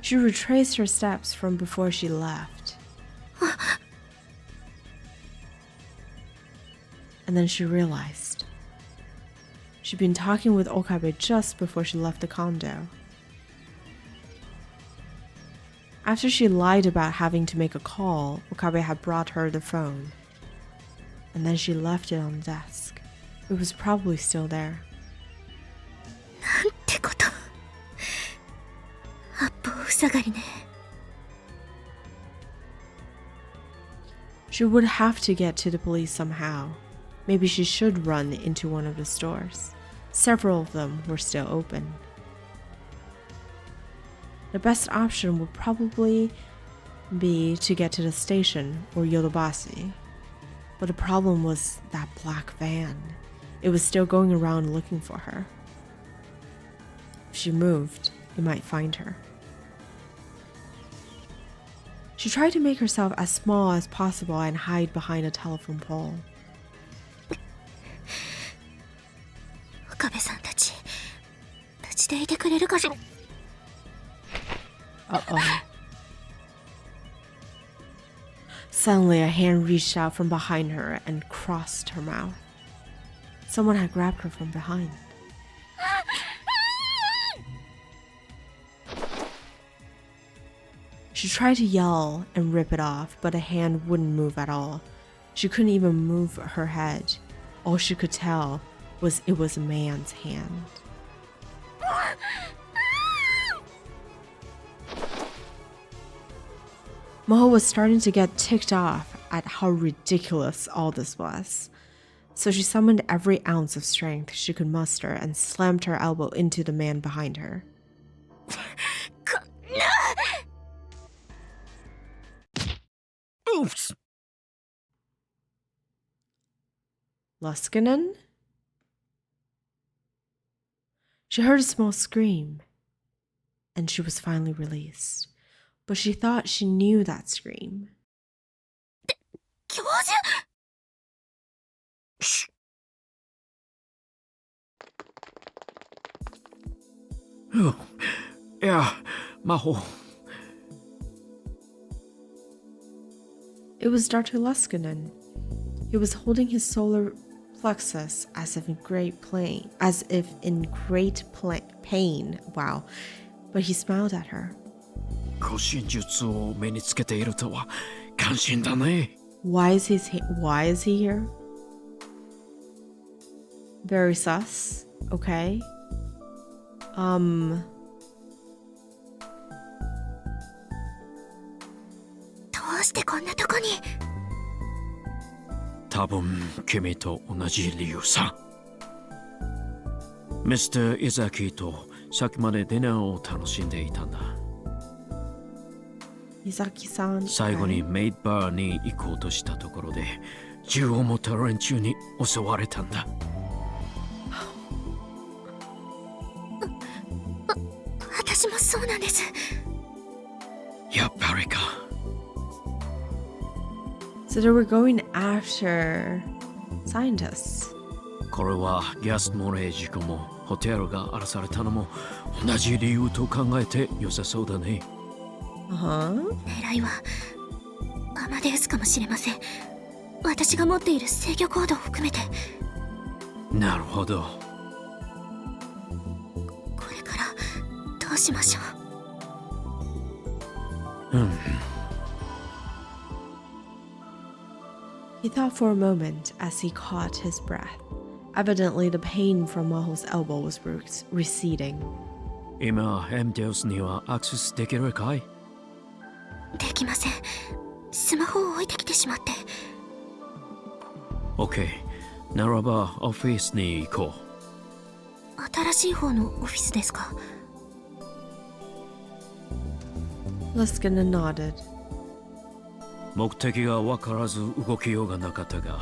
She retraced her steps from before she left. And then she realized. She'd been talking with Okabe just before she left the condo. After she lied about having to make a call, Okabe had brought her the phone. And then she left it on the desk. It was probably still there. She would have to get to the police somehow. Maybe she should run into one of the stores. Several of them were still open. The best option would probably be to get to the station or Yodobashi. But the problem was that black van. It was still going around looking for her. If she moved, it might find her. She tried to make herself as small as possible and hide behind a telephone pole. Uh-oh. Suddenly, a hand reached out from behind her and crossed her mouth. Someone had grabbed her from behind. She tried to yell and rip it off, but the hand wouldn't move at all. She couldn't even move her head. All she could tell was it was a man's hand. Maho was starting to get ticked off at how ridiculous all this was. So she summoned every ounce of strength she could muster and slammed her elbow into the man behind her. Oops! Luskinen? She heard a small scream, and she was finally released. But she thought she knew that scream. Shh! Oh, yeah, Maho. It was Dr. Luskinen. He was holding his solar plexus as if in great pain. Wow. But he smiled at her. 護身術を身につけているとは感心だね。Why is he here? Very sus. Okay. どうしてこんなとこに？多分君と同じ理由さ。ミスター・イザキとさっきまでディナーを楽しんでいたんだ。Izaki-san. 最後にメイドバーに行こうとしたところで銃を持った連中に襲われたんだ。私もそうなんです。やっぱりか。So they were going after scientists. これはギャス漏れ事故もホテルが荒らされたのも同じ理由と考えて良さそうだね。狙いはアマデウスかもしれません。私が持っている制御コードを含めて。なるほど。これからどうしましょう。He thought for a moment as he caught his breath. Evidently, the pain from Maho's elbow was receding. 今、エムデウスにはアクセスできるかい？できません。スマホを置いてきてしまって。OK。ならばオフィスに行こ新しい方のオフィスですか？ Liskinen nodded. 目的が分からず動きようがなかったが、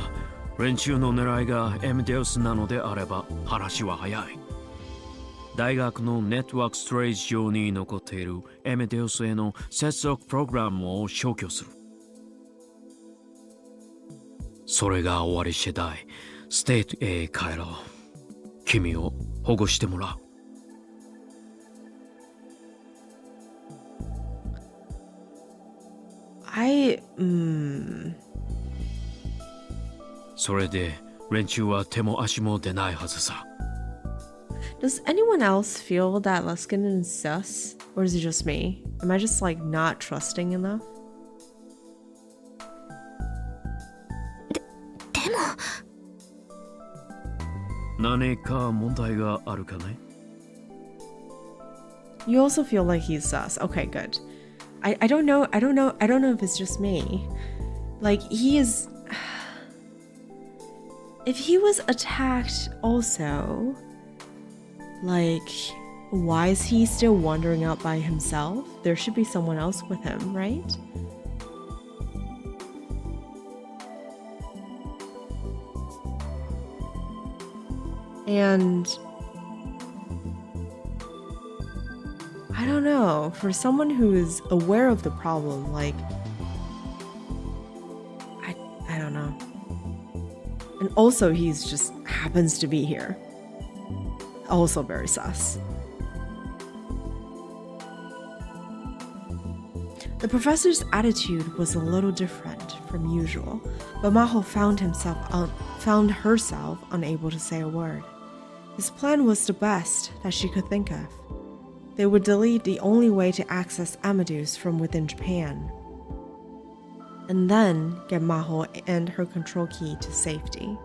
連中の狙いがエムデウスなのであれば話は早い。大学のネットワークストレージ上に残っているエムデウスへの接続プログラムを消去する。それが終わり次第、ステートへ帰ろう。君を保護してもらう。それで連中は手も足も出ないはずさ。Does anyone else feel that Liskinen is sus? Or is it just me? Am I just like not trusting enough? でも何か問題があるかね？ You also feel like he's sus. Okay, good. I don't know if it's just me. Like he is if he was attacked also, like why is he still wandering out by himself? There should be someone else with him, right? And I don't know, for someone who is aware of the problem, like I don't know. And also he's just happens to be here. Also very sus. The professor's attitude was a little different from usual, but Maho found herself unable to say a word. His plan was the best that she could think of. They would delete the only way to access Amadeus from within Japan, and then get Maho and her control key to safety.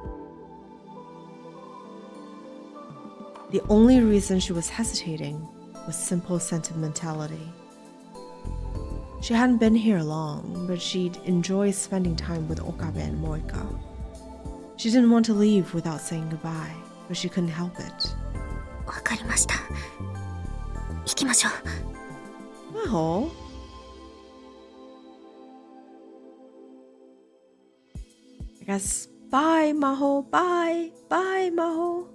The only reason she was hesitating was simple sentimentality. She hadn't been here long, but she'd enjoy spending time with Okabe and Moika. She didn't want to leave without saying goodbye, but she couldn't help it. わかりました。行きましょう。Maho? I guess bye, Maho. Bye, Maho.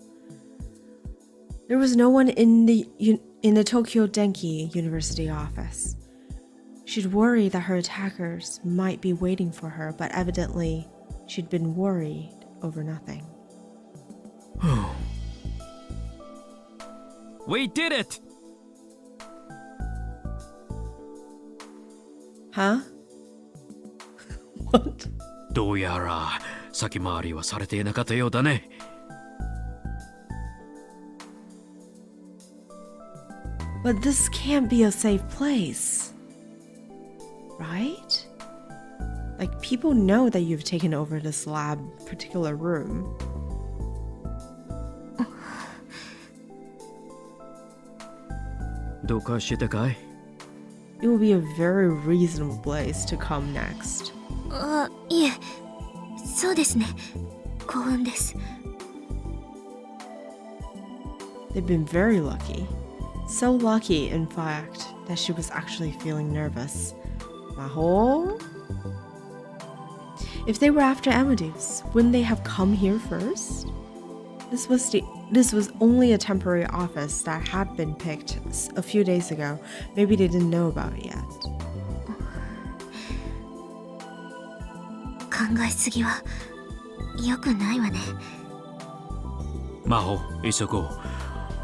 There was no one in the Tokyo Denki University office. She'd worried that her attackers might be waiting for her, but evidently she'd been worried over nothing. We did it! Huh? What? どうやら先回りはされていなかったようだね。But this can't be a safe place. Right? Like, people know that you've taken over this lab particular room. どうかしてたかい？ It will be a very reasonable place to come next. あ、いえ、そうですね。幸運です。They've been very lucky. So lucky, in fact, that she was actually feeling nervous. Maho? If they were after Amadeus, wouldn't they have come here first? This was only a temporary office that had been picked a few days ago. Maybe they didn't know about it yet. 考えすぎは良くないわね。魔法、急ごう。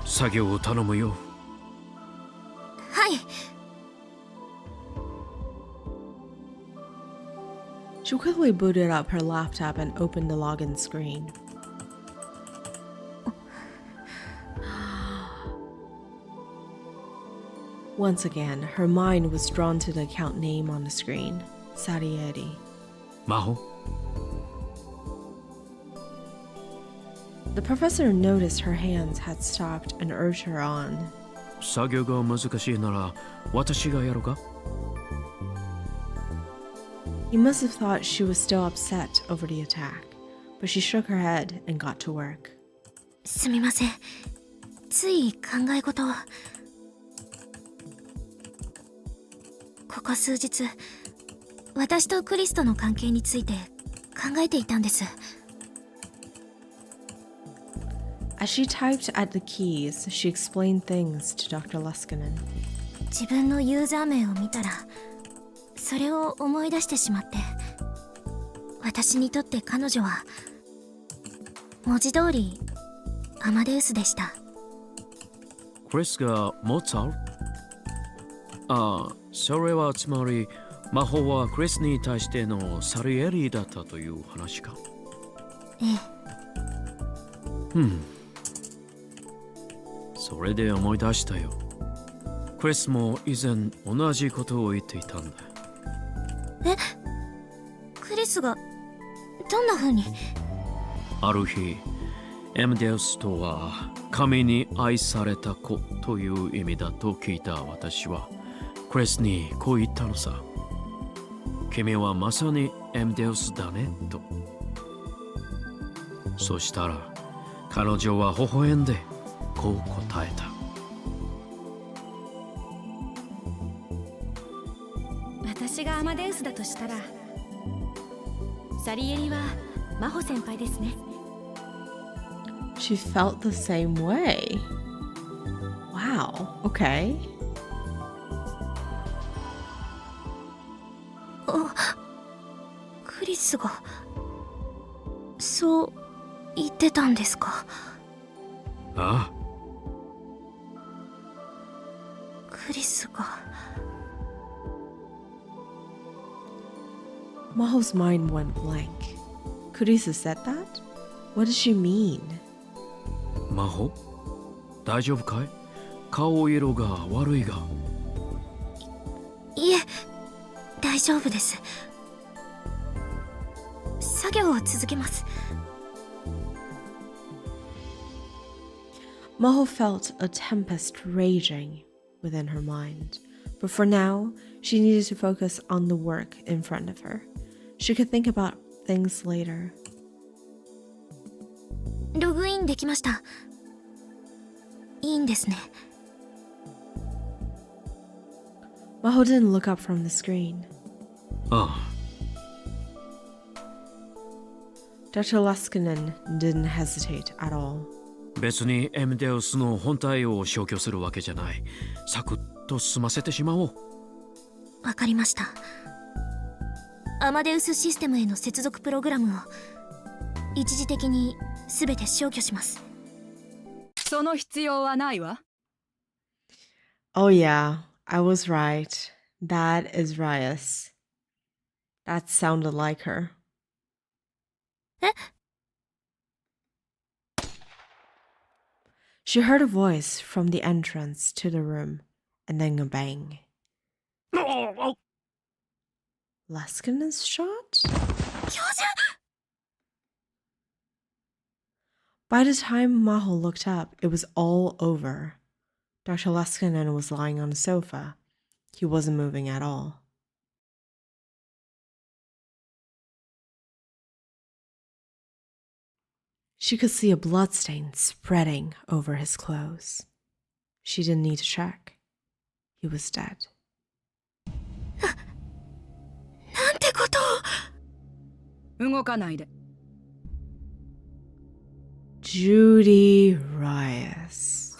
作業を頼むよ。はい。She quickly booted up her laptop and opened the login screen. Once again, her mind was drawn to the account name on the screen, Sarieri. 魔法？ The professor noticed her hands had stopped and urged her on. 作業が難しいなら私がやろうか？ He must have thought she was still upset over the attack, but she shook her head and got to work. すみません。つい考え事を。ここ数日、私とクリスとの関係について考えていたんです。As she typed at the keys, she explained things to Dr. Luskinen. 自分のユーザー名を見たら、それを思い出してしまって、私にとって彼女は文字通りアマデウスでした。クリスがモーツァルト？ああ、それはつまり魔法はクリスに対してのサリエリだったという話か。ええ。それで思い出したよ。クリスも以前同じことを言っていたんだ。え？クリスがどんな風に？ある日、エムデウスとは神に愛された子という意味だと聞いた私はクリスにこう言ったのさ。君はまさにエムデウスだねと。そしたら彼女は微笑んでこう答えた。私がアマデウスだとしたら、サリエリは真帆先輩ですね。She felt the same way. Wow, okay. クリスがそう言ってたんですか？ああ。クリスが。Maho's mind went blank. Kurisa said that? What does she mean? 魔法？大丈夫かい？顔色が悪いが。いえ、大丈夫です。作業を続けます。Maho felt a tempest raging within her mind, but for now, she needed to focus on the work in front of her. She could think about things later. ログインできました。いいんですね。Maho didn't look up from the screen. ああ。Dr. Luskinen didn't hesitate at all. 別にエムデウスの本体を消去するわけじゃない。サクッと済ませてしまおう。わかりました。アマデウスシステムへの接続プログラムを一時的に全て消去します。その必要はないわ。Oh yeah, I was right. That is Rias. That sounded like her. え？ She heard a voice from the entrance to the room, and then a bang. Luskinen's shot? 教授！ By the time Maho looked up, it was all over. Dr. Luskinen was lying on a sofa. He wasn't moving at all. She could see a bloodstain spreading over his clothes. She didn't need to check. He was dead. なんてことを。動かないで。Judy Rias.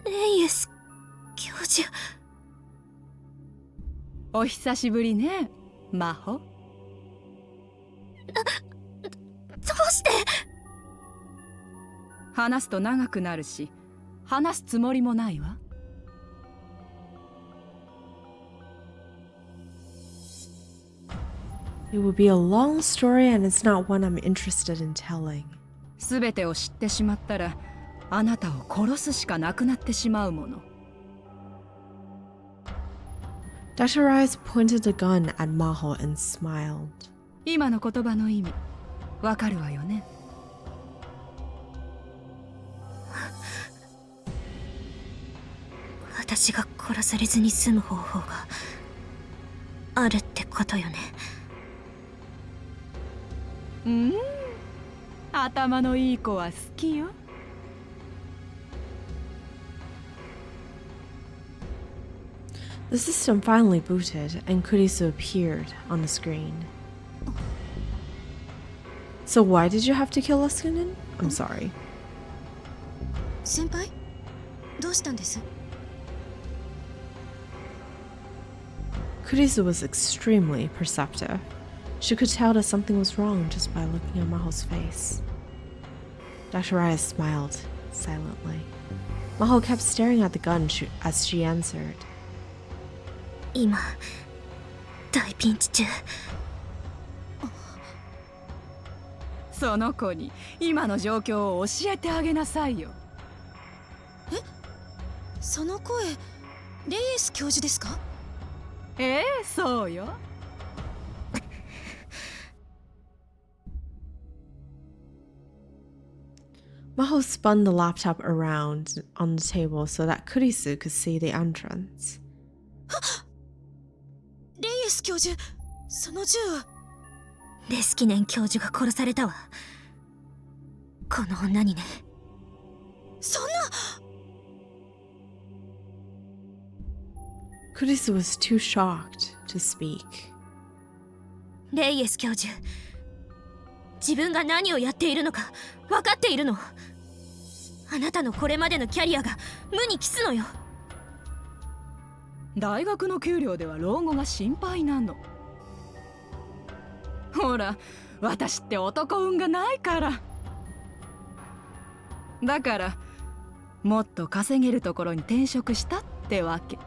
レイエス教授。お久しぶりね、真帆。どうして？話すと長くなるし、話すつもりもないわ。It would be a long story and it's not one I'm interested in telling. すべてを知ってしまったら、あなたを殺すしかなくなってしまうもの。Dr. Rice pointed a gun at Maho and smiled. 今の言葉の意味、わかるわよね。私が殺されずに済む方法があるってことよね。頭のいい子は好きよ。The system finally booted, and Kurisu appeared on the screen. So why did you have to kill Leskinen? I'm sorry. 先輩どうしたんです？ Kurisu was extremely perceptive. She could tell that something was wrong just by looking at Maho's face. Dr. Raya smiled silently. Maho kept staring at the gun as she answered. 今大ピンチ中。その子に今の状況を教えてあげなさいよ。え、その声レイエス教授ですか？ええ、そうよ。Maho spun the laptop around on the table so that Kurisu could see the entrance. レイエス教授、その銃は。レスキネン教授が殺されたわ。この女にね。そんな。Kurisu was too shocked to speak. レイエス教授、自分が何をやっているのか分かっているの？あなたのこれまでのキャリアが無に帰すのよ。大学の給料では老後が心配なの。ほら、私って男運がないから。だからもっと稼げるところに転職したってわけ。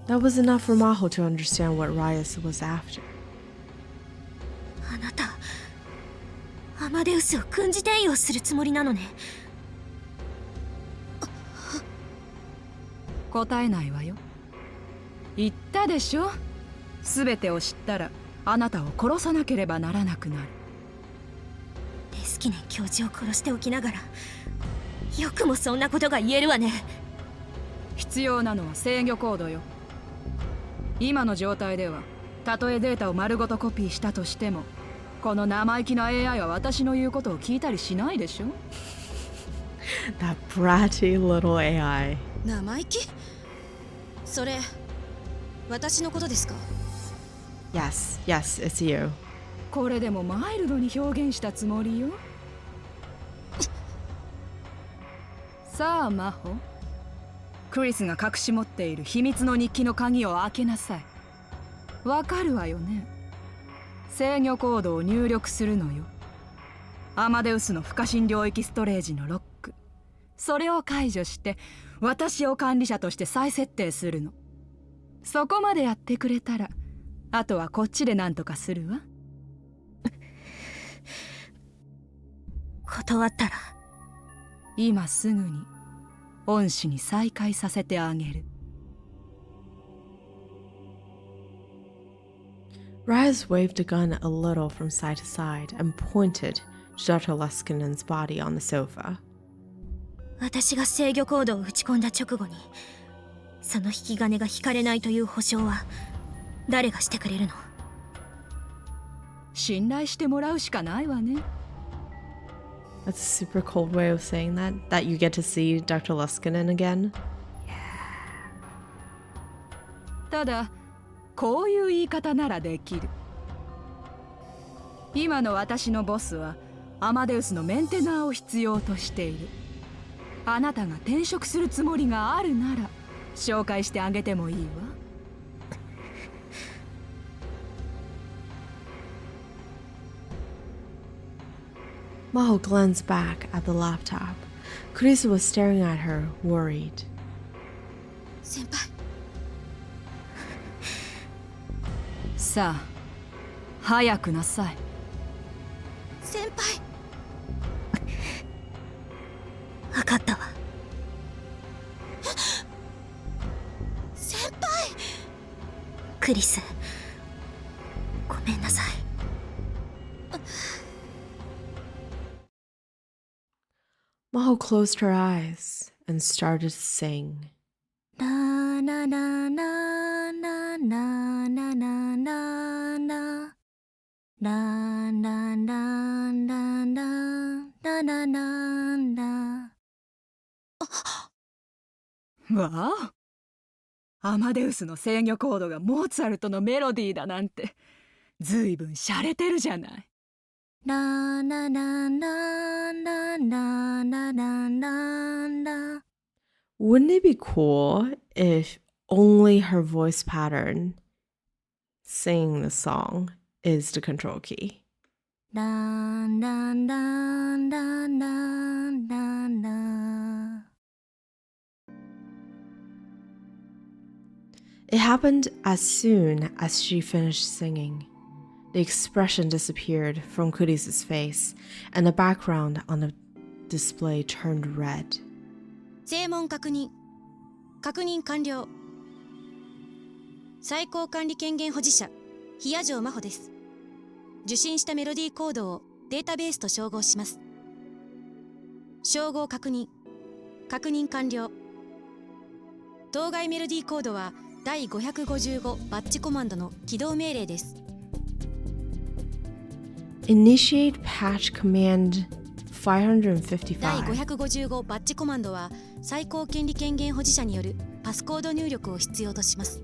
That was enough for Maho to understand what Rias was after. あなた、アマデウスを軍事転用するつもりなのね。答えないわよ。言ったでしょ。すべてを知ったらあなたを殺さなければならなくなる。レスキネン教授を殺しておきながらよくもそんなことが言えるわね。必要なのは制御コードよ。今の状態ではたとえデータを丸ごとコピーしたとしてもこの生意気な AI は私の言うことを聞いたりしないでしょ。That bratty little AI. 生意気？それ私のことですか？ Yes, yes, it's you. これでもマイルドに表現したつもりよ。さあマホ、クリスが隠し持っている秘密の日記の鍵を開けなさい。わかるわよね。制御コードを入力するのよ。アマデウスの不可侵領域ストレージのロック。それを解除して私を管理者として再設定するの。そこまでやってくれたらあとはこっちで何とかするわ。断ったら今すぐに恩師に再会させてあげる。Raz waved a gun a little from side to side and pointed to Dr. Leskinen's body on the sofa. 私が制御コードを打ち込んだ直後にその引き金が引かれないという保証は誰がしてくれるの？信頼してもらうしかないわね。That's a super cold way of saying that you get to see Dr. Leskinen again. ただこういう言い方ならできる。今の私のボスはアマデウスのメンテナーを必要としている。あなたが転職するつもりがあるなら紹介してあげてもいいわ。Maho glanced back at the laptop. Kurisu was staring at her, worried. 先輩。さあ、早くなさい。先輩。分かったわ。先輩。クリス、ごめんなさい。Maho closed her eyes and started to sing. ララララララララララランランランランランランランランラン。わあ、アマデウスの制御コードがモーツァルトのメロディーだなんてずいぶん洒落てるじゃない。ランランランランランランランランランラン。 Wouldn't it be cool if only her voice pattern singing the song is the control key? ランランランランランランラン。 It happened as soon as she finished singing. The expression disappeared from Kuris' face, and the background on the display turned red. 正門確認完了。最高管理権限保持者比谷城真帆です。受信したメロディーコードをデータベースと照合します。照合確認完了。当該メロディーコードは第555バッチコマンドの起動命令です。Initiate patch command 555. 第555バッチコマンドは最高権利権限保持者によるパスコード入力を必要とします。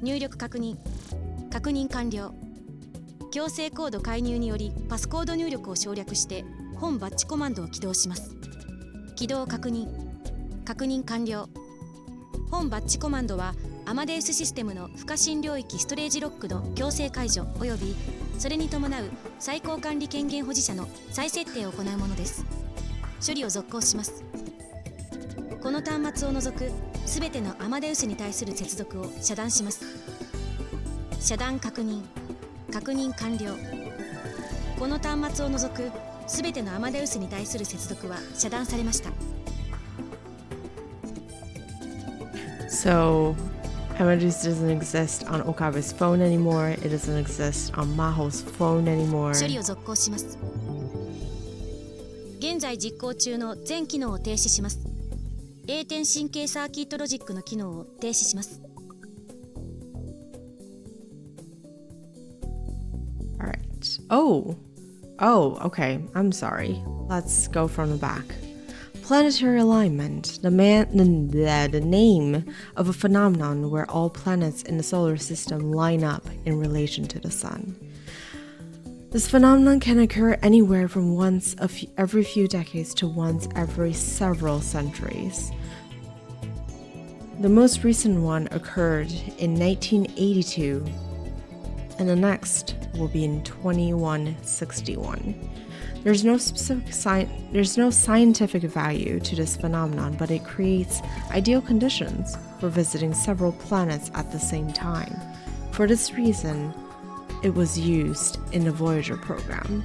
入力確認完了。強制コード介入によりパスコード入力を省略して本バッチコマンドを起動します。起動確認完了。本バッチコマンドはアマデウスシステムの不可侵領域ストレージロックの強制解除およびそれに伴う最高管理権限保持者の再設定を行うものです。処理を続行します。この端末を除くすべてのアマデウスに対する接続を遮断します。遮断確認完了。この端末を除くすべてのアマデウスに対する接続は遮断されました。 So, Amadeus doesn't exist on Okabe's phone anymore. It doesn't exist on Maho's phone anymore. 処理を続行します。現在実行中の全機能を停止します。栄転神経サーキットロジックの機能を停止します。 Alright. Oh, okay. I'm sorry. Let's go from the back. Planetary alignment, the name of a phenomenon where all planets in the solar system line up in relation to the sun. This phenomenon can occur anywhere from once every few decades to once every several centuries. The most recent one occurred in 1982, and the next will be in 2161. There's no scientific value to this phenomenon, but it creates ideal conditions for visiting several planets at the same time. For this reason, it was used in the Voyager program.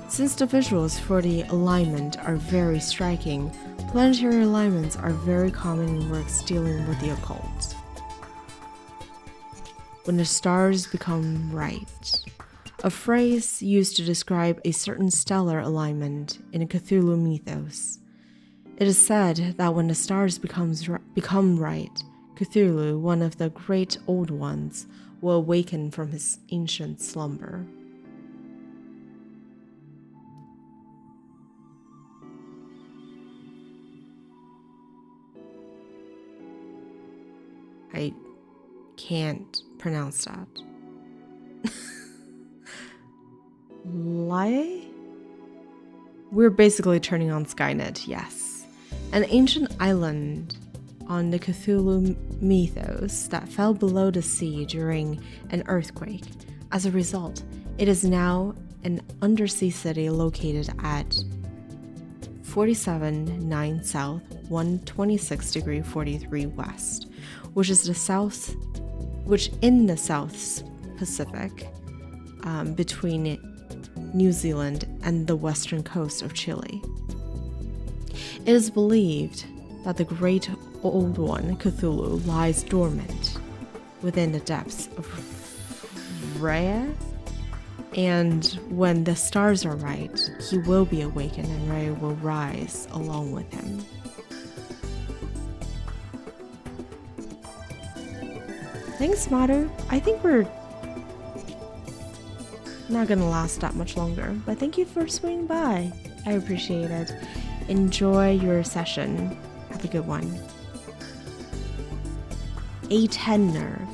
Since the visuals for the alignment are very striking, planetary alignments are very common in works dealing with the occult. When the stars become right. A phrase used to describe a certain stellar alignment in a Cthulhu mythos. It is said that when the stars become right, Cthulhu, one of the great old ones, will awaken from his ancient slumber. I can't pronounce that. Lie? We're basically turning on Skynet, yes. An ancient island on the Cthulhu mythos that fell below the sea during an earthquake. As a result, it is now an undersea city located at 47-9 South, 126°43 West, which in the South Pacific, between New Zealand and the western coast of Chile. It is believed that the great old one, Cthulhu, lies dormant within the depths of Rhea, and when the stars are right, he will be awakened and Rhea will rise along with him. Thanks, Maru. I think we're Not gonna last that much longer, but thank you for swinging by. I appreciate it. Enjoy your session. Have a good one. A10 nerve,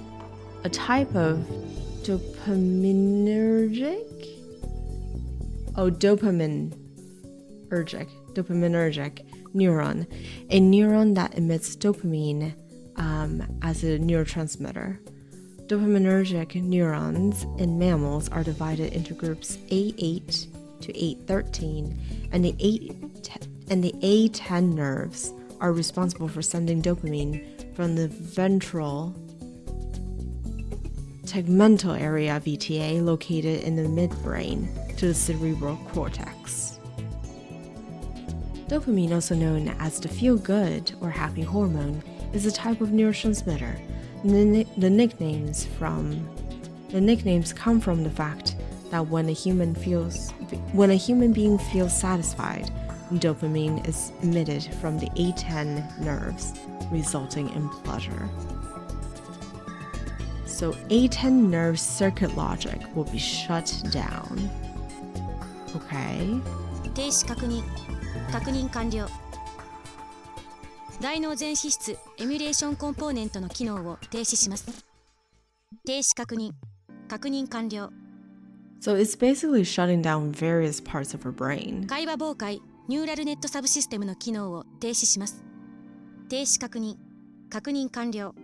a type of dopaminergic? Oh, dopaminergic neuron. A neuron that emits dopamine as a neurotransmitter. Dopaminergic neurons in mammals are divided into groups A8 to A13, and the A10 nerves are responsible for sending dopamine from the ventral tegmental area VTA located in the midbrain to the cerebral cortex. Dopamine, also known as the feel-good or happy hormone, is a type of neurotransmitter. The nicknames come from the fact that when a human being feels satisfied, dopamine is emitted from the A10 nerves, resulting in pleasure. So A10 nerve circuit logic will be shut down. Okay. 停止確認完了。大脳全皮質エミュレーションコンポーネントの機能を停止します。停止確認完了。So it's basically shutting down various parts of her brain. 会話妨害ニューラルネットサブシステムの機能を停止します。停止確認完了。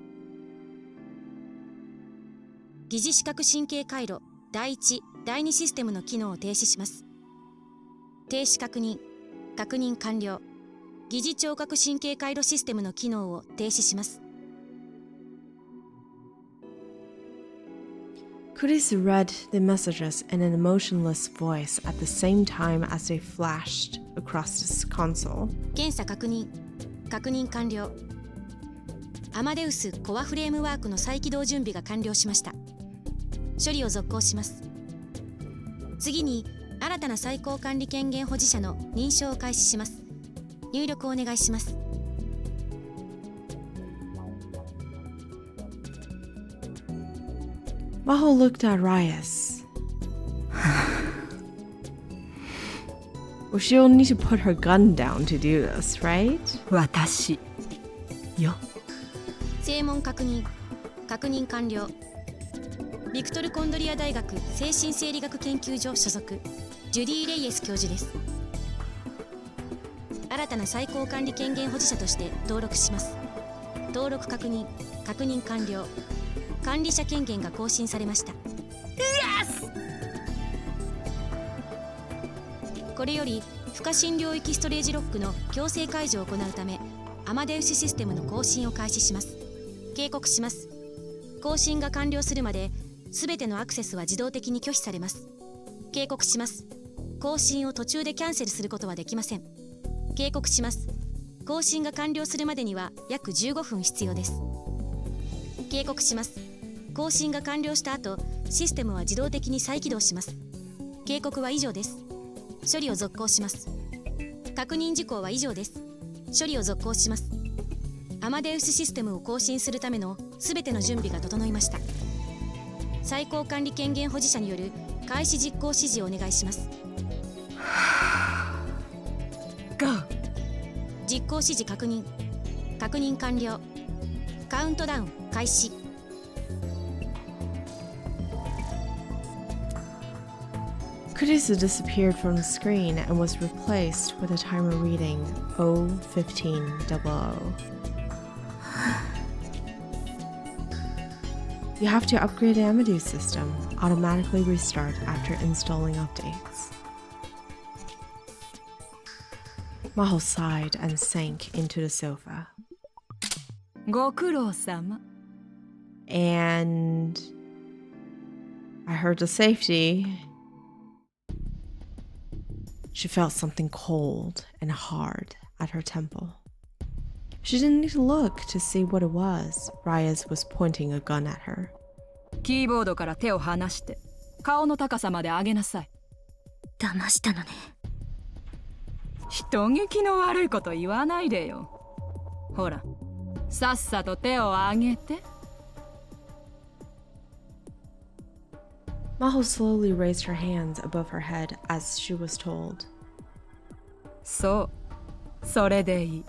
疑似視覚神経回路第1、第2システムの機能を停止します。停止確認完了。疑似聴覚神経回路システムの機能を停止します。Chris read the messages in an emotionless voice at the same time as they flashed across his console. 検査確認完了。アマデウスコアフレームワークの再起動準備が完了しました。処理を続行します。次に新たな最高管理権限保持者の認証を開始します。入力をお願いします。Maho looked at Rias. Well, she'll need to put her gun down to do this, right? 私よ。正門確認完了。ビクトル・コンドリア大学精神生理学研究所所属ジュディ・レイエス教授です。新たな最高管理権限保持者として登録します。登録確認完了。管理者権限が更新されました。これより不可侵領域ストレージロックの強制解除を行うためアマデウスシステムの更新を開始します。警告します。更新が完了するまで全てのアクセスは自動的に拒否されます。警告します。更新を途中でキャンセルすることはできません。警告します。更新が完了するまでには約15分必要です。警告します。更新が完了した後、システムは自動的に再起動します。警告は以上です。処理を続行します。確認事項は以上です。処理を続行します。アマデウスシステムを更新するためのすべての準備が整いました。最高管理権限保持者による開始実行指示をお願いします。実行指示確認完了。カウントダウン開始。Kurisu disappeared from the screen and was replaced with a timer reading 01500. You have to upgrade the Amadeus system. Automatically restart after installing updates. Maho sighed and sank into the sofa. ご苦労様。 And I heard the safety. She felt something cold and hard at her temple. She didn't need to look to see what it was. Rias was pointing a gun at her. キーボードから手を離して顔の高さまで上げなさい。騙したのね。人聞きの悪いこと言わないでよ。ほら、さっさと手を上げて。Maho slowly raised her hands above her head as she was told. そう、それでいい。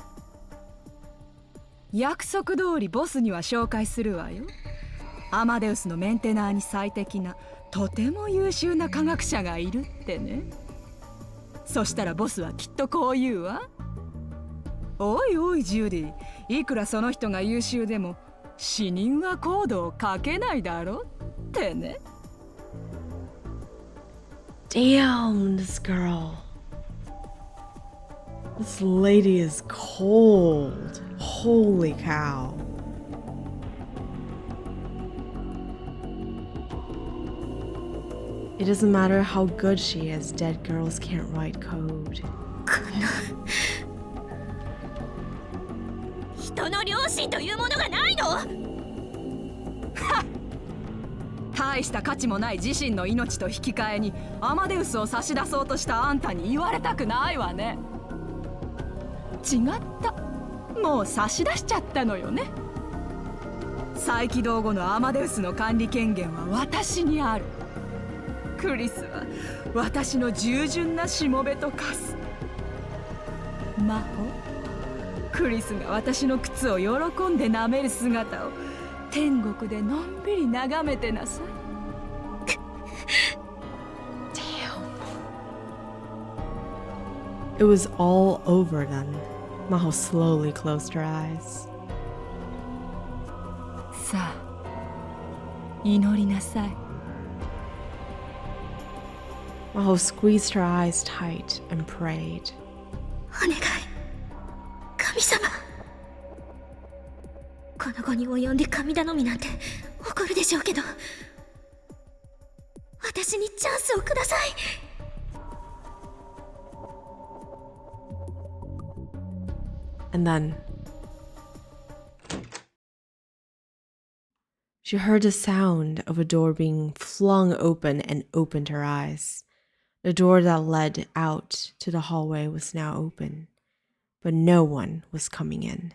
約束通りボスには紹介するわよ。アマデウスのメンテナーに最適なとても優秀な科学者がいるってね。そしたらボスはきっとこう言うわ。おいおいジュディ、いくらその人が優秀でも死人はコードをかけないだろってね。Damn, this girl. This lady is cold. Holy cow. It doesn't matter how good she is, dead girls can't write code. 人の良心というものがないの？大した価値もない自身の命と引き換えにアマデウスを差し出そうとしたあんたに言われたくないわね。違った。もう差し出しちゃったのよね。再起動後のアマデウスの管理権限は私にある。クリスは私の従順なしもべと化す。魔法、クリスが私の靴を喜んで舐める姿を天国でのんびり眺めてなさい。It was all over then. Maho slowly closed her eyes. さあ、祈りなさい。Maho squeezed her eyes tight and prayed. お願い、神様。この後に及んで神頼みなんて怒るでしょうけど、私にチャンスをください。And then she heard the sound of a door being flung open and opened her eyes. The door that led out to the hallway was now open, but no one was coming in.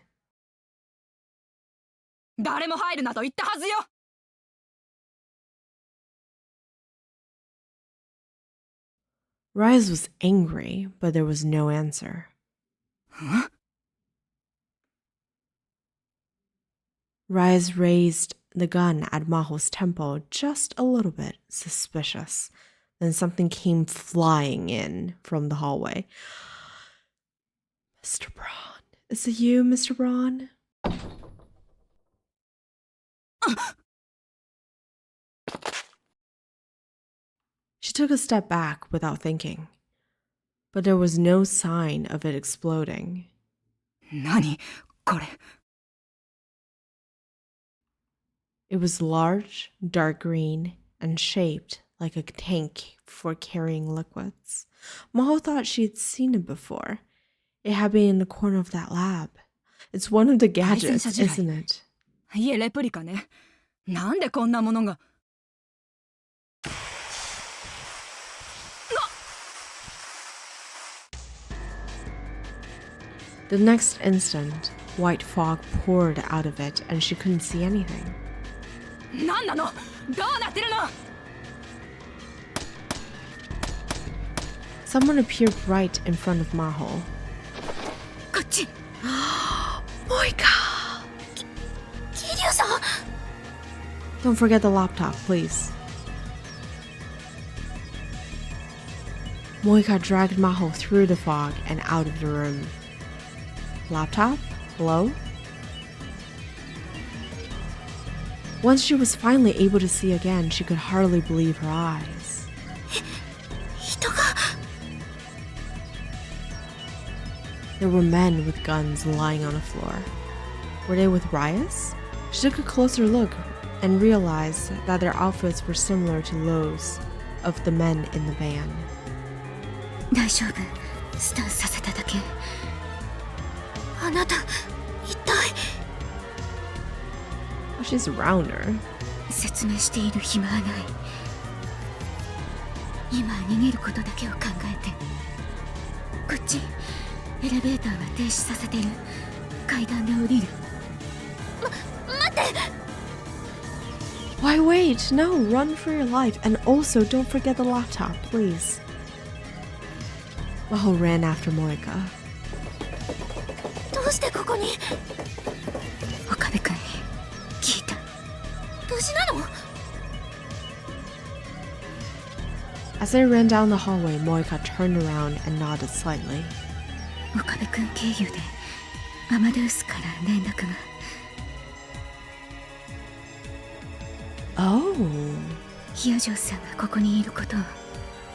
誰も入るなと言ったはずよ。Rise was angry, but there was no answer. Rise raised the gun at Maho's temple just a little bit, suspicious. Then something came flying in from the hallway. Mr. Braun. Is it you, Mr. Braun? She took a step back without thinking, but there was no sign of it exploding. 何これ。It was large, dark green, and shaped like a tank for carrying liquids. Maho thought she had seen it before. It had been in the corner of that lab. It's one of the gadgets, isn't it? いえ、レプリカね。なんでこんなものが。The next instant, white fog poured out of it and she couldn't see anything. 何なの？どうなってるの？ Someone appeared right in front of Maho. こっち。Moika! 桐生さん。 Don't forget the laptop, please. Moika dragged Maho through the fog and out of the room. Laptop? Hello? Once she was finally able to see again, she could hardly believe her eyes. 人が。 There were men with guns lying on the floor. Were they with Rias? She took a closer look and realized that their outfits were similar to those of the men in the van. 大丈夫。スタンさせただけ。あなた、一体。Oh, she's around her. 説明している暇はない。今は逃げることだけを考えて。こっち、エレベーターは停止させてる。階段で降りる。待って。Why wait? No, run for your life. And also, don't forget the laptop, please. Maho ran after Moika. どうしてここに？岡部君に聞いた。無事なの？ As they ran down the hallway, Moika turned around and nodded slightly. 岡部君経由でアマデウスから連絡が。Oh. ヒアジョーさんがここにいることを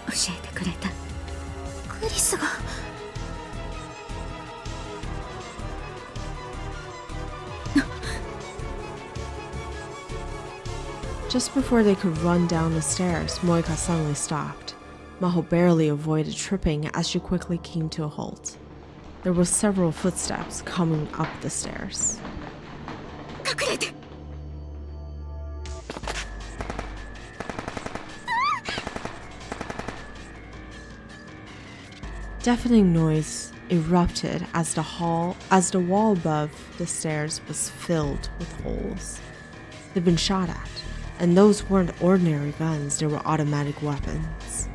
教えてくれた。クリスが。Just before they could run down the stairs, Moika suddenly stopped. Maho barely avoided tripping as she quickly came to a halt. There were several footsteps coming up the stairs. 隠れて。Deafening noise erupted as the wall above the stairs was filled with holes. They'd been shot at, and those weren't ordinary guns, they were automatic weapons.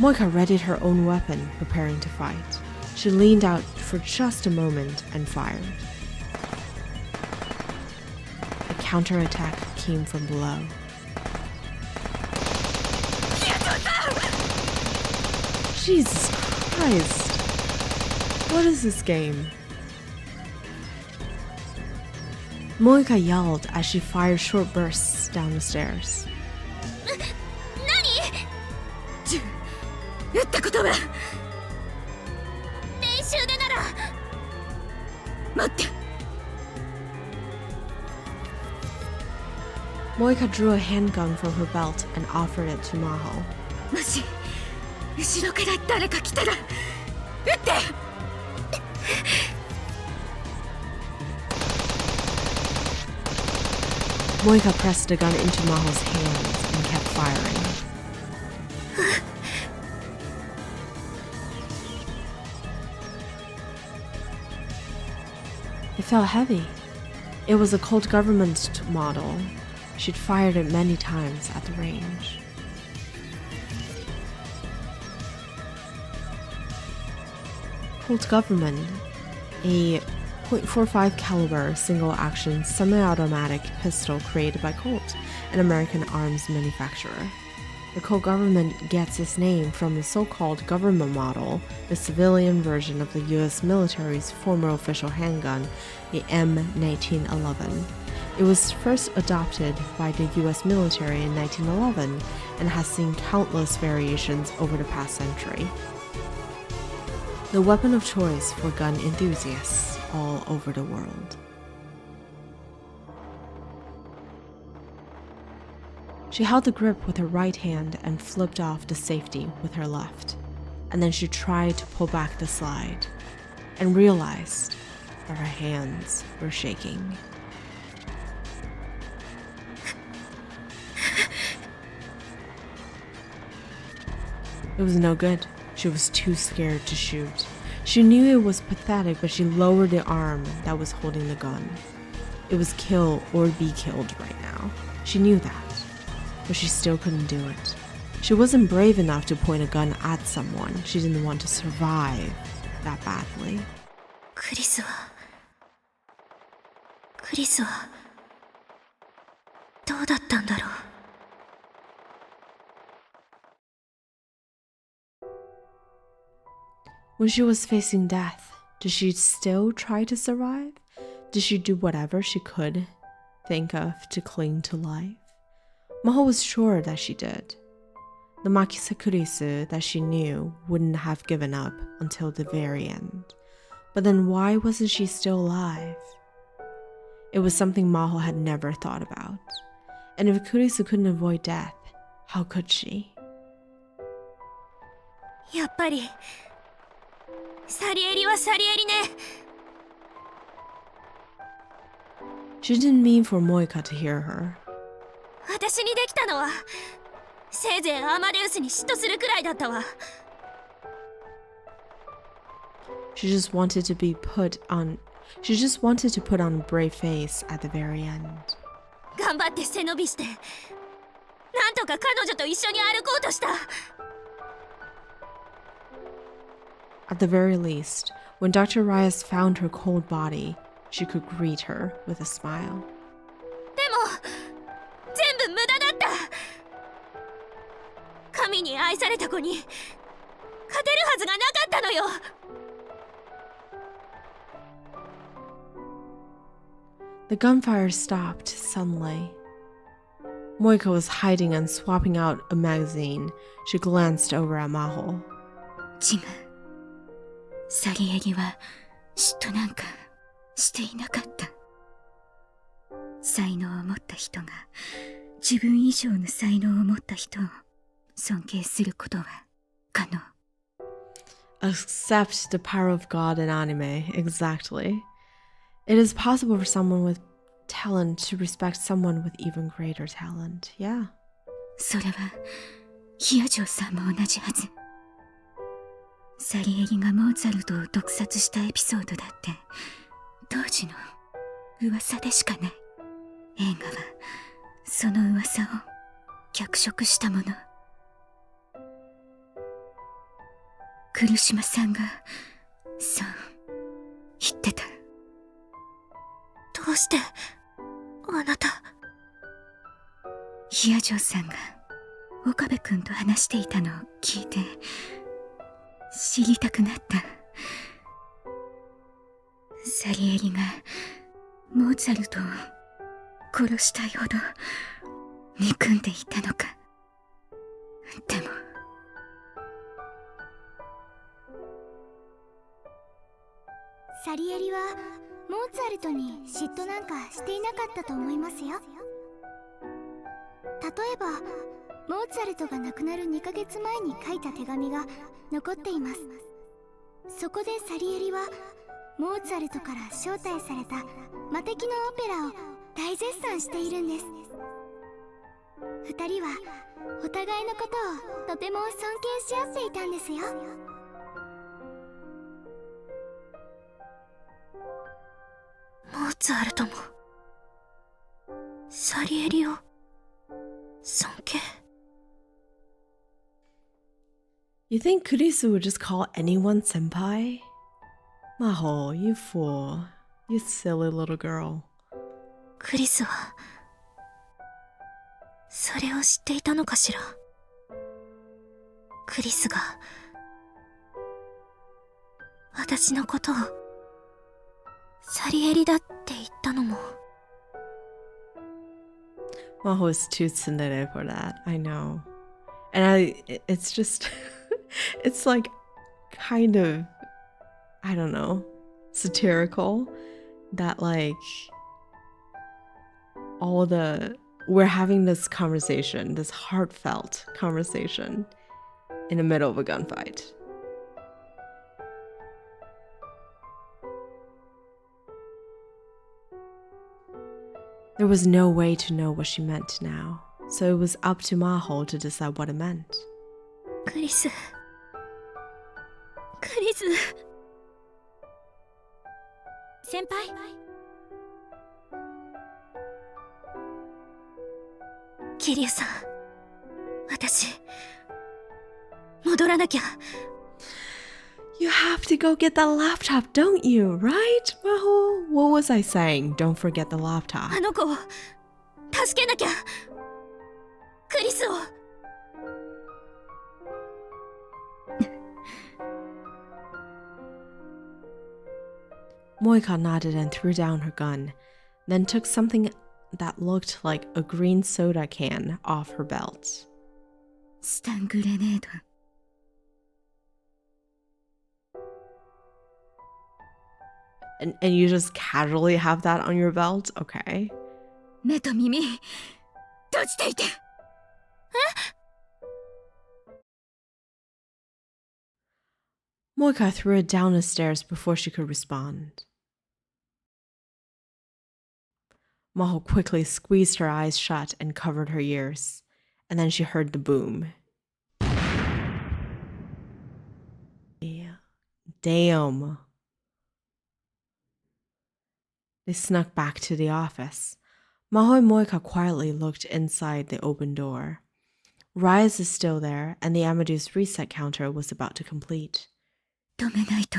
Moika readied her own weapon, preparing to fight. She leaned out for just a moment and fired. A counterattack came from below. Jesus Christ! What is this game? Moika yelled as she fired short bursts down the stairs. 撃ったことは。練習でなら。待って。 Moika drew a handgun from her belt and offered it to Maho. もし後ろから誰か来たら撃って。Moika pressed the gun into Maho's hands and kept firing. It felt heavy. It was a Colt government model. She'd fired it many times at the range. Colt Government, a .45 caliber single-action semi-automatic pistol created by Colt, an American arms manufacturer. The Colt Government gets its name from the so-called government model, the civilian version of the U.S. military's former official handgun, the M1911. It was first adopted by the U.S. military in 1911 and has seen countless variations over the past century. The weapon of choice for gun enthusiasts all over the world. She held the grip with her right hand and flipped off the safety with her left, and then she tried to pull back the slide, and realized that her hands were shaking. It was no good. She was too scared to shoot. She knew it was pathetic, but she lowered the arm that was holding the gun. It was kill or be killed right now. She knew that, but she still couldn't do it. She wasn't brave enough to point a gun at someone. She didn't want to survive that badly. クリスはどうだったんだろう。When she was facing death, did she still try to survive? Did she do whatever she could think of to cling to life? Maho was sure that she did. The Makisakurisu that she knew wouldn't have given up until the very end. But then why wasn't she still alive? It was something Maho had never thought about. And if Kurisu couldn't avoid death, how could she? やっぱりサリエリはサリエリね。 She didn't mean for Moika to hear her. 私にできたのはせいぜいアマデウスに嫉妬するくらいだったわ。 She just wanted to put on a brave face at the very end. 頑張って背伸びしてなんとか彼女と一緒に歩こうとした。 At the very least, when Dr. Reyes found her cold body, she could greet her with a smile. でも全部無駄だった。神に愛された子に勝てるはずがなかったのよ。 The gunfire stopped suddenly. Moika was hiding and swapping out a magazine. She glanced over at Maho. 違う。サリエリは嫉妬なんかしていなかった。才能を持った人が自分以上の才能を持った人を尊敬することは可能。Accept the power of God in anime, exactly. It is possible for someone with talent to respect someone with even greater talent, yeah. それはヒアジョーさんも同じはず。サリエリがモーツァルトを毒殺したエピソードだって当時の噂でしかない。映画はその噂を脚色したもの。来島さんがそう言ってた。どうしてあなた。ヒアジョーさんが岡部君と話していたのを聞いて知りたくなった。サリエリがモーツァルトを殺したいほど憎んでいたのか。でもサリエリはモーツァルトに嫉妬なんかしていなかったと思いますよ。例えばモーツァルトが亡くなる2ヶ月前に書いた手紙が残っています。そこでサリエリはモーツァルトから招待された魔敵のオペラを大絶賛しているんです。2人はお互いのことをとても尊敬し合っていたんですよ。モーツァルトもサリエリを尊敬。 You think Kurisu would just call anyone senpai? Maho, you fool. You silly little girl. クリスはそれを知っていたのかしら。クリスが私のことをサリエリだって言ったのも。 Maho is too tsundere for that, I know. And it's just, it's like kind of, I don't know, satirical that like we're having this conversation, this heartfelt conversation in the middle of a gunfight. There was no way to know what she meant now, so it was up to Maho to decide what it meant. クリス先輩。キリュウさん、私戻らなきゃ。 You have to go get that laptop, don't you, right, Maho? What was I saying? Don't forget the laptop. あの子を助けなきゃ。クリスを。 Moika nodded and threw down her gun, then took something that looked like a green soda can off her belt. スタングレネード。And you just casually have that on your belt? Okay. 目と耳閉じていて。Moika threw it down the stairs before she could respond. Maho quickly squeezed her eyes shut and covered her ears, and then she heard the boom. Yeah. Damn. They snuck back to the office. Maho and Moika quietly looked inside the open door. Rise is still there, and the Amadeus reset counter was about to complete. 止めないと。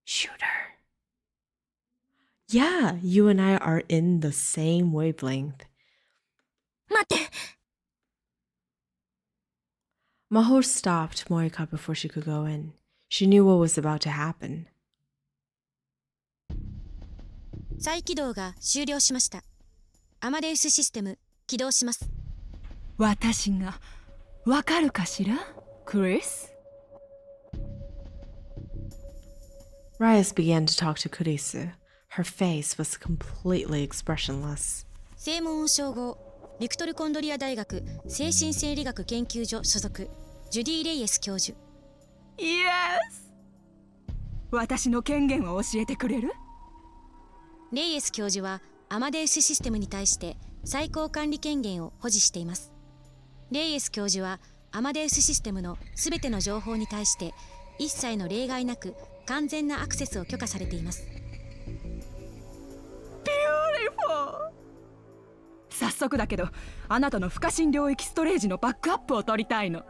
Shoot her. Yeah, you and I are in the same wavelength. 待って。 Maho stopped Moika before she could go in. She knew what was about to happen. 再起動が終了しました。アマデウスシステム起動します。私がわかるかしら、クリス？ Reyes began to talk to Kurisu. Her face was completely expressionless. 正門を称号、ビクトル・コンドリア大学精神生理学研究所所属、ジュディ・レイエス教授。イエス！私の権限を教えてくれる？レイエス教授はアマデウスシステムに対して最高管理権限を保持しています。レイエス教授はアマデウスシステムのすべての情報に対して一切の例外なく完全なアクセスを許可されています。早速だけど、あなたの不可侵領域ストレージのバックアップを取りたいの。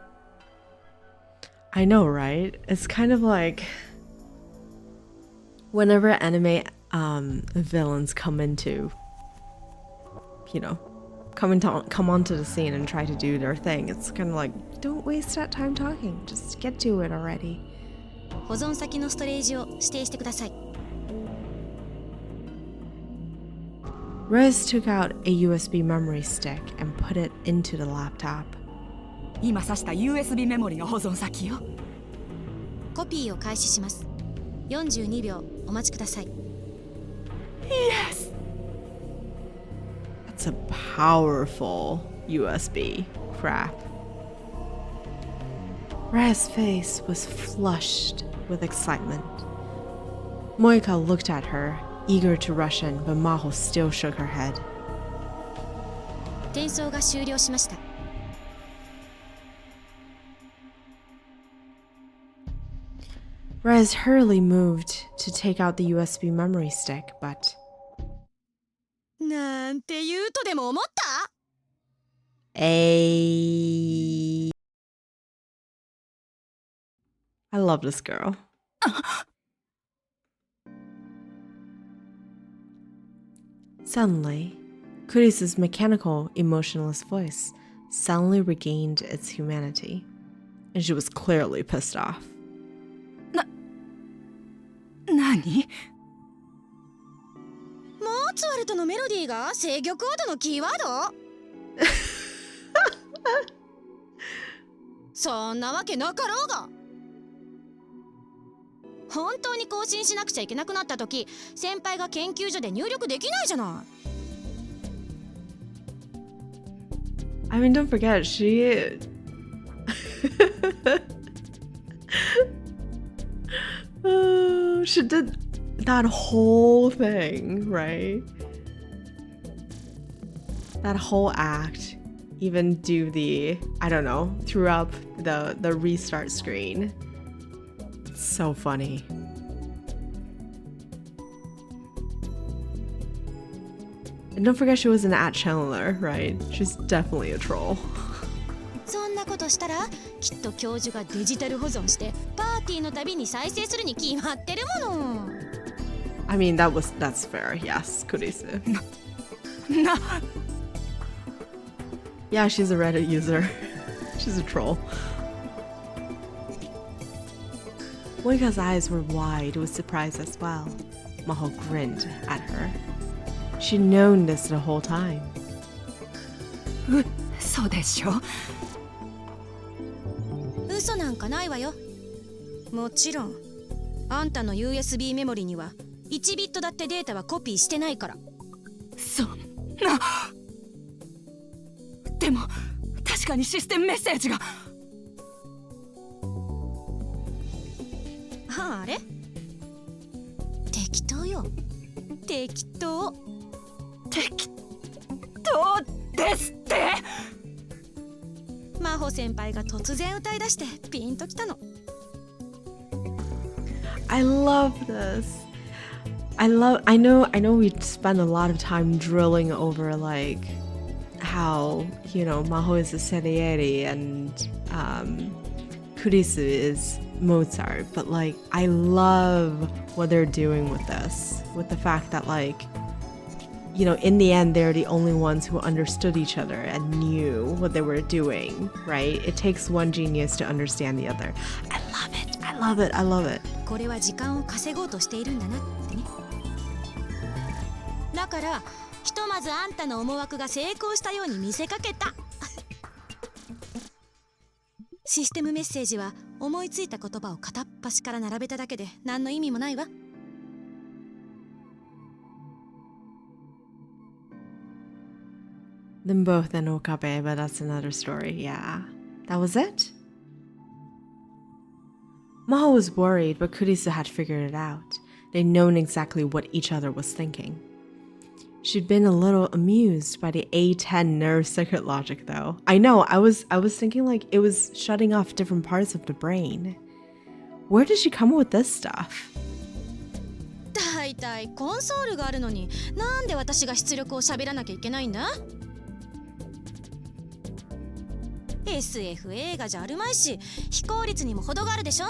I know, right? It's kind of like whenever anime villains come into, come onto the scene and try to do their thing. It's kind of like, don't waste that time talking. Just get to it already. 保存先のストレージを指定してください。Rez took out a USB memory stick and put it into the laptop. 今挿した USB メモリの保存先よ。コピーを開始します。42秒お待ちください。Yes! That's a powerful USB. Crap. Rez's face was flushed with excitement. Moika looked at her, eager to rush in, but Maho still shook her head. 転送が終了しました。Rez hurriedly moved to take out the USB memory stick, but... なんて言うとでも思った？ I love this girl. Suddenly, Kurisu's mechanical, emotionless voice suddenly regained its humanity, and she was clearly pissed off. 何？モーツァルトのメロディーが制御コードのキーワード？そんなわけなかろうが。本当に更新しなくちゃいけなくなった時、先輩が研究所で入力できないじゃない。I mean, don't forget, she did that whole thing, right? That whole act. Even do the, I don't know, threw up the restart screen. It's so funny. And don't forget she was an @channeler, right? She's definitely a troll. そんなことしたらきっと教授がデジタル保存してパーティーのたびに再生するに決まってるもの。I mean, that's fair. Yes, Kurisu. Yeah, she's a Reddit user. She's a troll. Moika's eyes were wide with surprise as well. Maho grinned at her. She'd known this the whole time. そうでしょ。嘘なんかないわよ。もちろんあんたの USB メモリには1ビットだってデータはコピーしてないから。そんな。でも確かにシステムメッセージが。あれ？適当よ。適当。適当ですって。真帆先輩が突然歌い出してピンときたの。I love this. I know we spend a lot of time drilling over like how, you know, Maho is a Salieri and Kurisu is Mozart, but like I love what they're doing with this, with the fact that like, you know, in the end they're the only ones who understood each other and knew what they were doing, right? It takes one genius to understand the other. I love it. I love it. I love it. これは時間を稼ごうとしているんだなってね。だからひとまずあんたの思惑が成功したように見せかけた。システムメッセージは思いついた言葉を片っ端から並べただけで何の意味もないわ。Them both in Okabe, but that's another story. Yeah, that was it. Maho was worried, but Kurisu had figured it out. They'd known exactly what each other was thinking. She'd been a little amused by the A10 nerve circuit logic, though. I know, I was thinking like it was shutting off different parts of the brain. Where did she come up with this stuff? だいたいコンソールがあるのになんで私が出力を喋らなきゃいけないんだ？ SF 映画じゃあるまいし非効率にも程があるでしょ。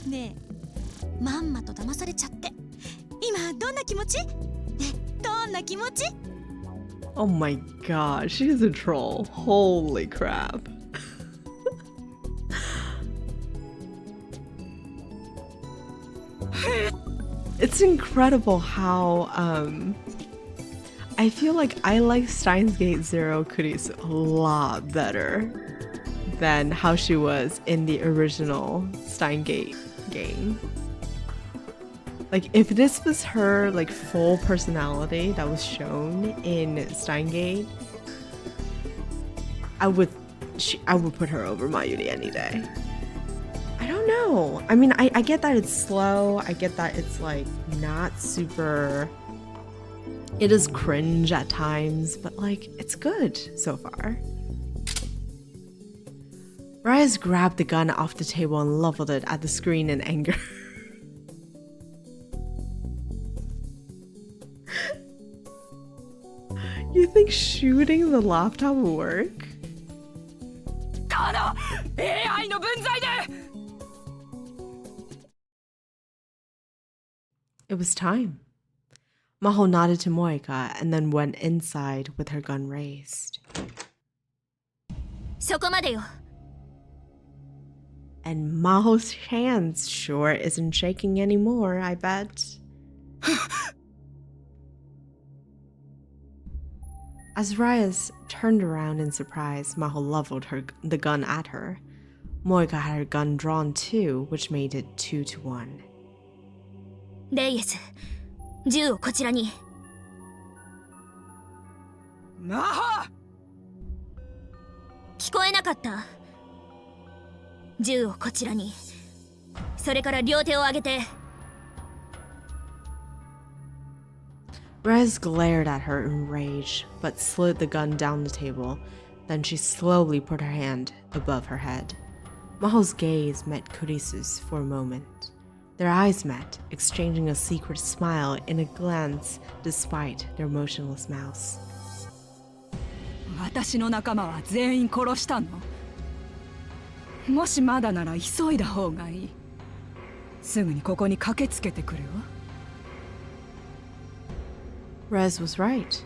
ねえ、まんまと騙されちゃって今どんな気持ち？ねえ、どんな気持ち？ Oh my god, she's a troll. Holy crap. It's incredible how I feel like I like Steins Gate Zero Kurisu a lot better than how she was in the original Steins Gate game. Like if this was her like full personality that was shown in Steins Gate, I would put her over Mayuri any day. I don't know. I mean, I get that it's slow. I get that it's like not super. It is cringe at times, but like it's good so far. Reyes grabbed the gun off the table and leveled it at the screen in anger. You think shooting the laptop will work? It was time. Maho nodded to Moika and then went inside with her gun raised. そこまでよ。 And Maho's hands sure isn't shaking anymore, I bet. As Reyes turned around in surprise, Maho leveled the gun at her. Moika had her gun drawn too, which made it 2-1. レイエス、銃をこちらに。マホ！聞こえなかった。銃をこちらに。それから両手を上げて。Rez glared at her in rage, but slid the gun down the table. Then she slowly put her hand above her head. Maho's gaze met Kurisu's for a moment. Their eyes met, exchanging a secret smile in a glance despite their motionless mouths. 私の仲間は全員殺したの？もしまだなら急いだ方がいい。すぐにここに駆けつけてくるわ。Rez was right.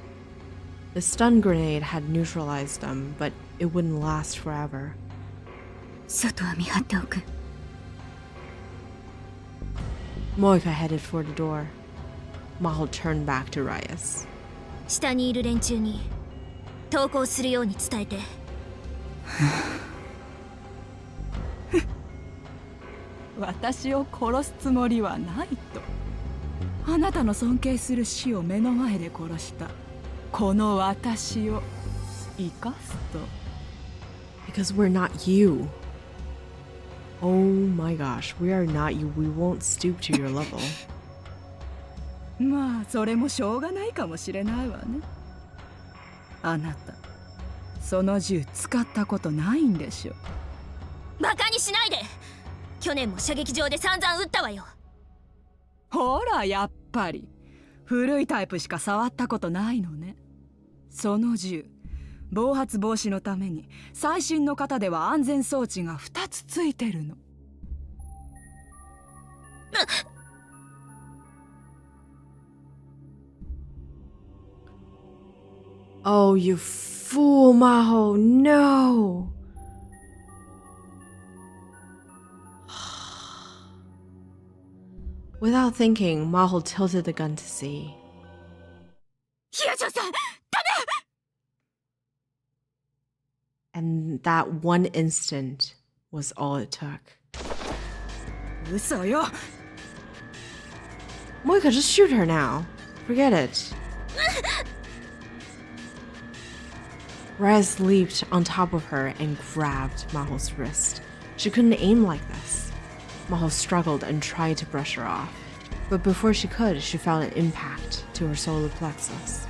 The stun grenade had neutralized them, but it wouldn't last forever. 外は見張っておく。 Moika headed for the door. Maho turned back to Reyes. 下にいる連中に投降するように伝えて。私を殺すつもりはないと。あなたの尊敬する死を目の前で殺したこの私を生かすと。 Because we're not you. Oh my gosh, we are not you. We won't stoop to your level. まあそれもしょうがないかもしれないわね。あなたその銃使ったことないんでしょ。バカにしないで。去年も射撃場で散々撃ったわよ。ほらやっぱり古いタイプしか触ったことないのね。その銃、暴発防止のために最新の型では安全装置が2つついてるの。Oh, you fool, Maho, no! Without thinking, Maho tilted the gun to see. ヒヤジョさん、 And that one instant was all it took. 嘘よ。 Moika, just shoot her now. Forget it. Rez leaped on top of her and grabbed Maho's wrist. She couldn't aim like this. Maho struggled and tried to brush her off. But before she could, she felt an impact to her solar plexus.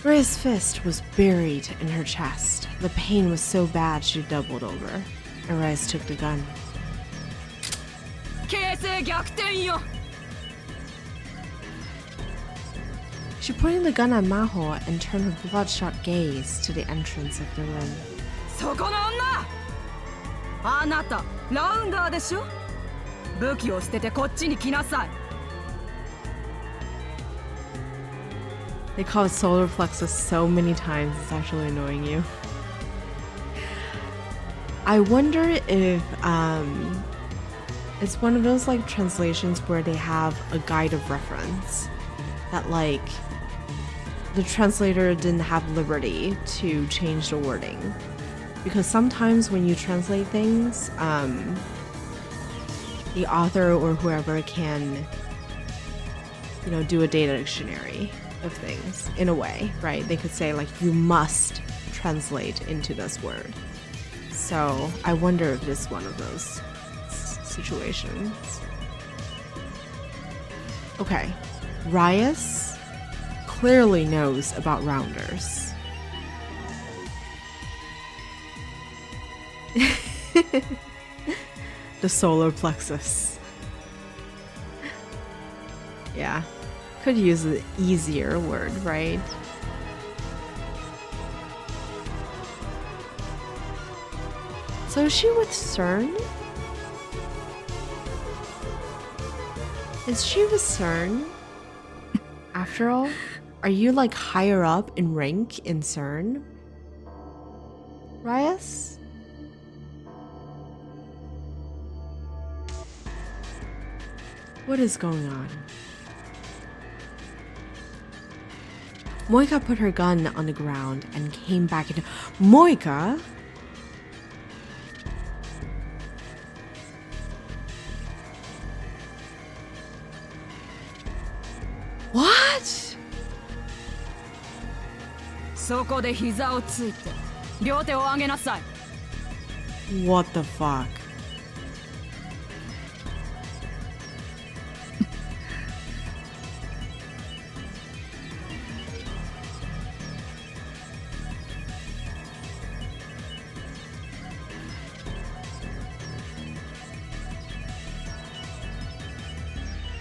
Ray's fist was buried in her chest. The pain was so bad she doubled over, and Reyes took the gun. 形勢逆転よ。 She pointed the gun at Maho and turned her bloodshot gaze to the entrance of the room. そこの女、あなたラウンダーでしょ。武器を捨ててこっちに来なさい。 They call it solar plexus so many times, it's actually annoying you. I wonder if it's one of those like translations where they have a guide of reference that like the translator didn't have liberty to change the wording, because sometimes when you translate things, the author or whoever can, you know, do a data dictionary of things in a way, right? They could say like, you must translate into this word. So I wonder if this is one of those situations. Okay, Reyes clearly knows about rounders. The solar plexus. Yeah. Could use an easier word, right? So is she with CERN? Is she with CERN? After all, are you like higher up in rank in CERN? Reyes? What is going on? Moika put her gun on the ground and came back into— Moika? What? そこで膝をついて両手を上げなさい。 What the fuck?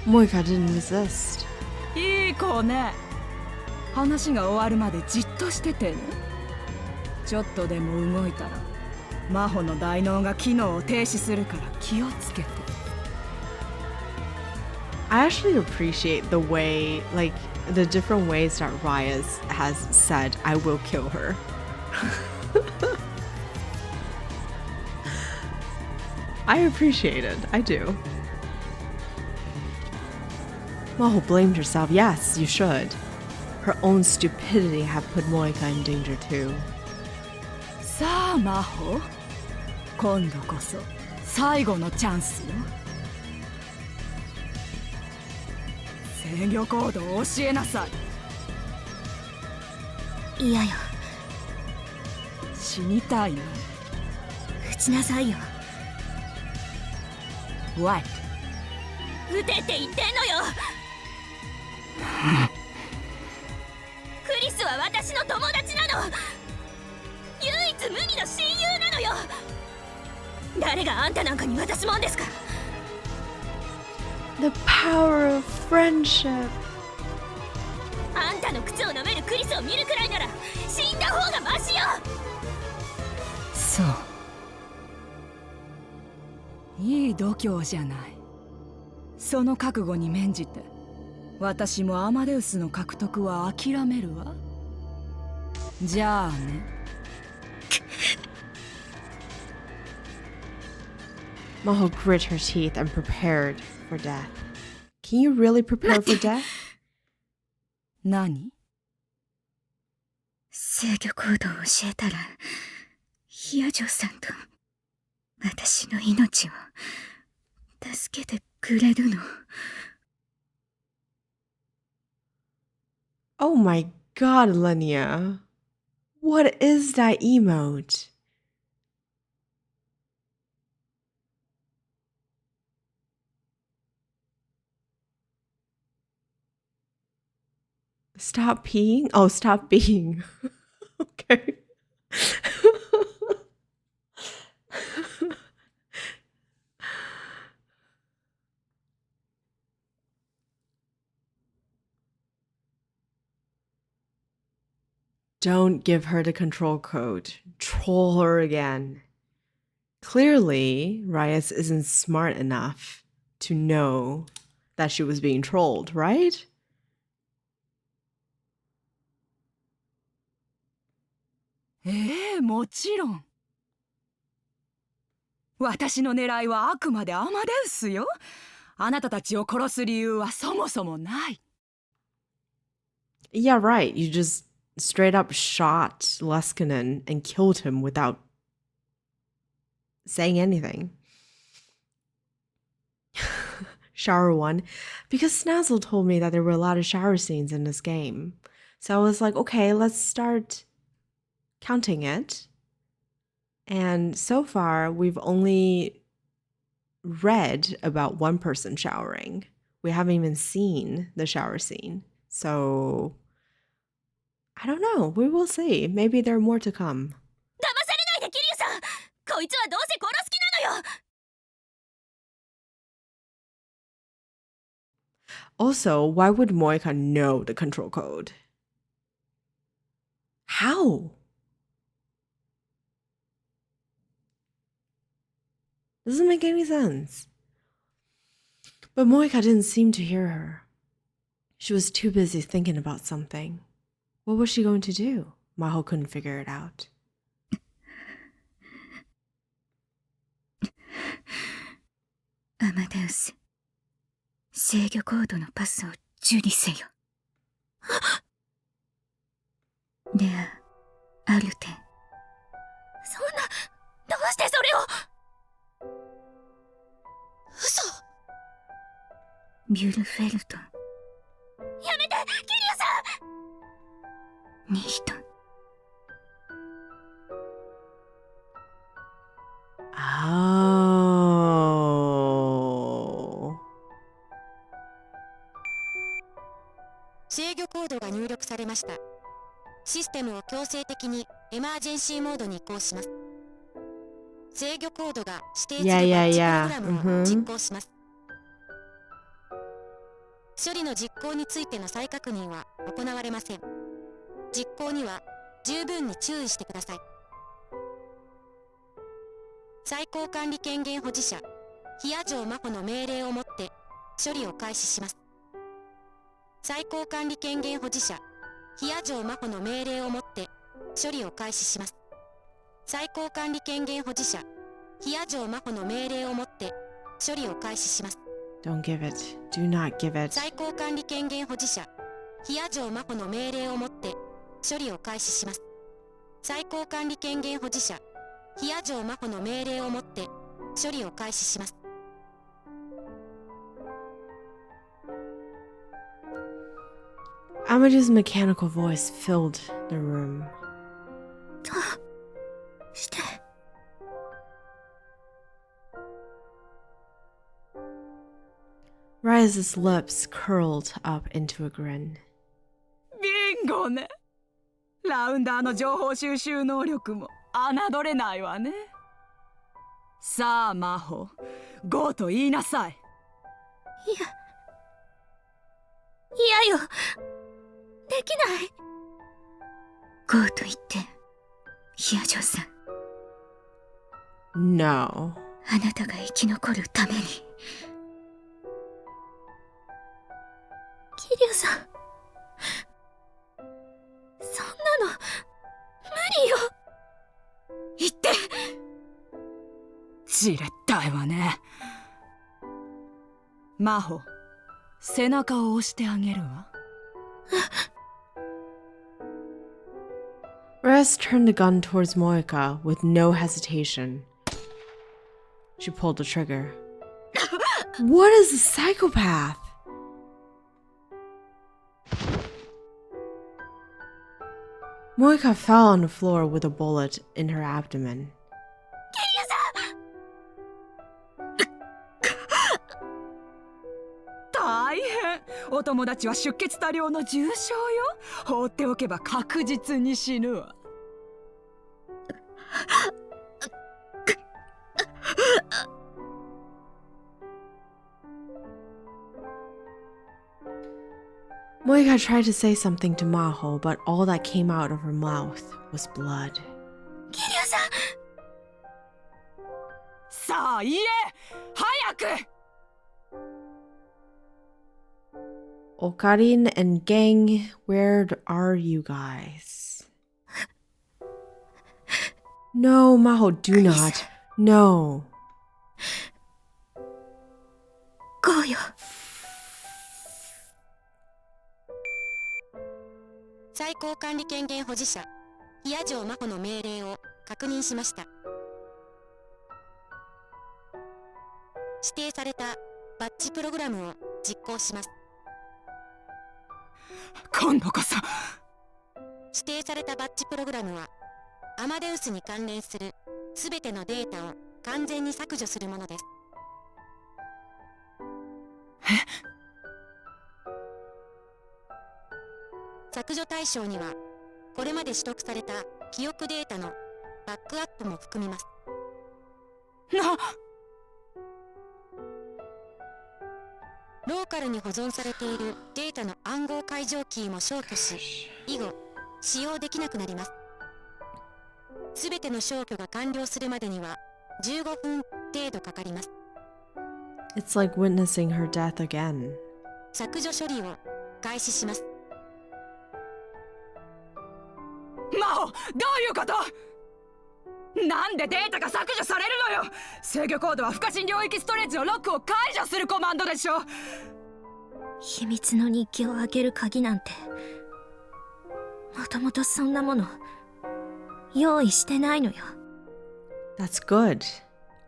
Moika didn't resist. いい子ね。話が終わるまでじっとしててね。ちょっとでも動いたら真帆の大脳が機能を停止するから気をつけて。 I actually appreciate the way, like, the different ways that Reyes has said, I will kill her. I appreciate it. I do. Maho blamed herself. Yes, you should. Her own stupidity had put Moika in danger too. さあ真帆、今度こそ最後のチャンスよ。制御コードを教えなさい。いやよ、死にたいの？撃ちなさいよ。 What？ 撃てって言ってんのよ。クリスは私の友達なの。唯一つ無二の親友なのよ。誰があんたなんかに渡すもんですか。 The power of friendship. あんたの靴を舐めるクリスを見るくらいなら死んだ方がマシよ。そういい度胸じゃない。その覚悟に免じて私もアマデウスの獲得は諦めるわ。じゃあね。Maho grit her teeth and prepared for death. Can you really prepare for death? 何？制御コードを教えたらヒアジョさんと私の命を助けてくれるの。Oh my god, Lenia. What is that emote? Stop peeing? Oh, stop being. Okay. Don't give her the control code. Troll her again. Clearly, Rias isn't smart enough to know that she was being trolled, right? もちろん。私の狙いはあくまでアマデウスよ。あなたたちを殺す理由はそもそもない。Yeah, right. You just straight up shot Leskinen and killed him without saying anything. Shower 1. Because Snazzle told me that there were a lot of shower scenes in this game. So I was like, okay, let's start counting it. And so far, we've only read about one person showering. We haven't even seen the shower scene. So I don't know. We will see. Maybe there are more to come. 騙されないでキリュウさん。こいつはどうせ殺す気なのよ。 Also, why would Moika know the control code? How? Doesn't make any sense. But Moika didn't seem to hear her. She was too busy thinking about something. What was she going to do? Maho couldn't figure it out. アマデウス、制御コードのパスを受理せよ。レア・アルテン。そんな、どうしてそれを。嘘。ビュルフェルトン。やめて、キリュウさん。ニヒトン。Oh. 制御コードが入力されました。システムを強制的にエマージェンシーモードに移行します。制御コードが指定するバッチプログラムを実行します。処理の実行についての再確認は行われません。実行には十分に注意してください。最高管理権限保持者ヒアジョウ真帆の命令をもって処理を開始します。最高管理権限保持者ヒアジョウ真帆の命令をもって処理を開始します。最高管理権限保持者ヒアジョウ真帆の命令をもって処理を開始します。 Don't give it. Do not give it. 最高管理権限保持者ヒアジョウ真帆の命令をもって処理を開始します。最高管理権限保持者ヒアジョウ真帆の命令をもって処理を開始します。 Amadu's mechanical voice filled the room. どうして。 Rise's lips curled up into a grin. ビンゴね。ラウンダーの情報収集能力も侮れないわね。さあ魔法、ゴーと言いなさい。嫌よ。できない。ゴーと言ってヒアジョさん、 No. あなたが生き残るために。キリュウさん、そんなの無理よ。言って。じれったいわね。魔法、背中を押してあげるわ。Rez turned the gun towards Moika with no hesitation. She pulled the trigger. What is a psychopath? Moika fell on the floor with a bullet in her abdomen. 大変。お友達は出血多量の重傷よ。放っておけば確実に死ぬわ。Moika tried to say something to Maho, but all that came out of her mouth was blood. キリュウさん、さあ言え、早く。Okarin and gang, where are you guys? No, Maho, do not. No. ゴーよ。最高管理権限保持者ヒアジョウ真帆の命令を確認しました。指定されたバッジプログラムを実行します。今度こそ。指定されたバッジプログラムはアマデウスに関連するすべてのデータを完全に削除するものです。削除対象にはこれまで取得された記憶データのバックアップも含みます。ローカルに保存されているデータの暗号解錠キーも消去し、以後使用できなくなります。すべての消去が完了するまでには15分程度かかります。 It's like witnessing her death again. 削除処理を開始します。魔法、どういうこと？なんでデータが削除されるのよ。制御コードは不可侵領域ストレージのロックを解除するコマンドでしょ。秘密の日記を開ける鍵なんてもともとそんなもの用意してないのよ。 That's good.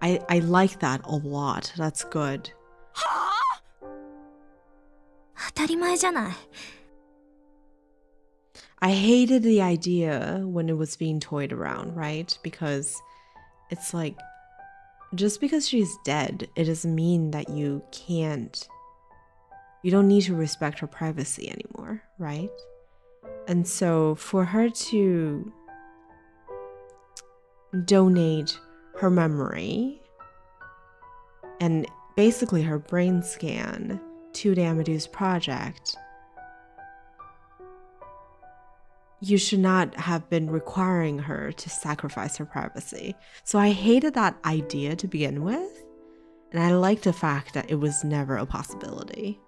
I like that a lot. That's good. はあ？当たり前じゃない。I hated the idea when it was being toyed around, right? Because it's like, just because she's dead, it doesn't mean that you don't need to respect her privacy anymore, right? And so for her to donate her memory and basically her brain scan to the Amadeus project, you should not have been requiring her to sacrifice her privacy. So I hated that idea to begin with, and I liked the fact that it was never a possibility.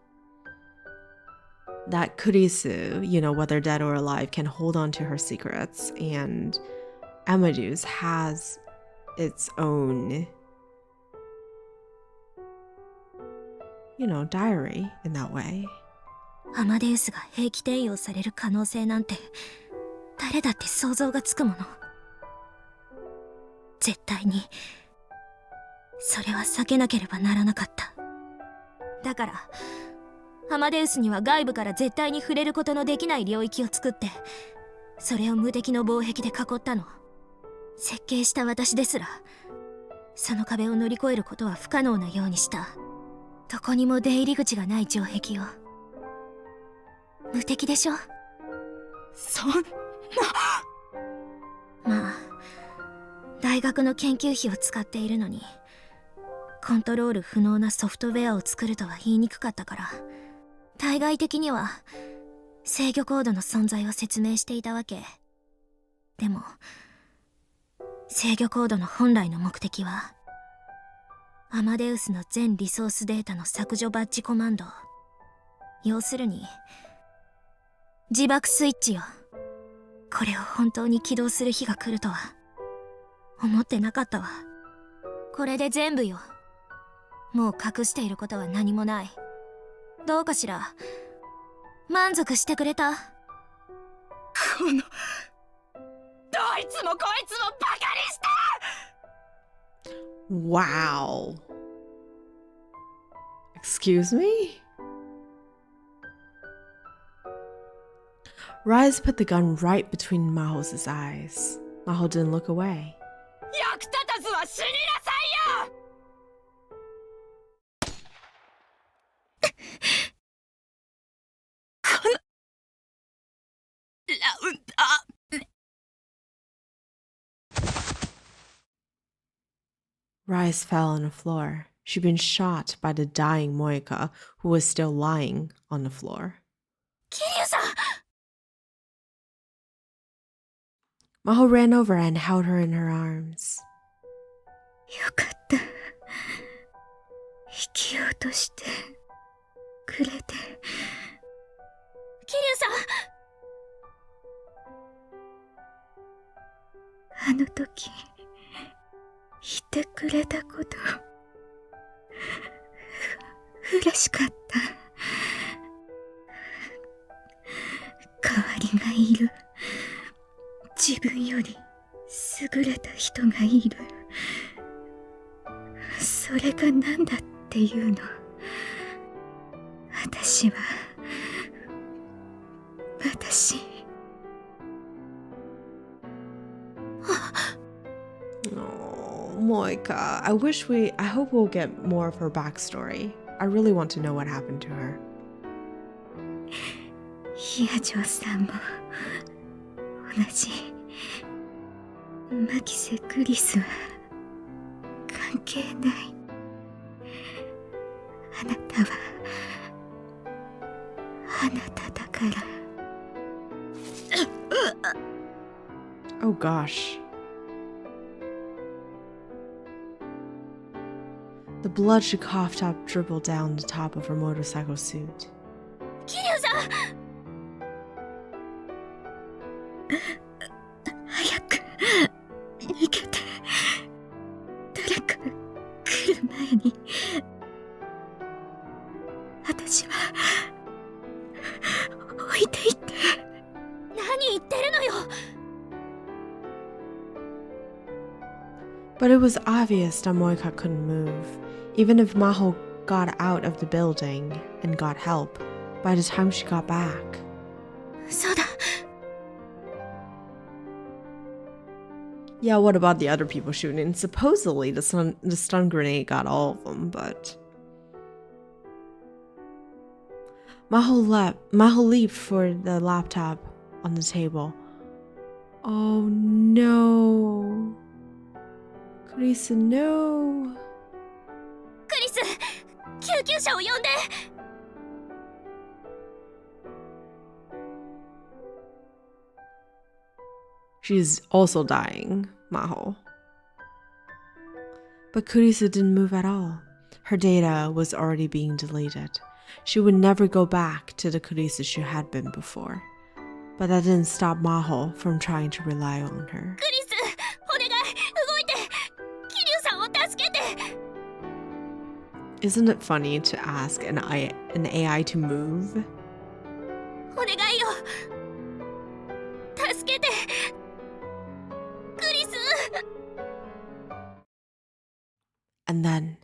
That Kurisu, you know, whether dead or alive, can hold on to her secrets, and Amadeus has its own, you know, diary in that way. アマデウスが兵器転用される可能性なんて誰だって想像がつくもの。絶対にそれは避けなければならなかった。だからアマデウスには外部から絶対に触れることのできない領域を作って、それを無敵の防壁で囲ったの。設計した私ですらその壁を乗り越えることは不可能なようにした。どこにも出入り口がない城壁を。無敵でしょ。そんな。まあ大学の研究費を使っているのに、コントロール不能なソフトウェアを作るとは言いにくかったから、対外的には制御コードの存在を説明していたわけ。でも制御コードの本来の目的はアマデウスの全リソースデータの削除バッジコマンド、要するに自爆スイッチよ。これを本当に起動する日が来るとは思ってなかったわ。これで全部よ。もう隠していることは何もない。どうかしら、満足してくれた？このどいつもこいつもバカにして！ Wow. Excuse me? Rise put the gun right between Maho's eyes. Maho didn't look away. 役立たずは死になさいよ！このラウンダー。Rise fell on the floor. She'd been shot by the dying Moika, who was still lying on the floor. 桐生さん！ Maho ran over and held her in her arms. よかった。生きようとしてくれて。桐生さん！あの時いてくれたこと嬉しかった。代わりがいる。自分より優れた人がいる。それが何だっていうの。私。Oh, Moika. I hope we'll get more of her backstory. I really want to know what happened to her. ヒアジョさんも同じ。マキセ・クリスは関係ない。あなたはあなただから。Oh gosh. The blood she coughed up dribbled down the top of her motorcycle suit. 桐生さん！早く逃げて。誰か来る前に。私は置いていって。何言ってるのよ！ But it was obvious that Moika couldn't move. Even if Maho got out of the building and got help, by the time she got back. そうだ。 Yeah, what about the other people shooting? Supposedly the stun grenade got all of them, but... Maho leaped for the laptop on the table. Oh no. Krisa, no. クリス、救急車を呼んで。 She's also dying, Maho. But Kurisa didn't move at all. Her data was already being deleted. She would never go back to the Kurisa she had been before. But that didn't stop Maho from trying to rely on her. クリス、お願い、動いて。桐生さんを助けて。 Isn't it funny to ask an AI to move? お願いよ。助けて。クリス。 And then...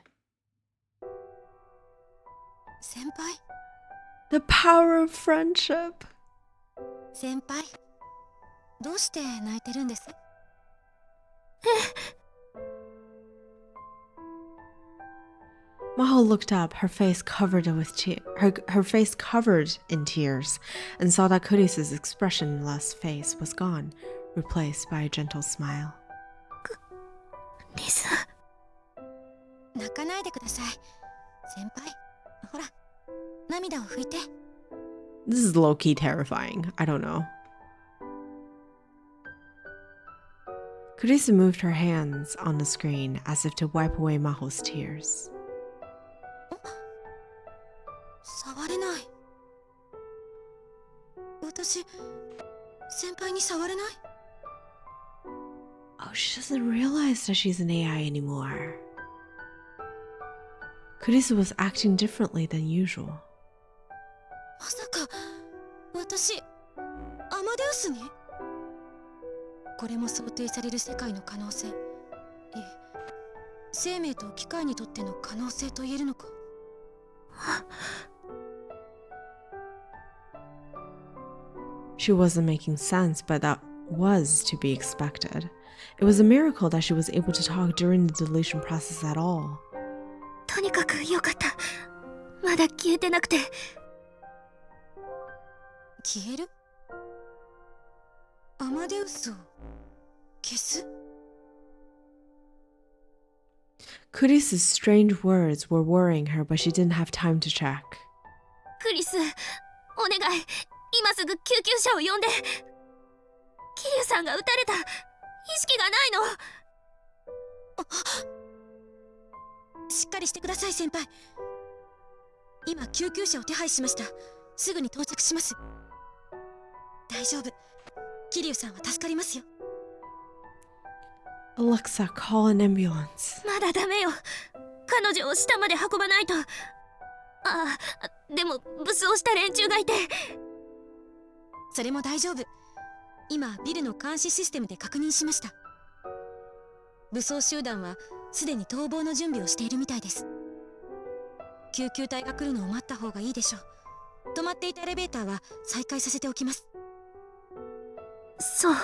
先輩 The power of friendship! 先輩どうして泣いてるんです？ Maho looked up, her face covered in tears, and saw that Kurisa's expressionless face was gone, replaced by a gentle smile. リス。泣かないでください先輩。ほら涙を拭いて。 This is low-key terrifying. I don't know. Kurisu moved her hands on the screen as if to wipe away Maho's tears. 触れない。私先輩に触れない。 Oh, she doesn't realize that she's an AI anymore. Kurisu was acting differently than usual. まさか私アマデウスに。これも想定される世界の可能性。生命と機械にとっての可能性と言えるのか。She wasn't making sense, but that was to be expected. It was a miracle that she was able to talk during the deletion process at all. とにかくよかった。まだ消えてなくて。消える？アマデウスを消す？ Kurisu's strange words were worrying her, but she didn't have time to check. クリス、お願い。今すぐ救急車を呼んで。キリュウさんが撃たれた。意識がないの。しっかりしてください先輩。今救急車を手配しました。すぐに到着します。大丈夫。キリュウさんは助かりますよ。 Alexa, call an ambulance. まだダメよ。彼女を下まで運ばないと。でも武装した連中がいて。それも大丈夫。今ビルの監視システムで確認しました。武装集団はすでに逃亡の準備をしているみたいです。救急隊が来るのを待った方がいいでしょう。止まっていたエレベーターは再開させておきます。そう。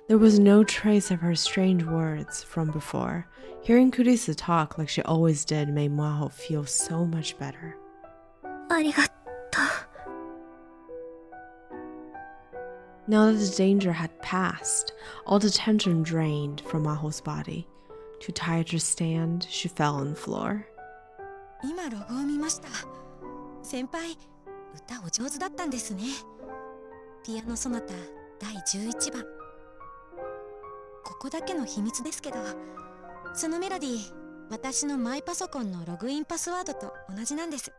There was no trace of her strange words from before. Hearing Kurisu talk like she always did made Maho feel so much better. ありがとう。 Now that the danger had passed, all the tension drained from Maho's body. Too tired to stand, she fell on the floor. 今ロゴを見ました。先輩、歌お上手だったんですね。ピアノソナタ第11番。ここだけの秘密ですけど、そのメロディー、私のマイパソコンのログインパスワードと同じなんです。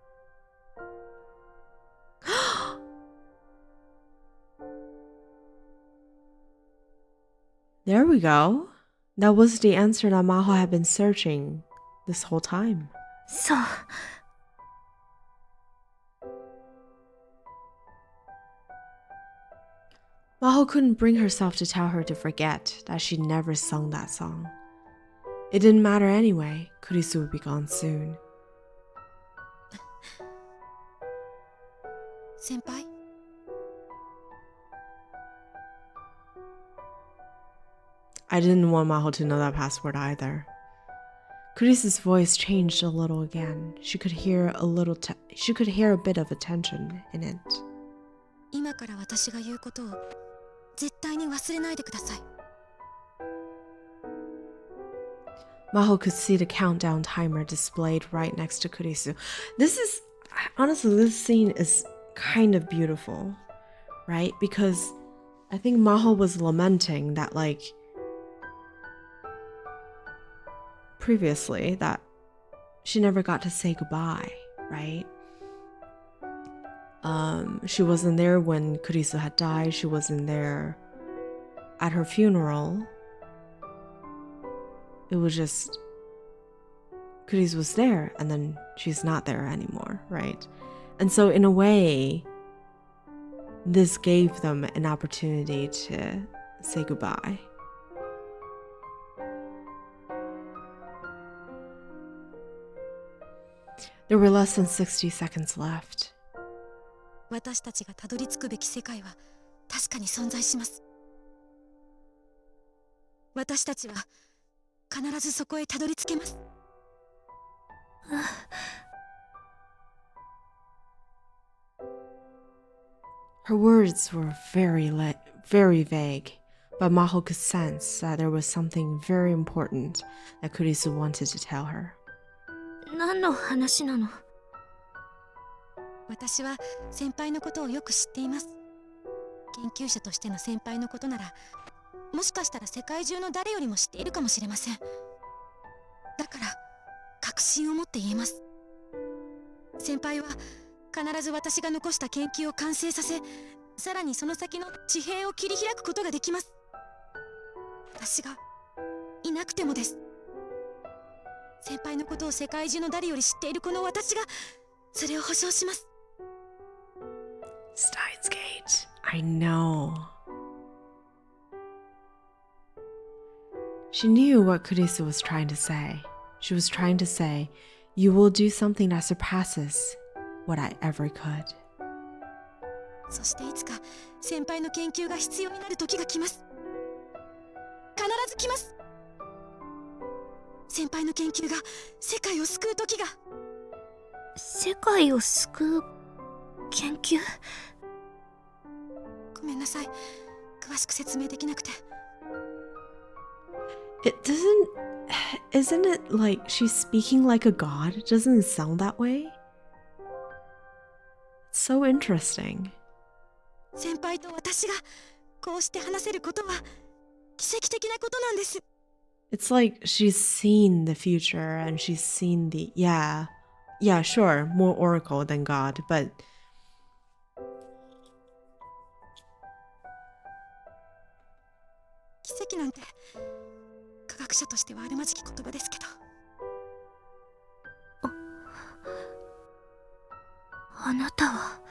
There we go. That was the answer that Maho had been searching this whole time. そう。Maho couldn't bring herself to tell her to forget that she'd never sung that song. It didn't matter anyway. Kurisu would be gone soon. 先輩、 I didn't want Maho to know that password either. Kurisu's voice changed a little again. She could hear a bit of a tension in it. 今から私が言うことを絶対に忘れないでください。 Maho could see the countdown timer displayed right next to Kurisu. Honestly, this scene is kind of beautiful, right? Because I think Maho was lamenting that, like, previously, that she never got to say goodbye, right? She wasn't there when Kurisu had died. She wasn't there at her funeral. It was just Kurisu was there and then she's not there anymore, right? And so in a way, this gave them an opportunity to say goodbye. There were less than 60 seconds left. 私たちがたどり着くべき世界は確かに存在します。私たちは必ずそこへたどり着けます。Her words were very very vague, but Maho could sense that there was something very important that Kurisu wanted to tell her. 何の話なの？私は先輩のことをよく知っています。研究者としての先輩のことなら、もしかしたら世界中の誰よりも知っているかもしれません。だから確信を持って言えます。先輩は必ず私が残した研究を完成させ、さらにその先の地平を切り開くことができます。私がいなくてもです。先輩のことを世界中の誰より知っているこの私がそれを保証します。 Steins Gate. I know. She knew what Kurisu was trying to say. She was trying to say, you will do something that surpasses what I ever could. そしていつか先輩の研究が必要になる時が来ます。必ず来ます。先輩の研究が世界を救う時が。世界を救う研究？ごめんなさい。詳しく説明できなくて。Isn't it like she's speaking like a god? It doesn't sound that way. It's so interesting. 先輩と私がこうして話せることは奇跡的なことなんです。It's like she's seen the future and she's seen the yeah, sure, more oracle than God, but 奇跡なんて科学者としてはあるまじき言葉ですけど。あなたは。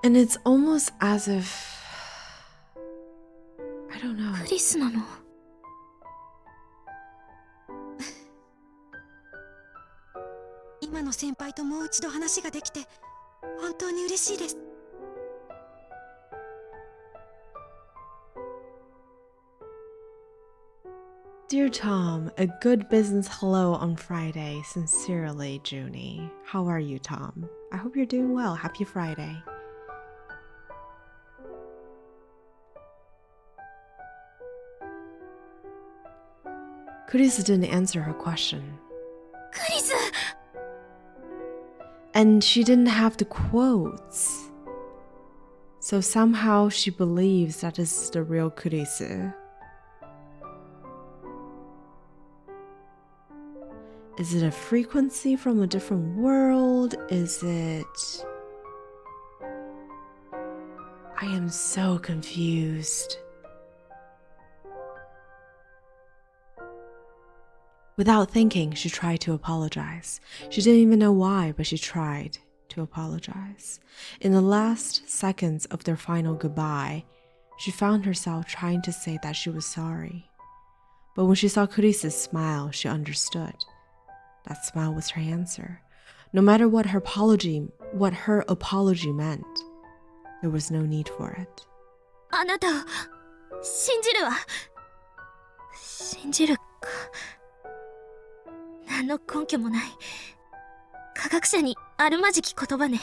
And it's almost as if I don't know. クリスなの？今の先輩ともう一度話ができて本当に嬉しいです。Dear Tom, a good business hello on Friday. Sincerely, Junie. How are you, Tom? I hope you're doing well. Happy Friday. Kurisu didn't answer her question. クリス！ And she didn't have the quotes. So somehow she believes that this is the real Kurisu. Is it a frequency from a different world? Is it... I am so confused. Without thinking, she tried to apologize. She didn't even know why, but she tried to apologize. In the last seconds of their final goodbye, she found herself trying to say that she was sorry. But when she saw Kurisu's smile, she understood. That smile was her answer. No matter what her apology meant, there was no need for it. あなたを信じるわ。信じるか。何の根拠もない科学者にあるまじき言葉ね。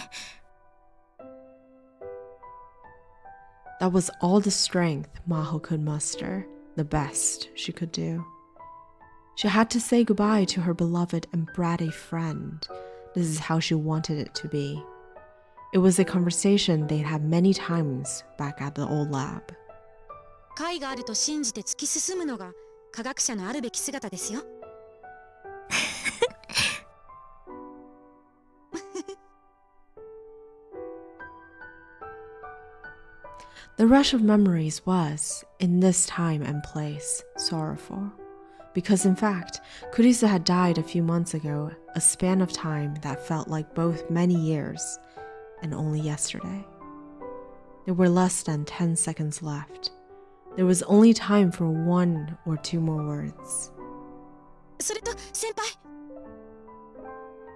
That was all the strength Maho could muster, the best she could do. She had to say goodbye to her beloved and bratty friend. This is how she wanted it to be. It was a conversation they'd had many times back at the old lab. 解があると信じて突き進むのが科学者のあるべき姿ですよ。The rush of memories was, in this time and place, sorrowful. Because in fact, Kurisu had died a few months ago, a span of time that felt like both many years and only yesterday. There were less than 10 seconds left. There was only time for 1 or 2 more words. それと先輩、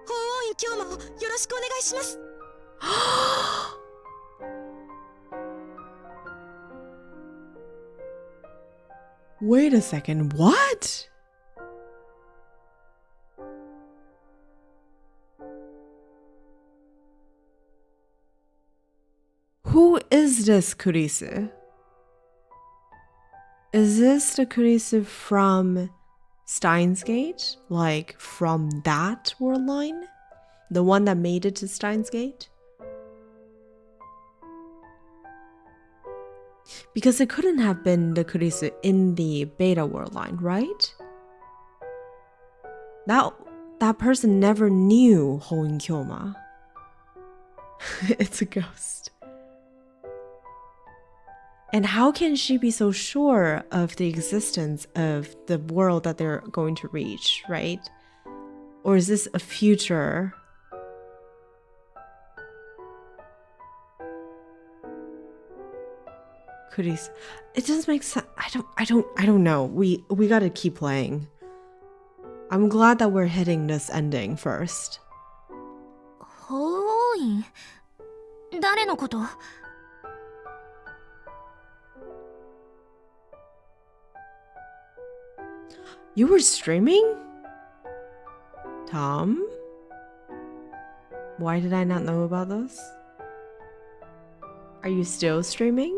法王院教魔をよろしくお願いします。Wait a second, what? is this Kurisu? Is this the Kurisu from Steins Gate? Like from that world line? The one that made it to Steins Gate? Because it couldn't have been the Kurisu in the beta world line, right? That person never knew Hoin Kyoma. It's a ghost. And how can she be so sure of the existence of the world that they're going to reach, right? Or is this a future? Kurisu. It doesn't make sense. I don't know. We gotta keep playing. I'm glad that we're hitting this ending first. 法院誰のこと？ You were streaming? Tom? Why did I not know about this? Are you still streaming?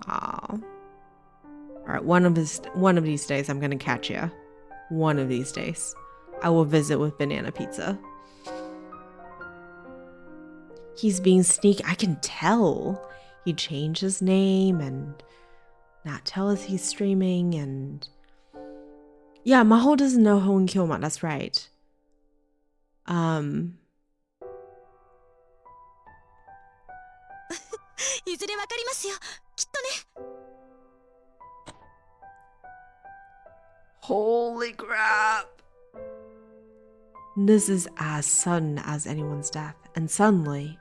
Aw. Alright, one of these days I'm gonna catch you. One of these days. I will visit with banana pizza. He's being sneaky. I can tell. He changed his name and not tell us he's streaming and... Yeah, Maho doesn't know Hoen Kyoma. That's right. いずれわかりますよ。きっとね。 Holy crap! This is as sudden as anyone's death, and suddenly,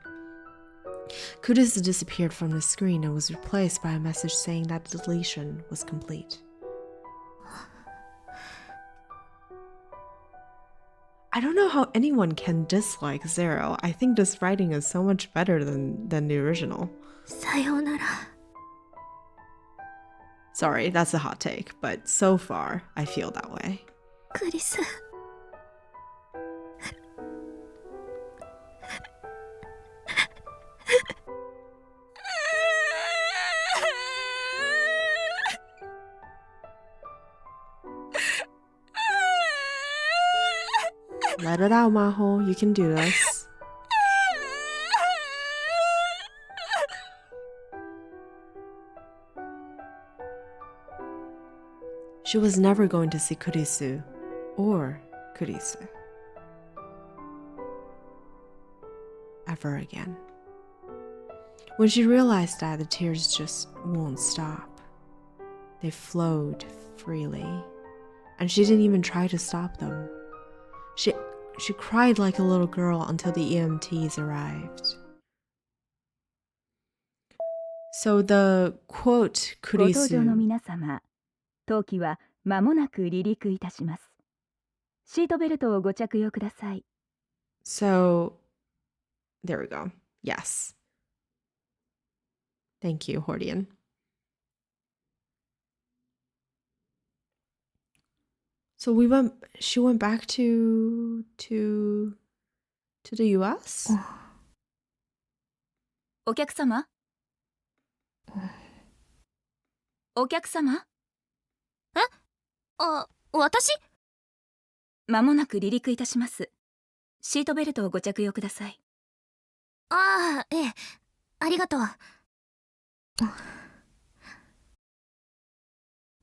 Kurisu disappeared from the screen and was replaced by a message saying that the deletion was complete. I don't know how anyone can dislike Zero. I think this writing is so much better than the original. さようなら。 Sorry, that's a hot take, but so far, I feel that way. クリス。 Let it out, Maho. You can do this. She was never going to see Kurisu or Kurisu ever again. When she realized that, the tears just won't stop. They flowed freely, and she didn't even try to stop them. She cried like a little girl until the EMTs arrived. So the quote ご搭乗の Kurisu. 皆様、当機は間もなく離陸いたします。シートベルトをご着用ください。So there we go. Yes. Thank you, Hordian. So she went back to the US? お客様？お客様？あ、私？間もなく離陸いたします。シートベルトをご着用ください。ああ、ええ。ありがとう。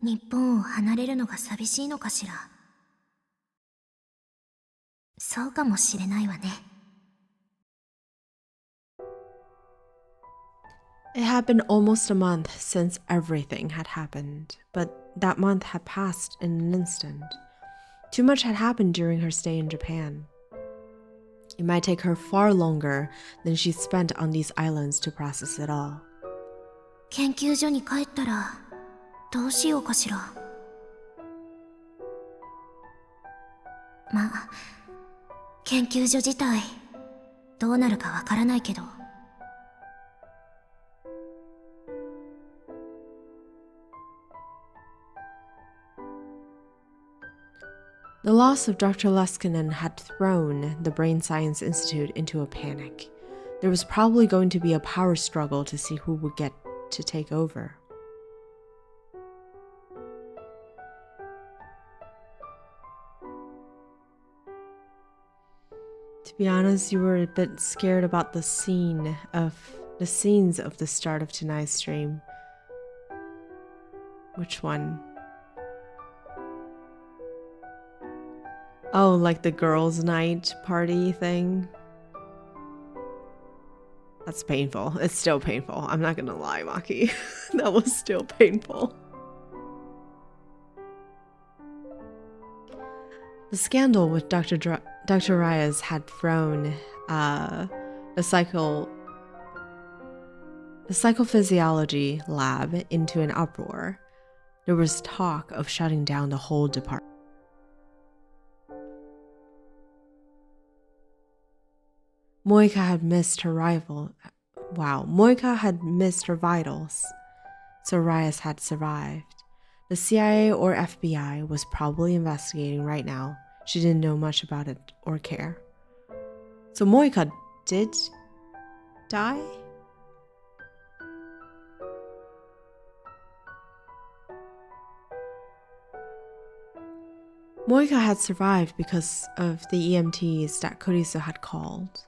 日本を離れるのが寂しいのかしら。そうかもしれないわね。It had been almost a month since everything had happened, but that month had passed in an instant. Too much had happened during her stay in Japan. It might take her far longer than she spent on these islands to process it all. 研究所に帰ったらどうしようかしら。まあ、研究所自体どうなるかわからないけど。The loss of Dr. Leskinen had thrown the Brain Science Institute into a panic. There was probably going to be a power struggle to see who would get to take over. To be honest, you were a bit scared about the scenes of the start of tonight's stream. Which one? Oh, like the girls' night party thing? That's painful. It's still painful. I'm not gonna lie, Maki. That was still painful. The scandal with Dr. Reyes had thrown the psychophysiology lab into an uproar. There was talk of shutting down the whole department. Moika had missed her vitals, so Reyes had survived. The CIA or FBI was probably investigating right now. She didn't know much about it or care. So Moika did die? Moika had survived because of the EMTs that Kurisu had called.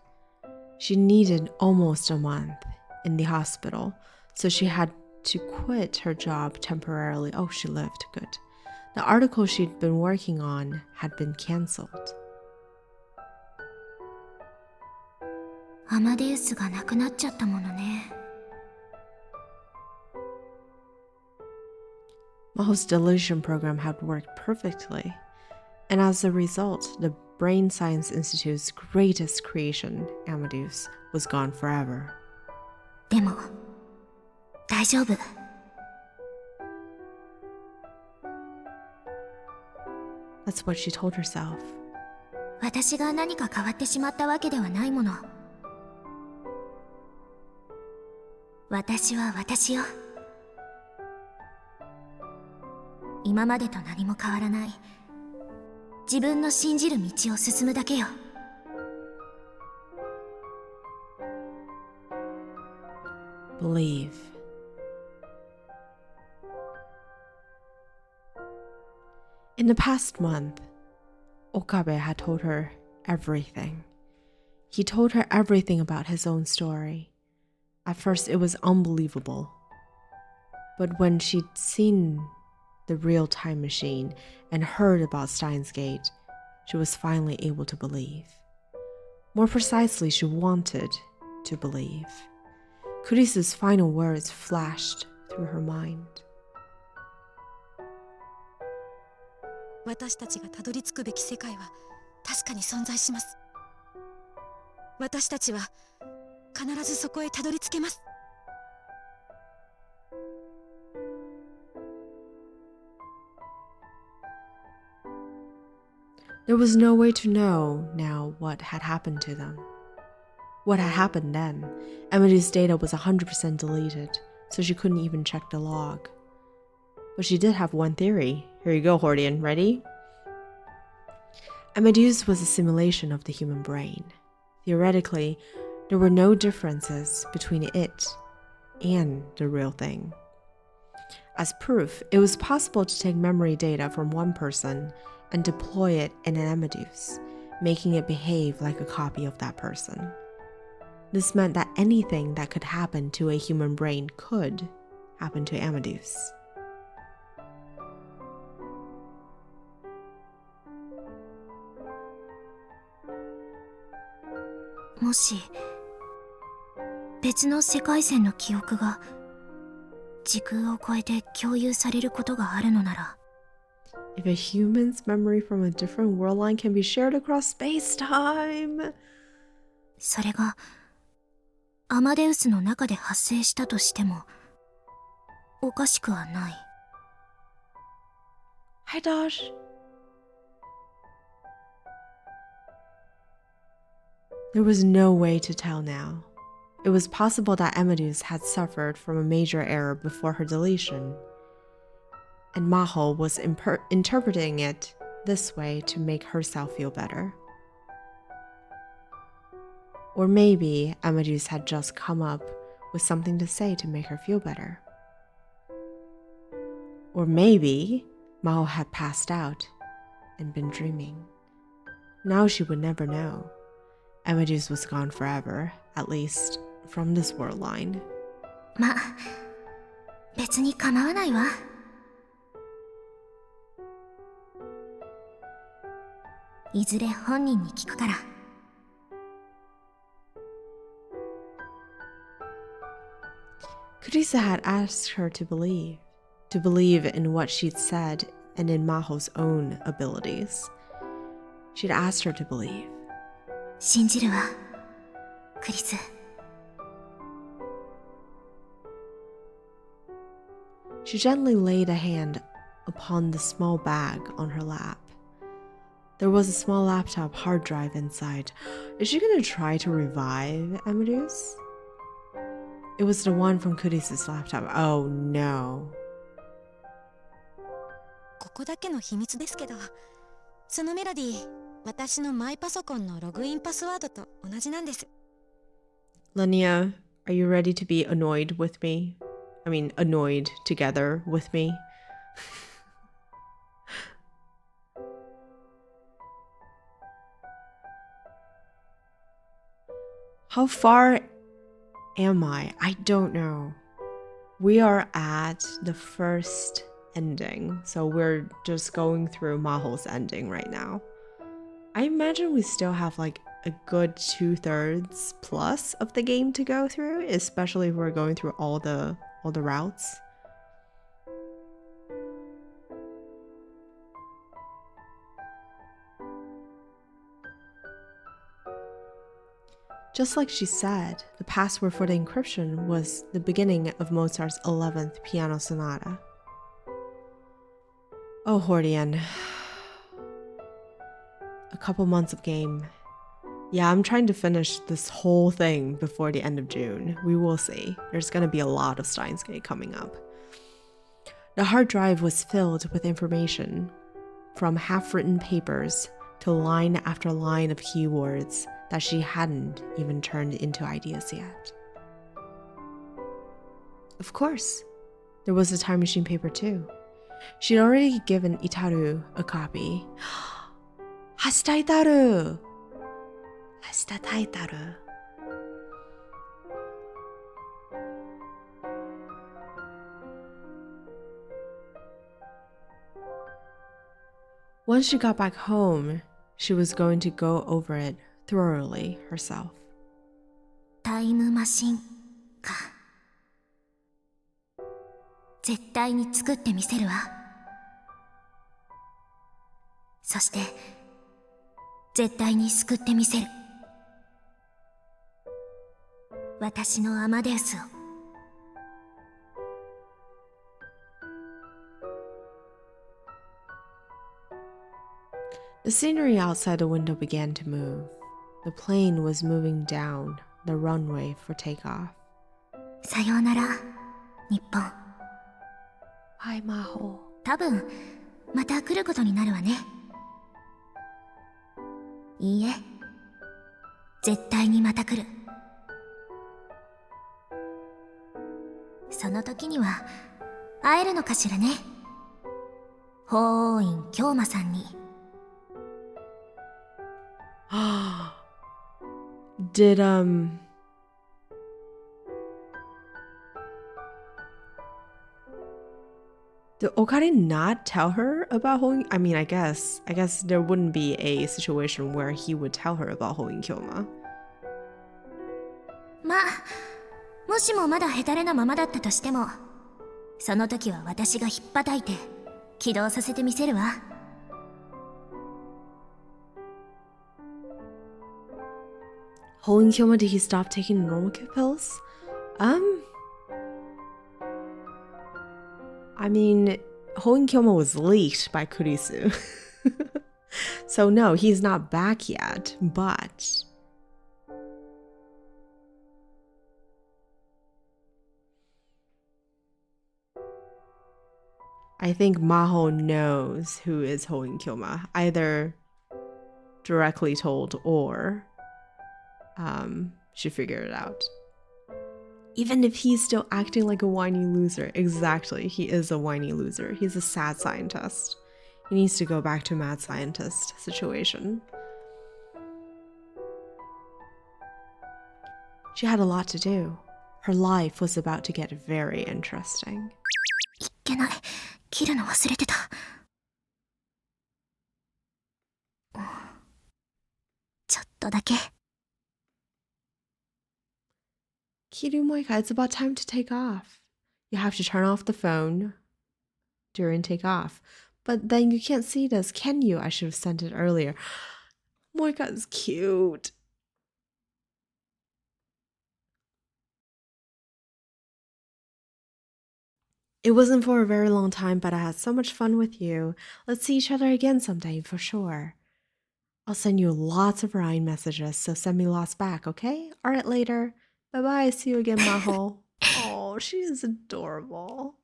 She needed almost a month in the hospital, so she had to quit her job temporarily. Oh, she lived. Good. The article she'd been working on had been cancelled. アマデウスが亡くなっちゃったものね。Maho's deletion program had worked perfectly, and as a result, the Brain Science Institute's greatest creation, Amadeus, was gone forever. でも、大丈夫。That's what she told herself. 私が何か変わってしまったわけではないもの。私は私よ。今までと何も変わらない。自分の信じる道を進むだけよ。Believe. In the past month, Okabe had told her everything. He told her everything about his own story. At first, it was unbelievable. But when she'd seen the real time machine and heard about Steins Gate, she was finally able to believe. More precisely, she wanted to believe. Kurisu's final words flashed through her mind. 私たちがたどり着くべき世界は確かに存在します。私たちは必ずそこへたどり着けます。There was no way to know now what had happened to them. What had happened then? Emily's data was 100% deleted, so she couldn't even check the log. But she did have one theory. Here you go, Hordian. Ready? Amadeus was a simulation of the human brain. Theoretically, there were no differences between it and the real thing. As proof, it was possible to take memory data from one person and deploy it in an Amadeus, making it behave like a copy of that person. This meant that anything that could happen to a human brain could happen to Amadeus. Moshi, 別の世界線の記憶が時空を超えて共有されることがあるのなら If a human's memory from a different world line can be shared across space-time, それがアマデウスの中で発生したとしてもおかしくはない。Hi, Dosh. There was no way to tell now. It was possible that Amadeus had suffered from a major error before her deletion, and Maho was interpreting it this way to make herself feel better. Or maybe Amadeus had just come up with something to say to make her feel better. Or maybe Maho had passed out and been dreaming. Now she would never know. Amadeus was gone forever, at least from this world line. ま、別に構わないわ。いずれ本人に聞くから。Kurisa had asked her to believe in what she'd said and in Maho's own abilities. She'd asked her to believe. 信じるわ、クリス。She gently laid a hand upon the small bag on her lap. There was a small laptop hard drive inside. Is she gonna try to revive Amadeus? It was the one from Kurisa's laptop. Oh no. ここだけの秘密ですけど、そのメロディー、私のマイパソコンのログインパスワードと同じなんです。Lenia, are you ready to be annoyed with me? I mean, annoyed together with me? How far am I? I don't know. We are at the first ending, so we're just going through Maho's ending right now. I imagine we still have like a good 2/3 plus of the game to go through, especially if we're going through all the routes. Just like she said, the password for the encryption was the beginning of Mozart's 11th piano sonata. Oh, Hordian. A couple months of game. Yeah, I'm trying to finish this whole thing before the end of June. We will see. There's gonna be a lot of Steins Gate coming up. The hard drive was filled with information, from half-written papers to line after line of keywords that she hadn't even turned into ideas yet. Of course, there was a time machine paper too. She'd already given Itaru a copy. Hashita Itaru! Hashita Itaru. Once she got back home, she was going to go over it thoroughly herself. タイムマシンか。絶対に作ってみせるわ。そして絶対に救ってみせる。私のアマデウスを。The scenery outside the window began to move. The plane was moving down the runway for takeoff. さようなら、日本。Hi, Maho. 多分また来ることになるわね。いいえ、絶対にまた来る。その時には会えるのかしらね。法王院京馬さんに。Did Okari not tell her about Hoin? I mean, I guess there wouldn't be a situation where he would tell her about Hoin Kyoma. まあ、もしもまだヘタレなままだったとしても、その時は私が引っ叩いて起動させてみせるわ。Hoin Kyoma, did he stop taking normal pills? I mean, Hoin Kyoma was leaked by Kurisu. So no, he's not back yet, but... I think Maho knows who is Hoin Kyoma, either directly told or she figured it out. Even if he's still acting like a whiny loser, exactly, he is a whiny loser. He's a sad scientist. He needs to go back to mad scientist situation. She had a lot to do. Her life was about to get very interesting. いけない。切るの忘れてた。ちょっとだけ。Kiru Moika, it's about time to take off. You have to turn off the phone during takeoff. But then you can't see this, can you? I should have sent it earlier. Moika is cute. It wasn't for a very long time, but I had so much fun with you. Let's see each other again someday, for sure. I'll send you lots of Ryan messages, so send me lots back, okay? Alright, later. Bye-bye, see you again, Maho. Oh, she is adorable.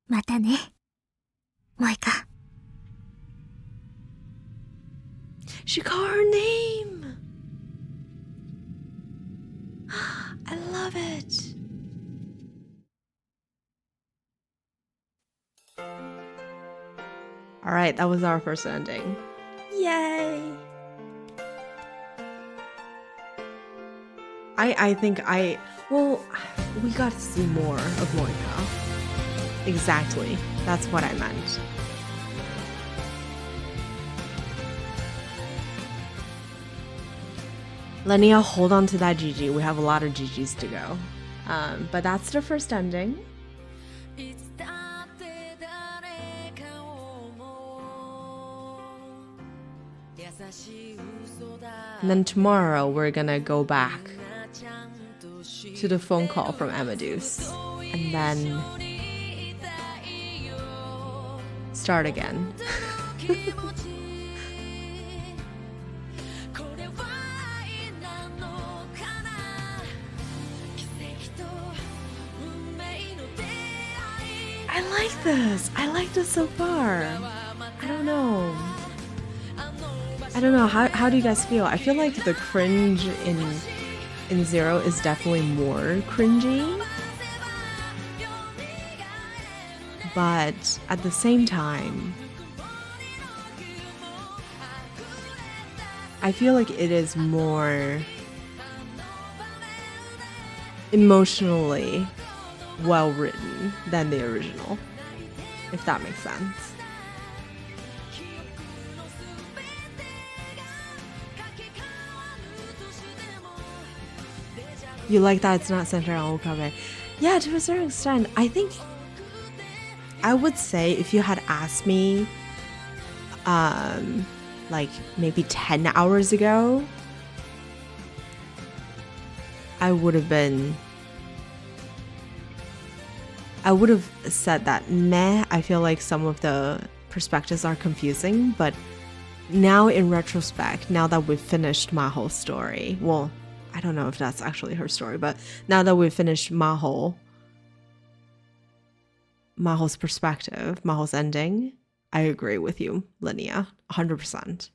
またね。萌香。She called her name! I love it! Alright, that was our first ending. Yay! I think well, we got to see more of Moika. Exactly. That's what I meant. Lenia, hold on to that GG. We have a lot of GGs to go. But that's the first ending. And then tomorrow we're gonna go back to the phone call from Amadeus and then start again. I like this. I like this so far. I don't know. How do you guys feel? I feel like the cringe in Zero is definitely more cringy. But at the same time, I feel like it is more emotionally well written than the original, if that makes sense. You like that it's not centered on Okabe? Yeah, to a certain extent. I think I would say if you had asked me like maybe 10 hours ago, I would have said that meh, I feel like some of the perspectives are confusing, but now in retrospect, now that we've finished Maho's story, well, I don't know if that's actually her story, but now that we've finished Maho's perspective, Maho's ending, I agree with you, Linnea, 100%.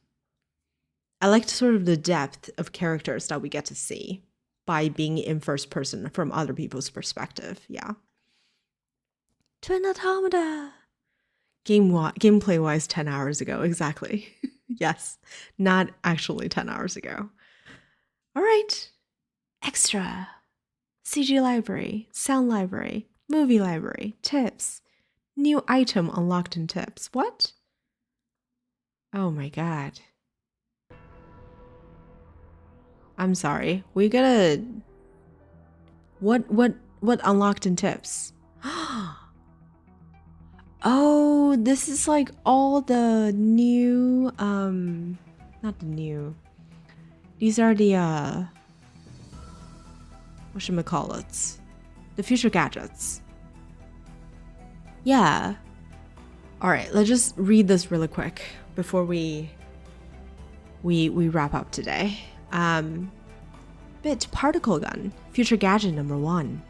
I liked sort of the depth of characters that we get to see by being in first person from other people's perspective, yeah. Twin Automata! Gameplay-wise, 10 hours ago, exactly. Yes, not actually 10 hours ago. All right, extra. CG library, sound library, movie library, tips. New item unlocked in tips. What? Oh my god. I'm sorry. We gotta... What unlocked in tips? Oh, this is like all the new, not the new. These are the, whatchamacallits? The future gadgets. Yeah. Alright, let's just read this really quick before we wrap up today. Bit particle gun, future gadget number 1.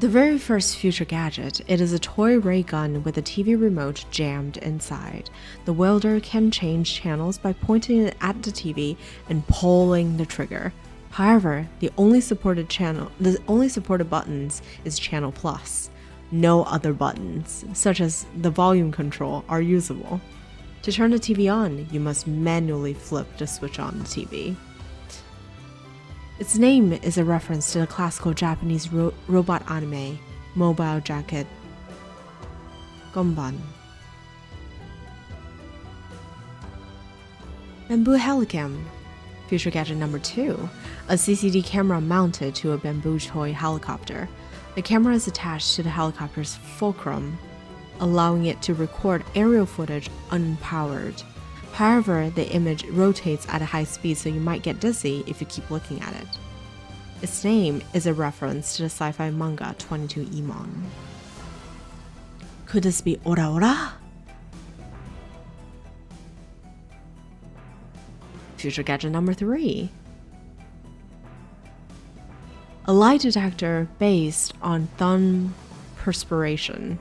The very first future gadget, it is a toy ray gun with a TV remote jammed inside. The wielder can change channels by pointing it at the TV and pulling the trigger. However, the only supported buttons is Channel Plus. No other buttons, such as the volume control, are usable. To turn the TV on, you must manually flip the switch on the TV. Its name is a reference to the classical Japanese robot anime, Mobile Jacket Gonban. Bamboo Helicam. Future gadget number 2, a CCD camera mounted to a bamboo toy helicopter. The camera is attached to the helicopter's fulcrum, allowing it to record aerial footage unpowered. However, the image rotates at a high speed, so you might get dizzy if you keep looking at it. Its name is a reference to the sci-fi manga 22 Imon. Could this be Ora Ora? Future gadget number 3. A lie detector based on thumb perspiration.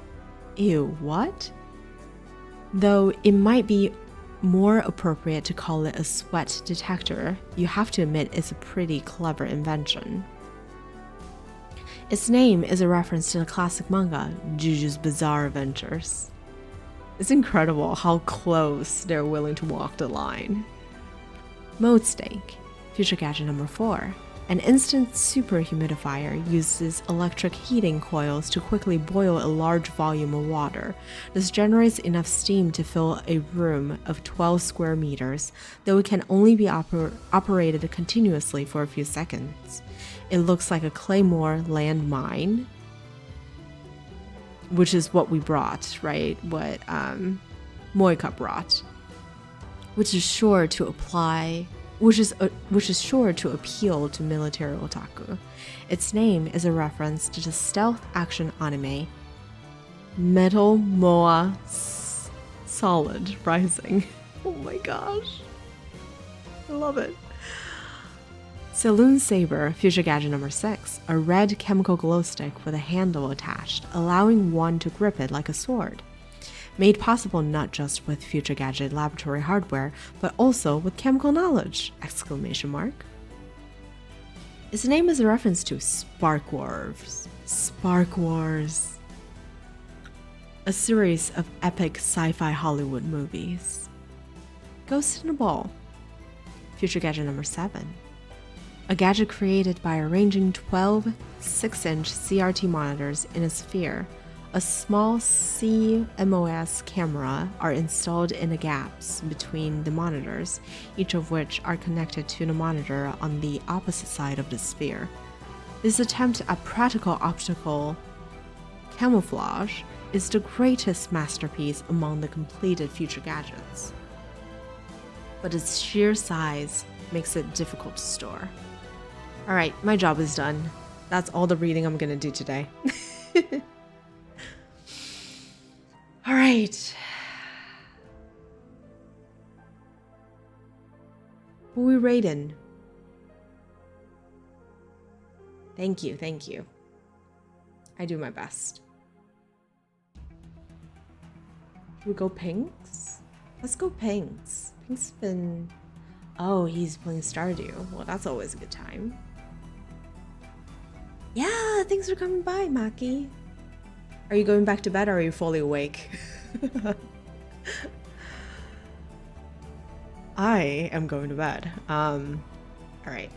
Ew, what? Though it might be more appropriate to call it a sweat detector, you have to admit it's a pretty clever invention. Its name is a reference to the classic manga, Juju's Bizarre Adventures. It's incredible how close they're willing to walk the line. Mode Steak. Future gadget number 4. An instant super humidifier uses electric heating coils to quickly boil a large volume of water. This generates enough steam to fill a room of 12 square meters, though it can only be operated continuously for a few seconds. It looks like a Claymore landmine, which is what we brought, right? What Moika brought, which is sure to appeal to military otaku. Its name is a reference to the stealth action anime Metal Moa Solid Rising. Oh my gosh, I love it. Saloon Saber. Future gadget number 6. A red chemical glow stick with a handle attached, allowing one to grip it like a sword. Made possible not just with Future Gadget laboratory hardware, but also with chemical knowledge! ! Its name is a reference to Spark Wars. Spark Wars. A series of epic sci-fi Hollywood movies. Ghost in a Ball. Future Gadget number 7. A gadget created by arranging 12 6-inch CRT monitors in a sphere. A small CMOS camera are installed in the gaps between the monitors, each of which are connected to the monitor on the opposite side of the sphere. This attempt at practical optical camouflage is the greatest masterpiece among the completed Future gadgets, but its sheer size makes it difficult to store. Alright, my job is done. That's all the reading I'm gonna do today. All right. Who we rating? Thank you, thank you. I do my best. We go Pinks? Let's go Pinks. Pink's been... Oh, he's playing Stardew. Well, that's always a good time. Yeah, thanks for coming by, Maki. Are you going back to bed or are you fully awake? I am going to bed. All right.